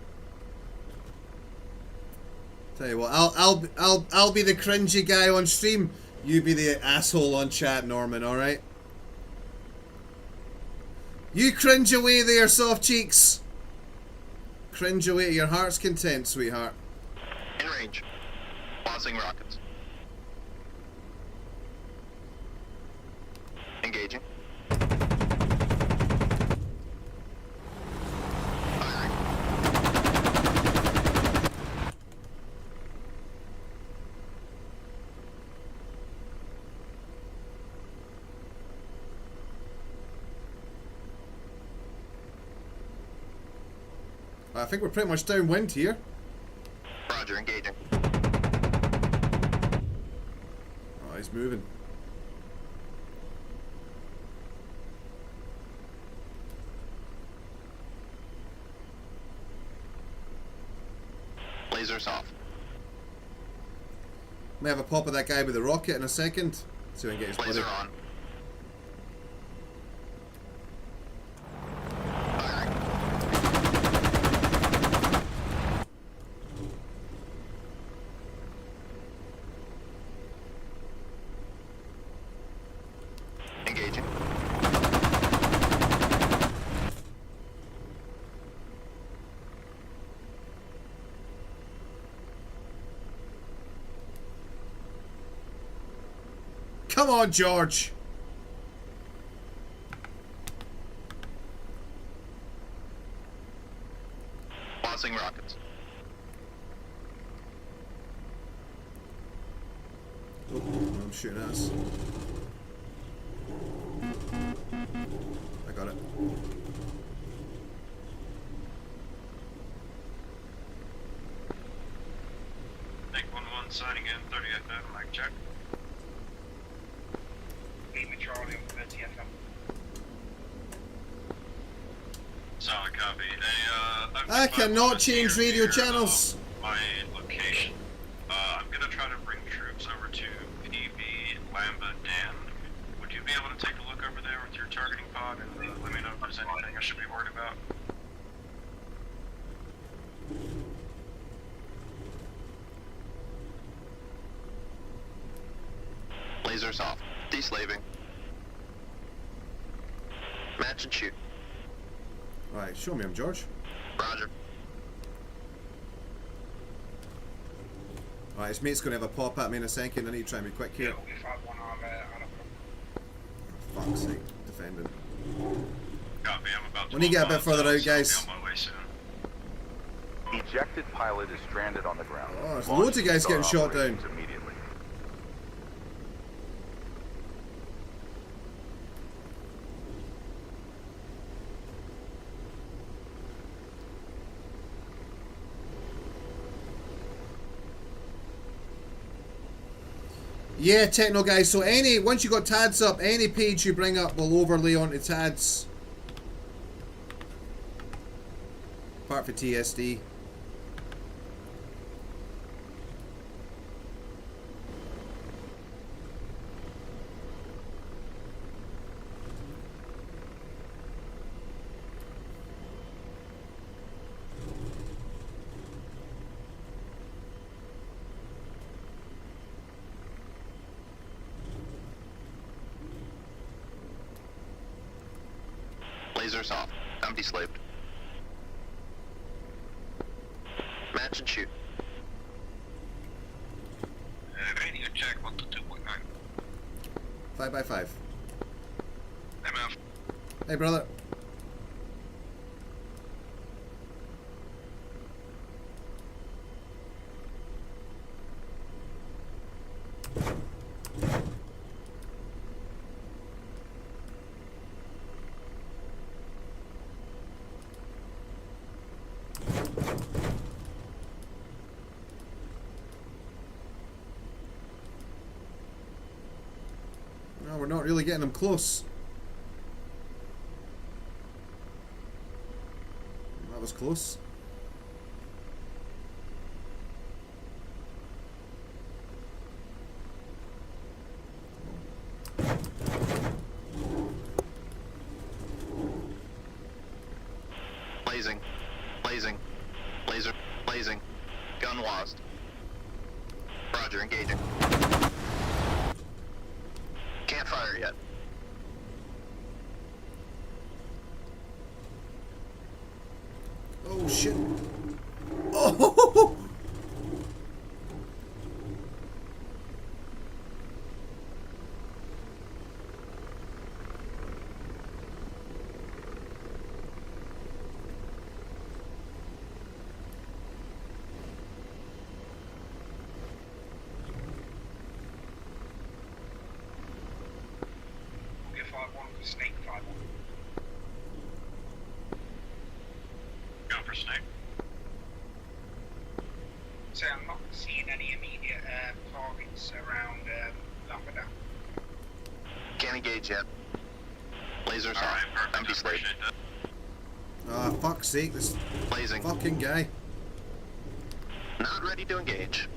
Tell you what, I'll be the cringy guy on stream. You be the asshole on chat, Norman. All right. You cringe away there, soft cheeks. Cringe away to your heart's content, sweetheart. In range. Launching rockets. I think we're pretty much downwind here. Roger, engaging. Oh, he's moving. Lasers off. May have a pop of that guy with the rocket in a second. So we can get his Laser buddy. on. Firing. Engaging. Come on, George. Launching rockets. Oh, I'm shooting us. I got it. Take 1-1 signing in, 30 FM, mic check. Charlie on 30 FM. Solid copy. I cannot change radio channels. My location. I'm gonna try to bring troops over to PB Lamba Dan. Would you be able to take a look over there with your targeting pod and let me know if there's anything I should be worried about? Lasers off. Deslaving. Match and shoot. Alright, show me him, George. Roger. Alright, his mate's gonna have a pop at me in a second. I need to try and be quick here. Oh, fuck's sake, defending. Copy, I'm about to When you get a bit further out, guys. I'll be on my way soon. Ejected pilot is stranded on the ground. Oh, there's Launch loads of guys CSAR getting shot down. operations immediately. Yeah, techno guys, so once you got TADs up, any page you bring up will overlay onto TADs. Apart for TSD. Lasers off. I'm deslaved. Match and shoot. Radio check 122.9. 5x5. MF. Hey, brother. No, we're not really getting them close. That was close. Blazing. Blazing. Laser. Blazing. Gun lost. Roger, engaging. Can't fire yet. Oh shit. Oh! Go for snake. So I'm not seeing any immediate targets around Lambda. Can't engage yet. Lasers Alright, off. perfect. Empty I slate. appreciate that. Ah, fuck's sake, this Blazing. fucking guy. Not ready to engage.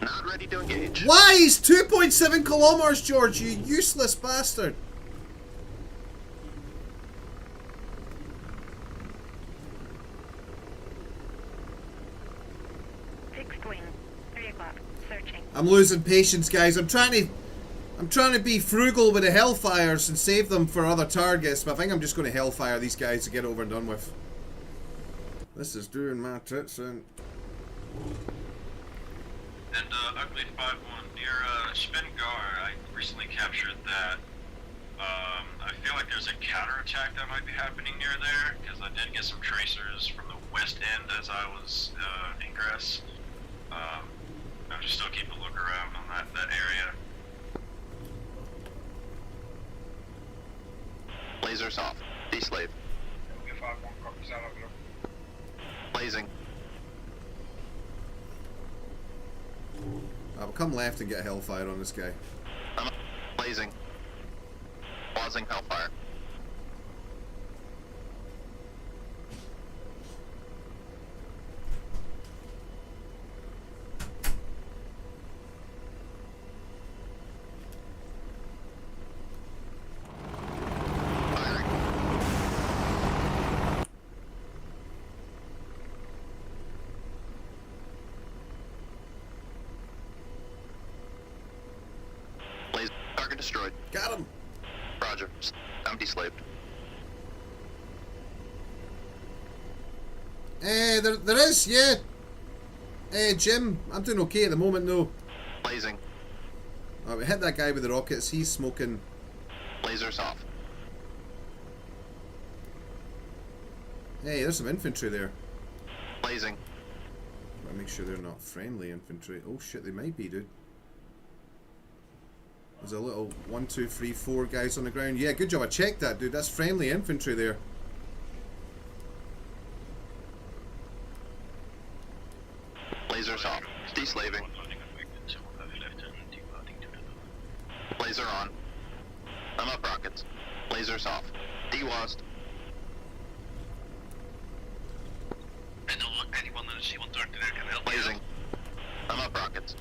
Not ready to engage. Why? He's 2.7 kilometers, George, you useless bastard. Fixed wing. 3 o'clock. Searching. I'm losing patience, guys. I'm trying to be frugal with the Hellfires and save them for other targets, but I think I'm just going to Hellfire these guys to get it over and done with. This is doing my tits in. And Ugly 5-1, near Spengar, I recently captured that. I feel like there's a counterattack that might be happening near there, because I did get some tracers from the west end as I was ingress. I'm just still keep a look around on that area. Lasers off. D-slave. Ugly 5-1 copies, I'll have a look. Blazing. I'll come left and get Hellfire on this guy. I'm up. Blazing. Pausing Hellfire. Firing. Blaze. Target destroyed. Got him. Roger. Empty slaved. There is, yeah. Jim, I'm doing okay at the moment, though. Blazing. Oh, we hit that guy with the rockets. He's smoking. Lasers off. Hey, there's some infantry there. Blazing. I'll make sure they're not friendly infantry. Oh shit, they might be, dude. There's a little 1, 2, 3, 4 guys on the ground. Yeah, good job. I checked that, dude. That's friendly infantry there. Lasers off. Deslaving. Laser on. I'm up rockets. Lasers off. Dewast. Anyone in the C-1 target there can help. Blazing. I'm up rockets.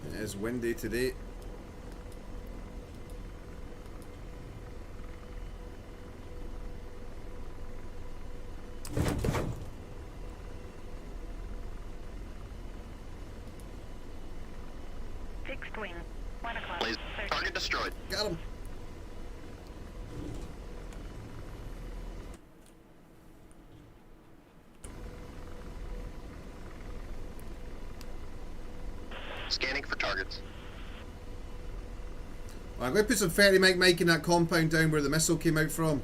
It is windy today. Fixed wing. 1 o'clock. Blaze. Target destroyed. Got him. Scanning for targets. Well, I'm going to put some 30 Mike in that compound down where the missile came out from.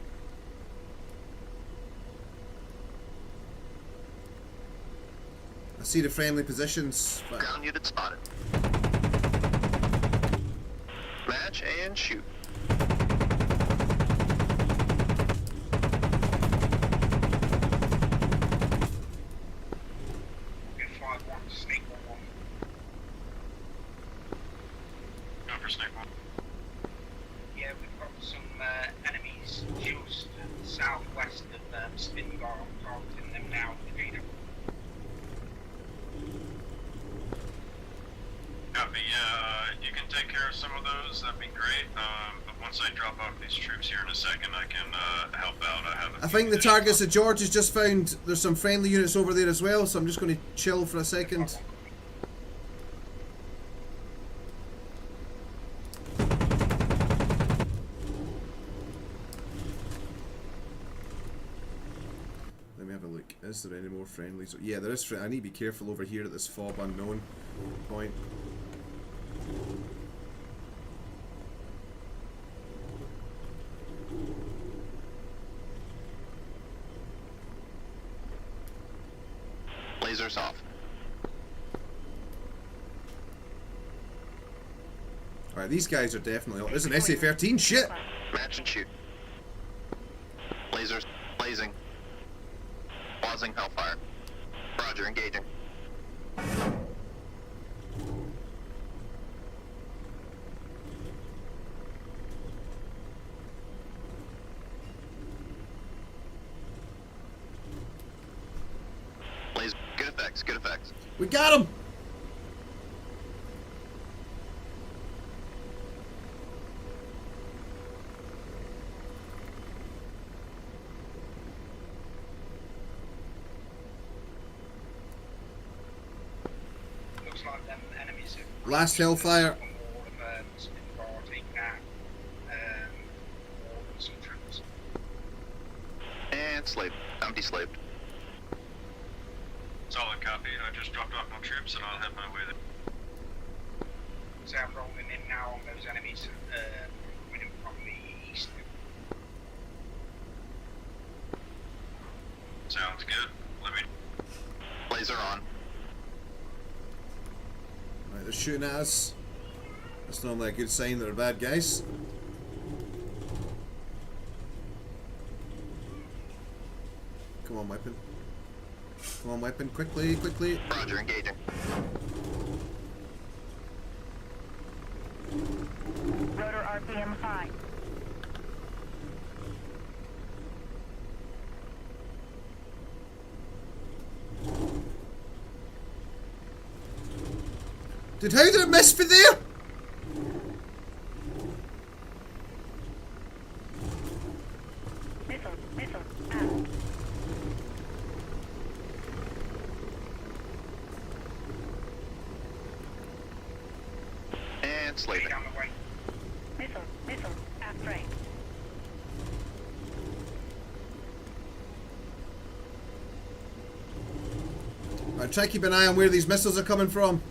I see the friendly positions. But Ground unit spotted. Match and shoot. Ugly 5-1, Snake 1-1. Going for Snake 1. Yeah, we've got some enemies just southwest of Spingar. I'm targeting them now. Copy, yeah, you can take care of some of those, that'd be great. But once I drop off these troops here in a second, I can help out. I think the targets that George has just found, there's some friendly units over there as well, so I'm just going to chill for a second. Let me have a look. Is there any more friendlies? Yeah, there is. I need to be careful over here at this fob unknown point. Lasers off. Alright, these guys are definitely... There's an SA-13, shit! Match and shoot. Lasers blazing. Pausing Hellfire. Roger, engaging. Blaze, good effects, good effects. We got him! Looks like them enemies have Last Hellfire. all of Spitfire taken out. All some troops. And slaved. I'm deslaved. Solid copy. I just dropped off my troops and I'll head my way there. So I'm rolling in now on those enemies coming in from the east. Sounds good. Let me. Laser on. Right, they're shooting at us. That's normally a good sign that they're bad guys. Come on, weapon. Come on, weapon. Quickly, quickly. Roger, engaging. Rotor RPM high. Dude, how did it miss me there? Missile, out. And slaving. On the way. Missile, aft right. Alright, try to keep an eye on where these missiles are coming from.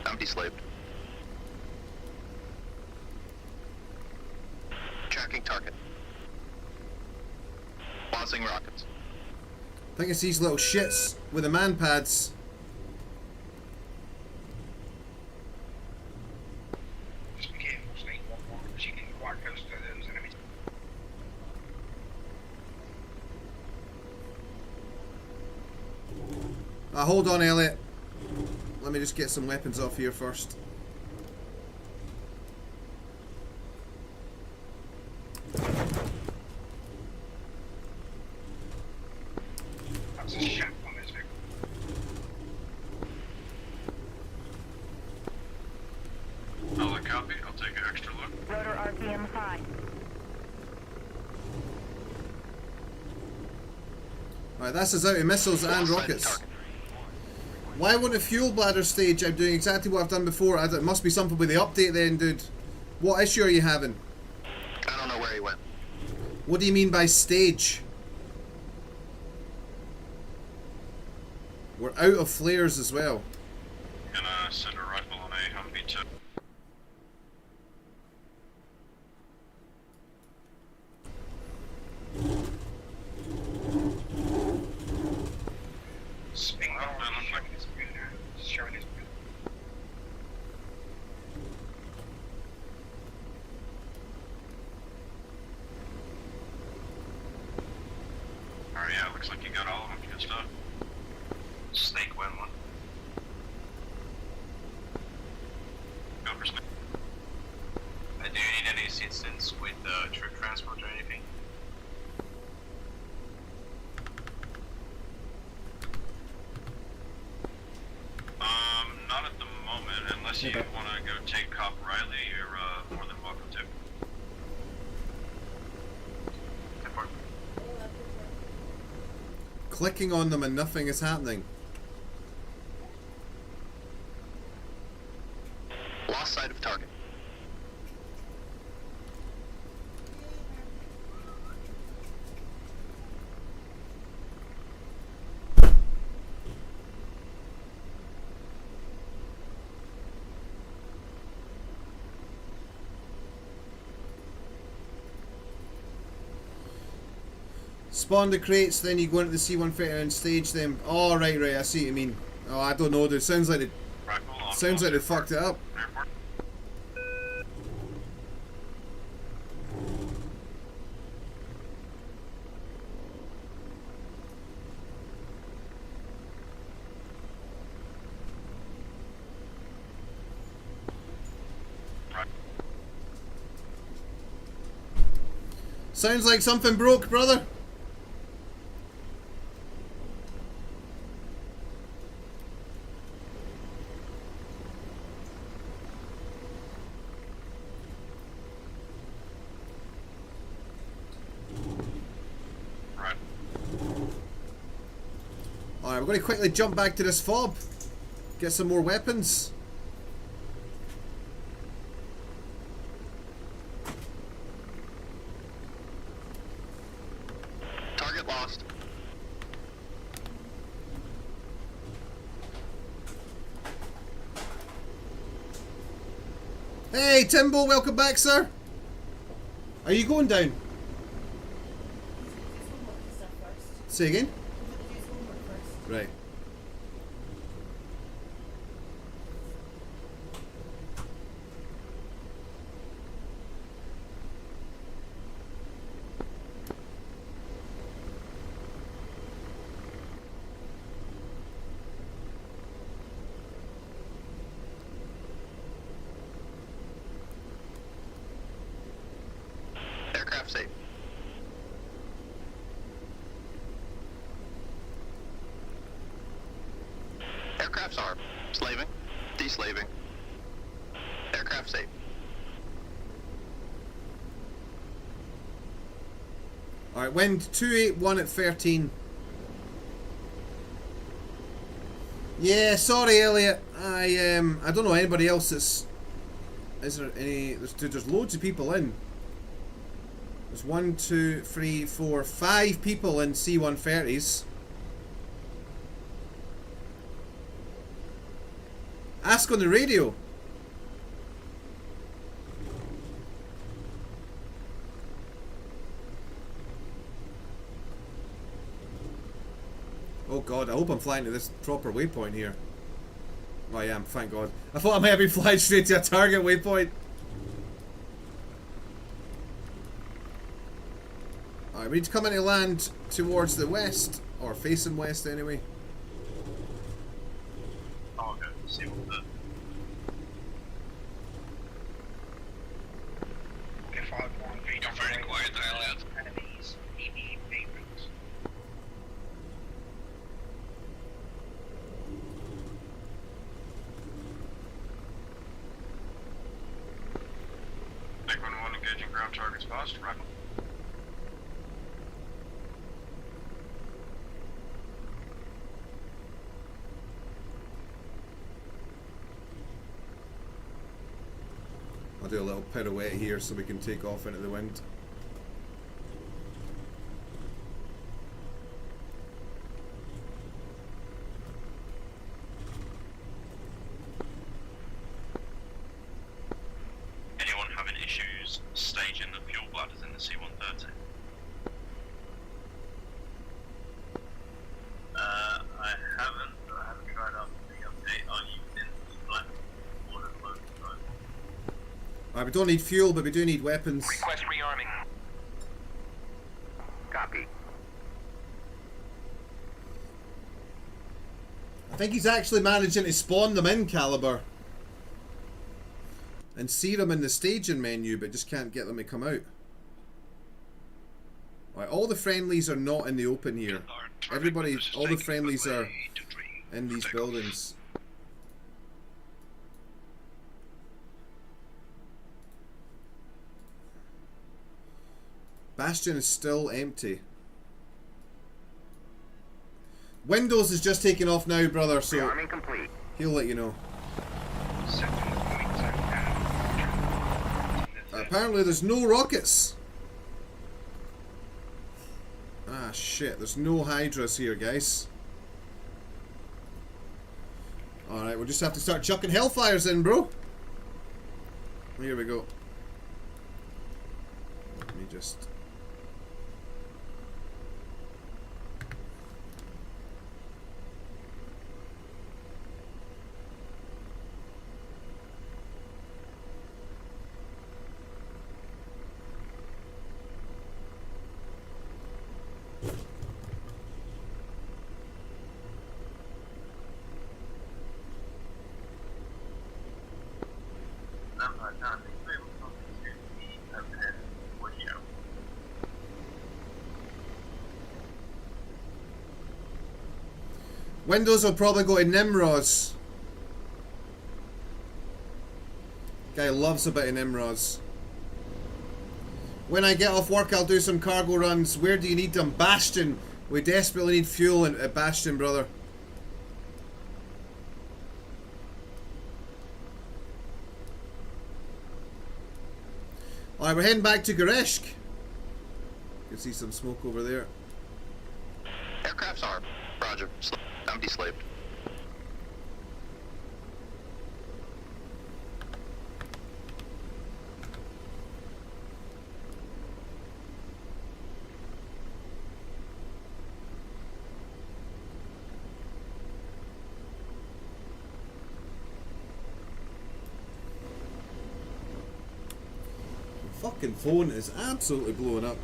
I'm deslaved. Tracking target. Launching rockets. I think it's these little shits with the man pads. Just be careful, Snake 1-1, because you can get quite close to those enemies. Hold on, Elliot. Let me just get some weapons off here first. That's a shaft on this vehicle. Solid copy. I'll take an extra look. Rotor RPM high. Alright, that's us out of missiles and rockets. Why won't the fuel bladder stage? I'm doing exactly what I've done before. It must be something with the update then, dude. What issue are you having? I don't know where he went. What do you mean by stage? We're out of flares as well. Gonna send a rifle on a Humvee to. Spin guard showing his boot now. Showing his boot. Alright, yeah, looks like you got all of them. Good stuff. Snake win one. Go for Snake. Do you need any assistance with troop transport or anything? Not at the moment. Unless you want to go take Cop Riley, you're more than welcome to. Clicking on them and nothing is happening. Lost sight of target. Spawn the crates, then you go into the C-130 and stage them. Oh, right, I see what you mean. Oh, I don't know, dude. Sounds like they fucked it up. Sounds like something broke, brother. Right. Alright, we're going to quickly jump back to this fob. Get some more weapons. Target lost. Hey, Timbo, welcome back, sir. Are you going down? Say again? Right. Aircraft safe. Aircraft's armed. Slaving. Deslaving. Aircraft safe. Alright, wind 281 at 13. Yeah, sorry, Elliot. I don't know anybody else that's... Is there any... There's loads of people in. There's 1, 2, 3, 4, 5 people in C-130s. Ask on the radio. Oh god, I hope I'm flying to this proper waypoint here. Oh, I am, thank god. I thought I might have been flying straight to a target waypoint. Alright, we need to come into land towards the west, or facing west anyway. Oh, okay. See what the... If I want to You're very quiet, Elliot. enemies, EV favorites. Big 1-1 engaging ground targets fast, right? I'll do a little pirouette here so we can take off into the wind. Anyone having issues staging the fuel bladders in the C-130? I haven't tried out the update. Are you in the black order mode? Alright, we don't need fuel, but we do need weapons. Request rearming. Copy. I think he's actually managing to spawn them in Caliber. And see them in the staging menu, but just can't get them to come out. Alright, all the friendlies are not in the open here. Everybody, all the friendlies are in these buildings. Bastion is still empty. Windows is just taking off now, brother, so he'll let you know. Apparently there's no rockets. Ah shit, there's no Hydras here, guys. Alright, we'll just have to start chucking Hellfires in, bro. Here we go. Let me just... Windows will probably go to Nimrods. Guy loves a bit of Nimrods. When I get off work, I'll do some cargo runs. Where do you need them? Bastion. We desperately need fuel at Bastion, brother. Alright, we're heading back to Gereshk. You can see some smoke over there. Aircraft's armed. Roger. I'm deslaved. The fucking phone is absolutely blowing up.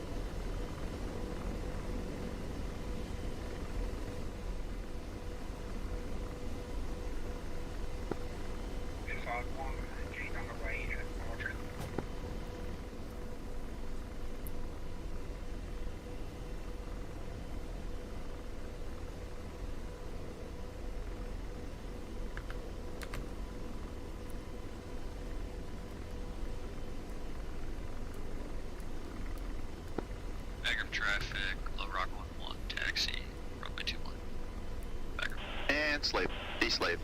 Traffic, Low Rock 1-1, taxi, runway 21. Back. And slave, deslave.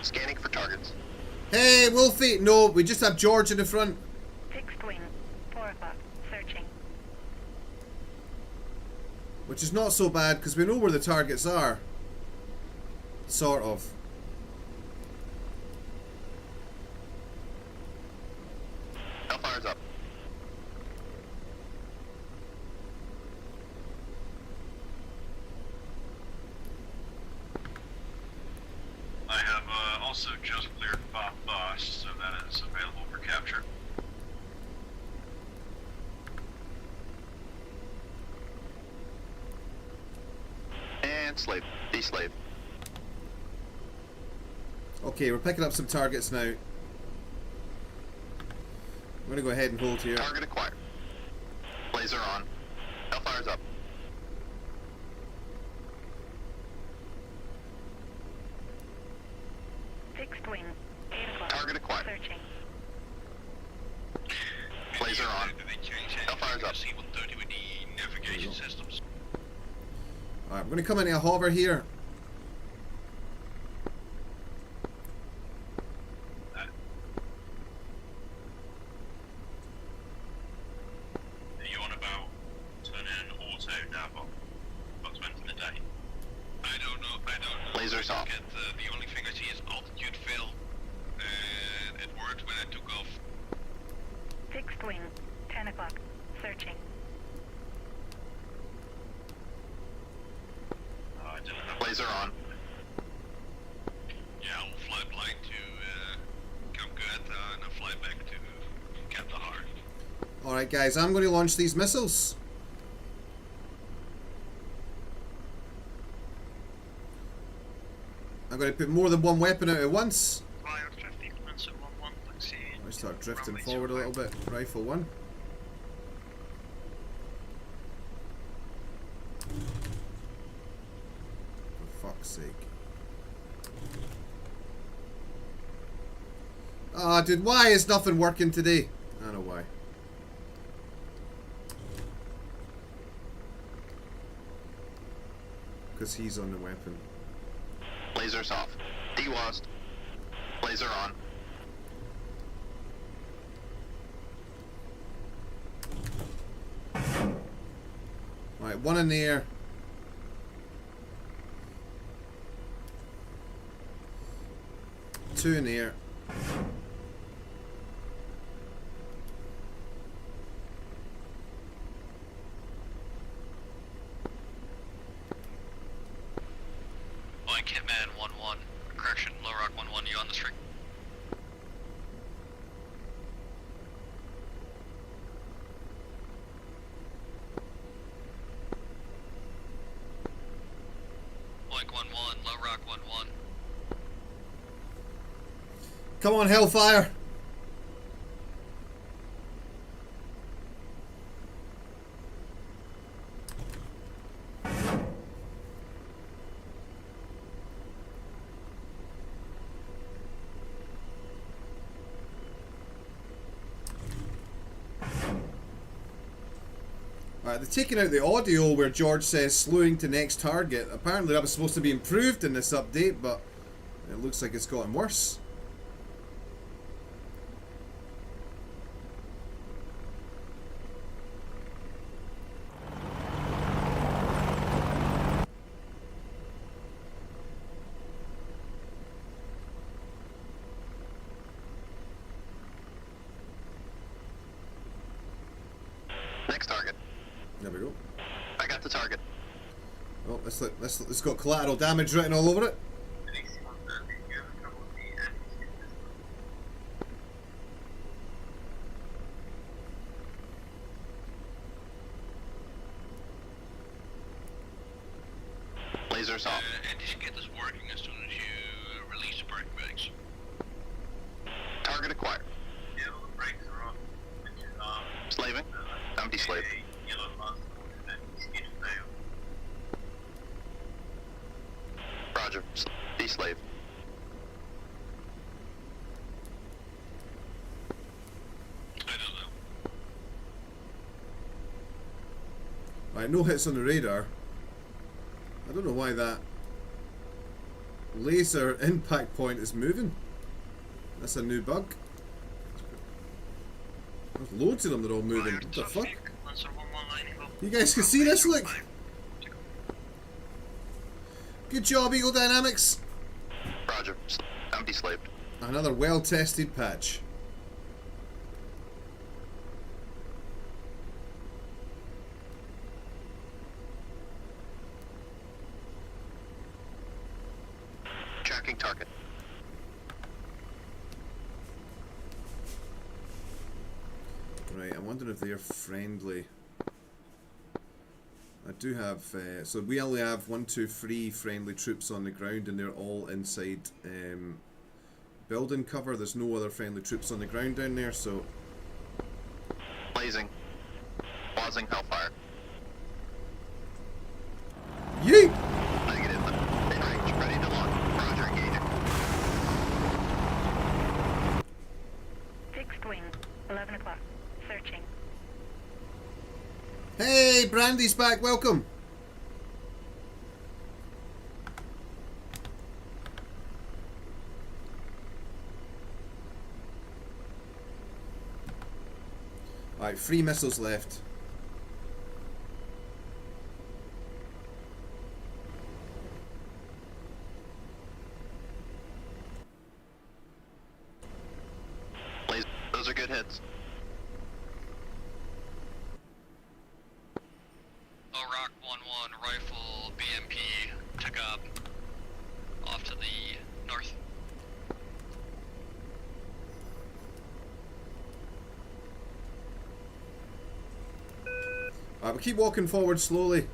Scanning for targets. Hey, Wolfie! No, we just have George in the front. Fixed wing, 4 o'clock, searching. Which is not so bad, because we know where the targets are. Sort of. Hellfire's up. I have also just cleared Bob Boss, so that is available for capture. And slave, deslave. Okay, we're picking up some targets now. I'm gonna go ahead and hold here. Target acquired. Laser on. Hellfire's up. Fixed wing, 8 o'clock. Target acquired. Searching. Laser on. Hellfire's up. C-130 with the navigation systems. Alright, we're gonna come into a hover here. You on about turning auto nav on? What's meant in the day? I don't know. Laser's off. The only thing I see is altitude fill. And it worked when I took off. Fixed wing, 10 o'clock. Searching. I didn't have Laser on. Yeah, I'll fly blind to Kamgat and I'll fly back to Kandahar. Alright guys, I'm going to launch these missiles. I'm going to put more than one weapon out at once. I start drifting forward a little bit. Rifle 1. For fuck's sake. Ah, dude, why is nothing working today? I don't know why. Because he's on the weapon. Laser's off. DWASD. Laser on. Right, one in the air. Two in the air. Like Hitman 1-1. Correction, Low Rock 1-1, you on the street? Like 1-1, Low Rock 1-1. Come on, Hellfire. Alright, they're taking out the audio where George says slewing to next target. Apparently that was supposed to be improved in this update, but it looks like it's gotten worse. Next target. There we go. I got the target. Oh, it's got collateral damage written all over it. Lasers off. And you should get this working as soon as you release the brake bags. Target acquired. Yeah, the brakes are off. Slaving. I'm deslaved. Yellow muscle and skin fail. Roger. Deslave. Right, no hits on the radar. I don't know why that laser impact point is moving. That's a new bug. There's loads of them, they're all moving. What the fuck? You guys can see this, look! Good job, Eagle Dynamics! Roger. I'm deslaved. Another well-tested patch. Tracking target. Right, I'm wondering if they're friendly. I do have, so we only have 1, 2, 3 friendly troops on the ground, and they're all inside building cover. There's no other friendly troops on the ground down there, so... Blazing. Pausing Hellfire. Yeet! Negative. In range. Ready to launch. Roger, engaging. Fixed wing, 11 o'clock. Searching. Hey, Brandy's back, welcome! Alright, 3 missiles left. Those are good hits. Rock 1-1 rifle BMP took up off to the north. Alright, we'll keep walking forward slowly.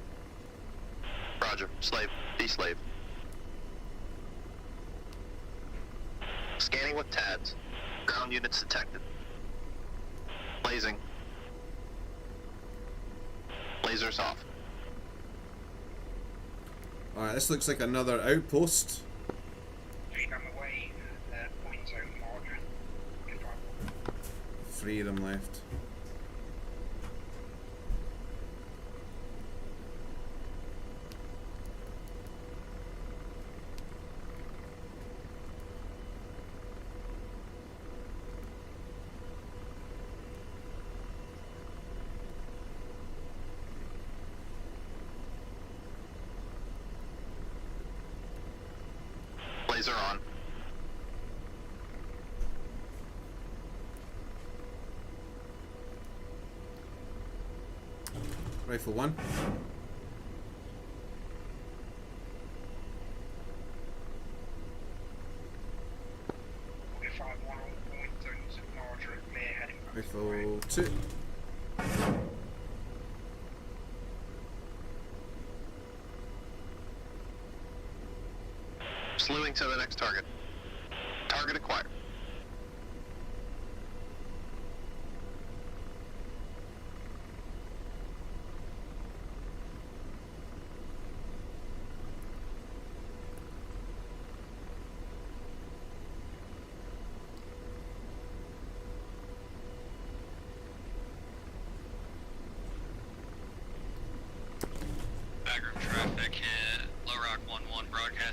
Roger. Slave. Deslave. Scanning with TADS. Ground units detected. Blazing. Lasers off. Alright, this looks like another outpost. I'm away. Point zone marker. 3 of them left. Laser on. Rifle 1. Rifle 2. Slewing to the next target. Target acquired.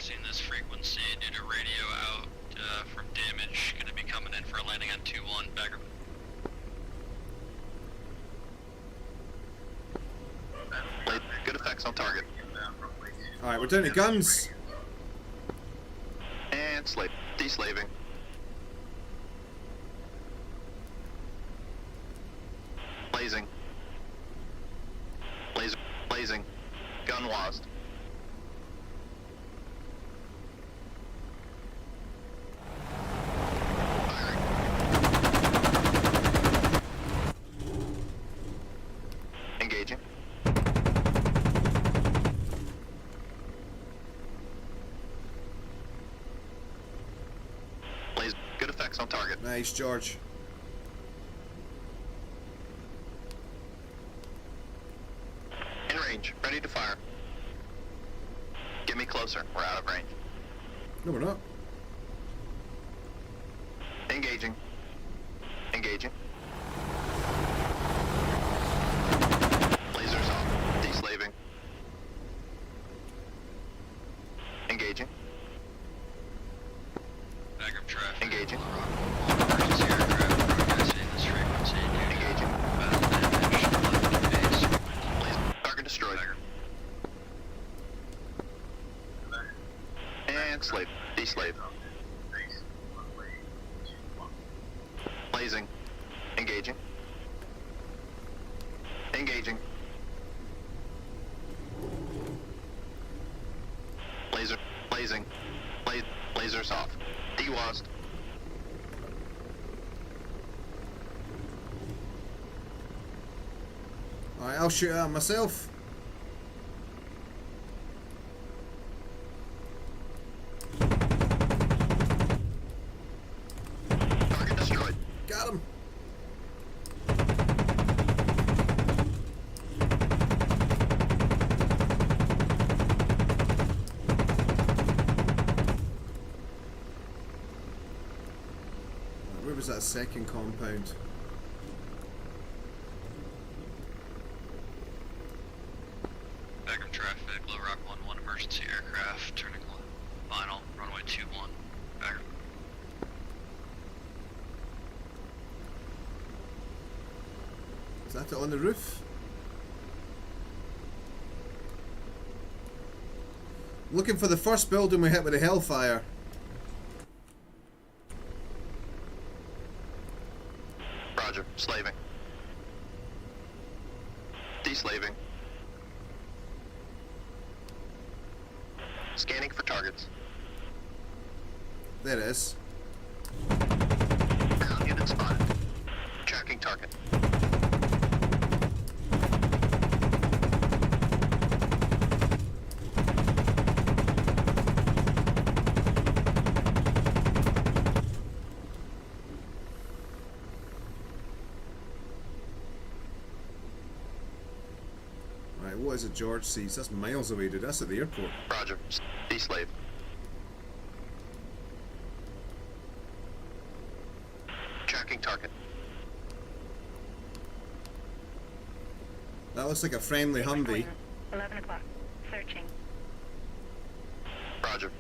Broadcasting this frequency due to radio out from damage. Gonna be coming in for a landing on 2-1. Bagger. Good effects on target. Alright, we're down to guns. And slave. Deslaving. Blazing. Laser. Blazing. Gun lost. Firing. Engaging. Blaze. Good effects on target. Nice, George. In range. Ready to fire. Get me closer. We're out of range. No, we're not. Engaging. Engaging. Lasers off. Deslaving. Engaging. Bagger traffic. Engaging. Emergency aircraft broadcasting this frequency due to Engaging. battle damage. Left base. Blaze. Target destroyed. Bagger. And slave. Deslave. Blazing. Engaging. Engaging. Laser. Blazing. Lasers off. DWASD. Alright, I'll shoot at myself. Target destroyed. Got him. Where was that second compound? Bagger traffic. Low Rock 1-1 emergency aircraft turning final. Runway 2-1. Bagger. Is that it on the roof? Looking for the first building we hit with a Hellfire. Roger. Slaving. Deslaving. Scanning for targets. There it is. Ground unit spotted. Tracking target. Right, what is it George sees? That's miles away, dude. That's at the airport. Roger. Deslave. Tracking target. That looks like a friendly Humvee. 11 o'clock. Searching. Roger.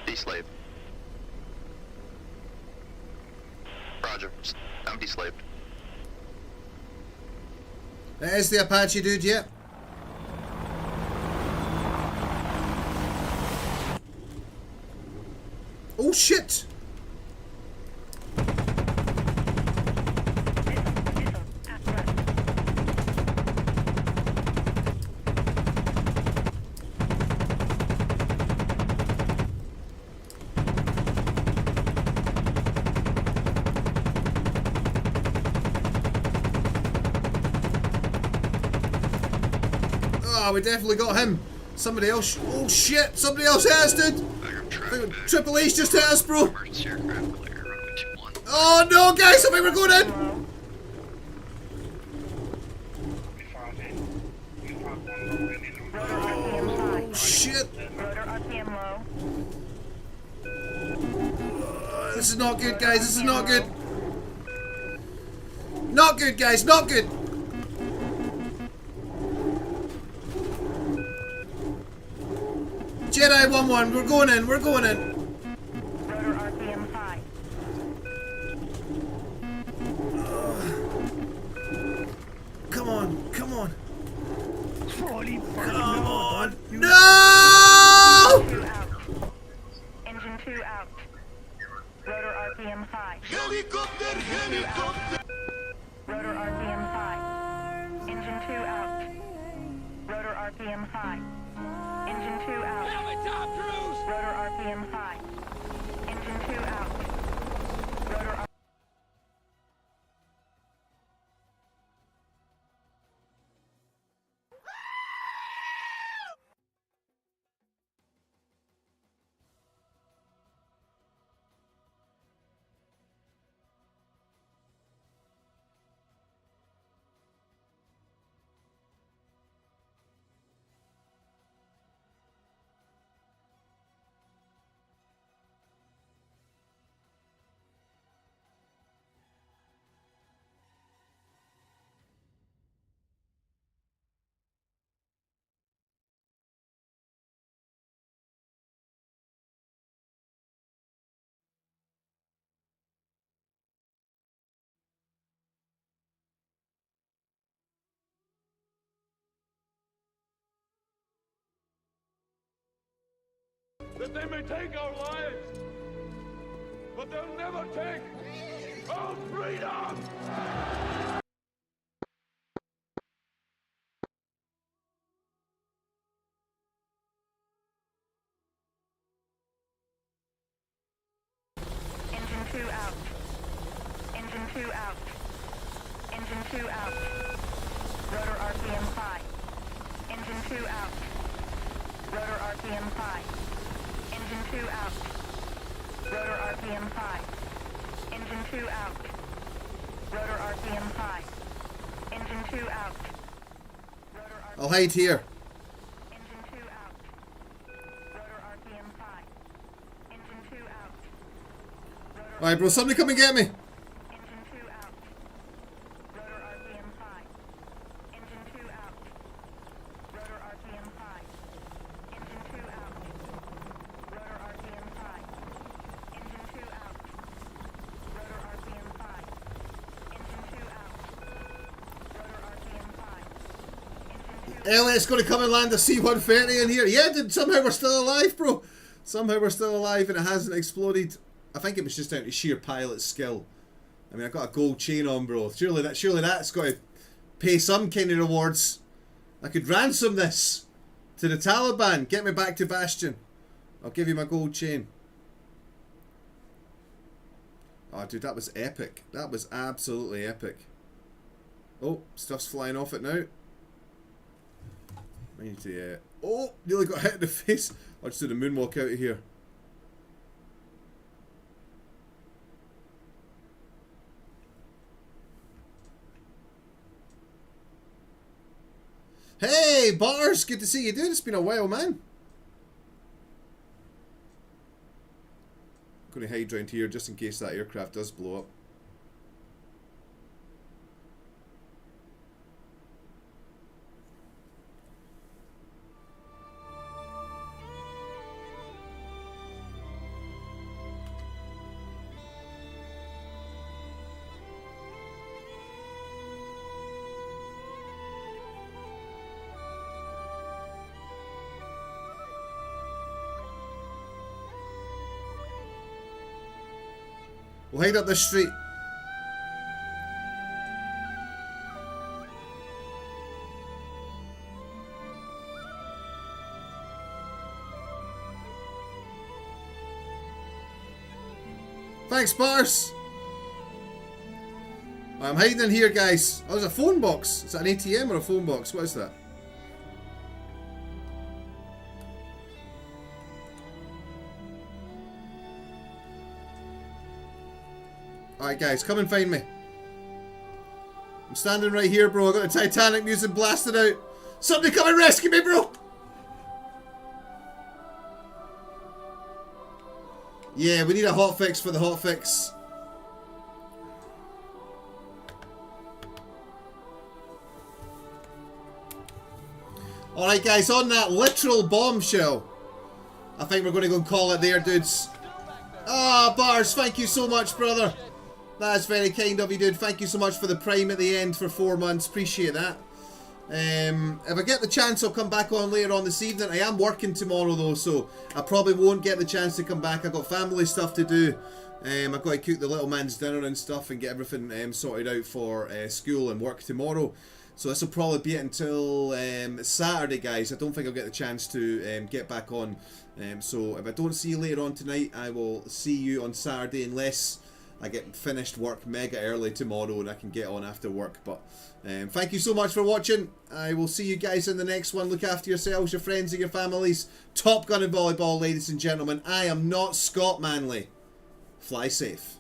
Deslave. Roger. I'm deslaved. There's the Apache, dude, yeah. Oh shit! Oh, we definitely got him. Somebody else. Oh shit! Somebody else hit us, dude. Triple A's just hit us, bro. Oh no, guys! I think we're going in. Oh shit! This is not good, guys. This is not good. Not good, guys. Not good. Jedi 1-1, we're going in, we're going in. Rotor RPM 5. Come on, come on. Holy fucking Come no. on. You- No! Engine 2 out. Engine 2 out. Rotor RPM 5. Helicopter, helicopter. Rotor RPM 5. Engine 2 out. Rotor RPM 5. Engine 2 out. Rotor RPM 5. Engine 2 out. Rotor RPM. That they may take our lives, but they'll never take our freedom! Engine 2 out. Engine 2 out. Engine 2 out. Rotor RPM 5. Engine 2 out. Rotor RPM 5. Engine 2 out. Rotor RPM 5. Engine 2 out. Rotor RPM 5. Engine 2 out. I'll hide here. Engine 2 out. Rotor RPM 5. Engine 2 out. Alright, bro, somebody come and get me. Engine 2 out. Rotor RPM 5. Engine 2 out. Rotor RPM 5. Engine 2 out. Rotor RPM 5. Engine 2 out. Rotor RPM 5. Engine 2 out. Rotor RPM 5. Engine 2 Elliot's going to come and land a C-130 in here. Yeah, dude, somehow we're still alive, bro. Somehow we're still alive and it hasn't exploded. I think it was just down to sheer pilot skill. I mean, I got a gold chain on, bro. Surely that's got to pay some kind of rewards. I could ransom this to the Taliban. Get me back to Bastion. I'll give you my gold chain. Oh, dude, that was epic. That was absolutely epic. Oh, stuff's flying off it now. I need to, oh, nearly got hit in the face. I'll just do the moonwalk out of here. Hey, Bars, good to see you, dude. It's been a while, man. I'm going to hide around here just in case that aircraft does blow up. We'll hide up this street. Thanks, Bars. I'm hiding in here, guys. Oh, there's a phone box. Is that an ATM or a phone box? What is that? Alright, guys, come and find me. I'm standing right here, bro. I got the Titanic music blasted out. Somebody come and rescue me, bro! Yeah, we need a hotfix for the hotfix. Alright, guys, on that literal bombshell, I think we're going to go and call it there, dudes. Ah, Bars, thank you so much, brother. That's very kind of you, dude. Thank you so much for the Prime at the end for 4 months. Appreciate that. If I get the chance, I'll come back on later on this evening. I am working tomorrow, though, so I probably won't get the chance to come back. I've got family stuff to do. I've got to cook the little man's dinner and stuff and get everything sorted out for school and work tomorrow. So this will probably be it until Saturday, guys. I don't think I'll get the chance to get back on. So if I don't see you later on tonight, I will see you on Saturday, unless I get finished work mega early tomorrow and I can get on after work. But thank you so much for watching. I will see you guys in the next one. Look after yourselves, your friends and your families. Top Gun and Volleyball, ladies and gentlemen. I am not Scott Manley. Fly safe.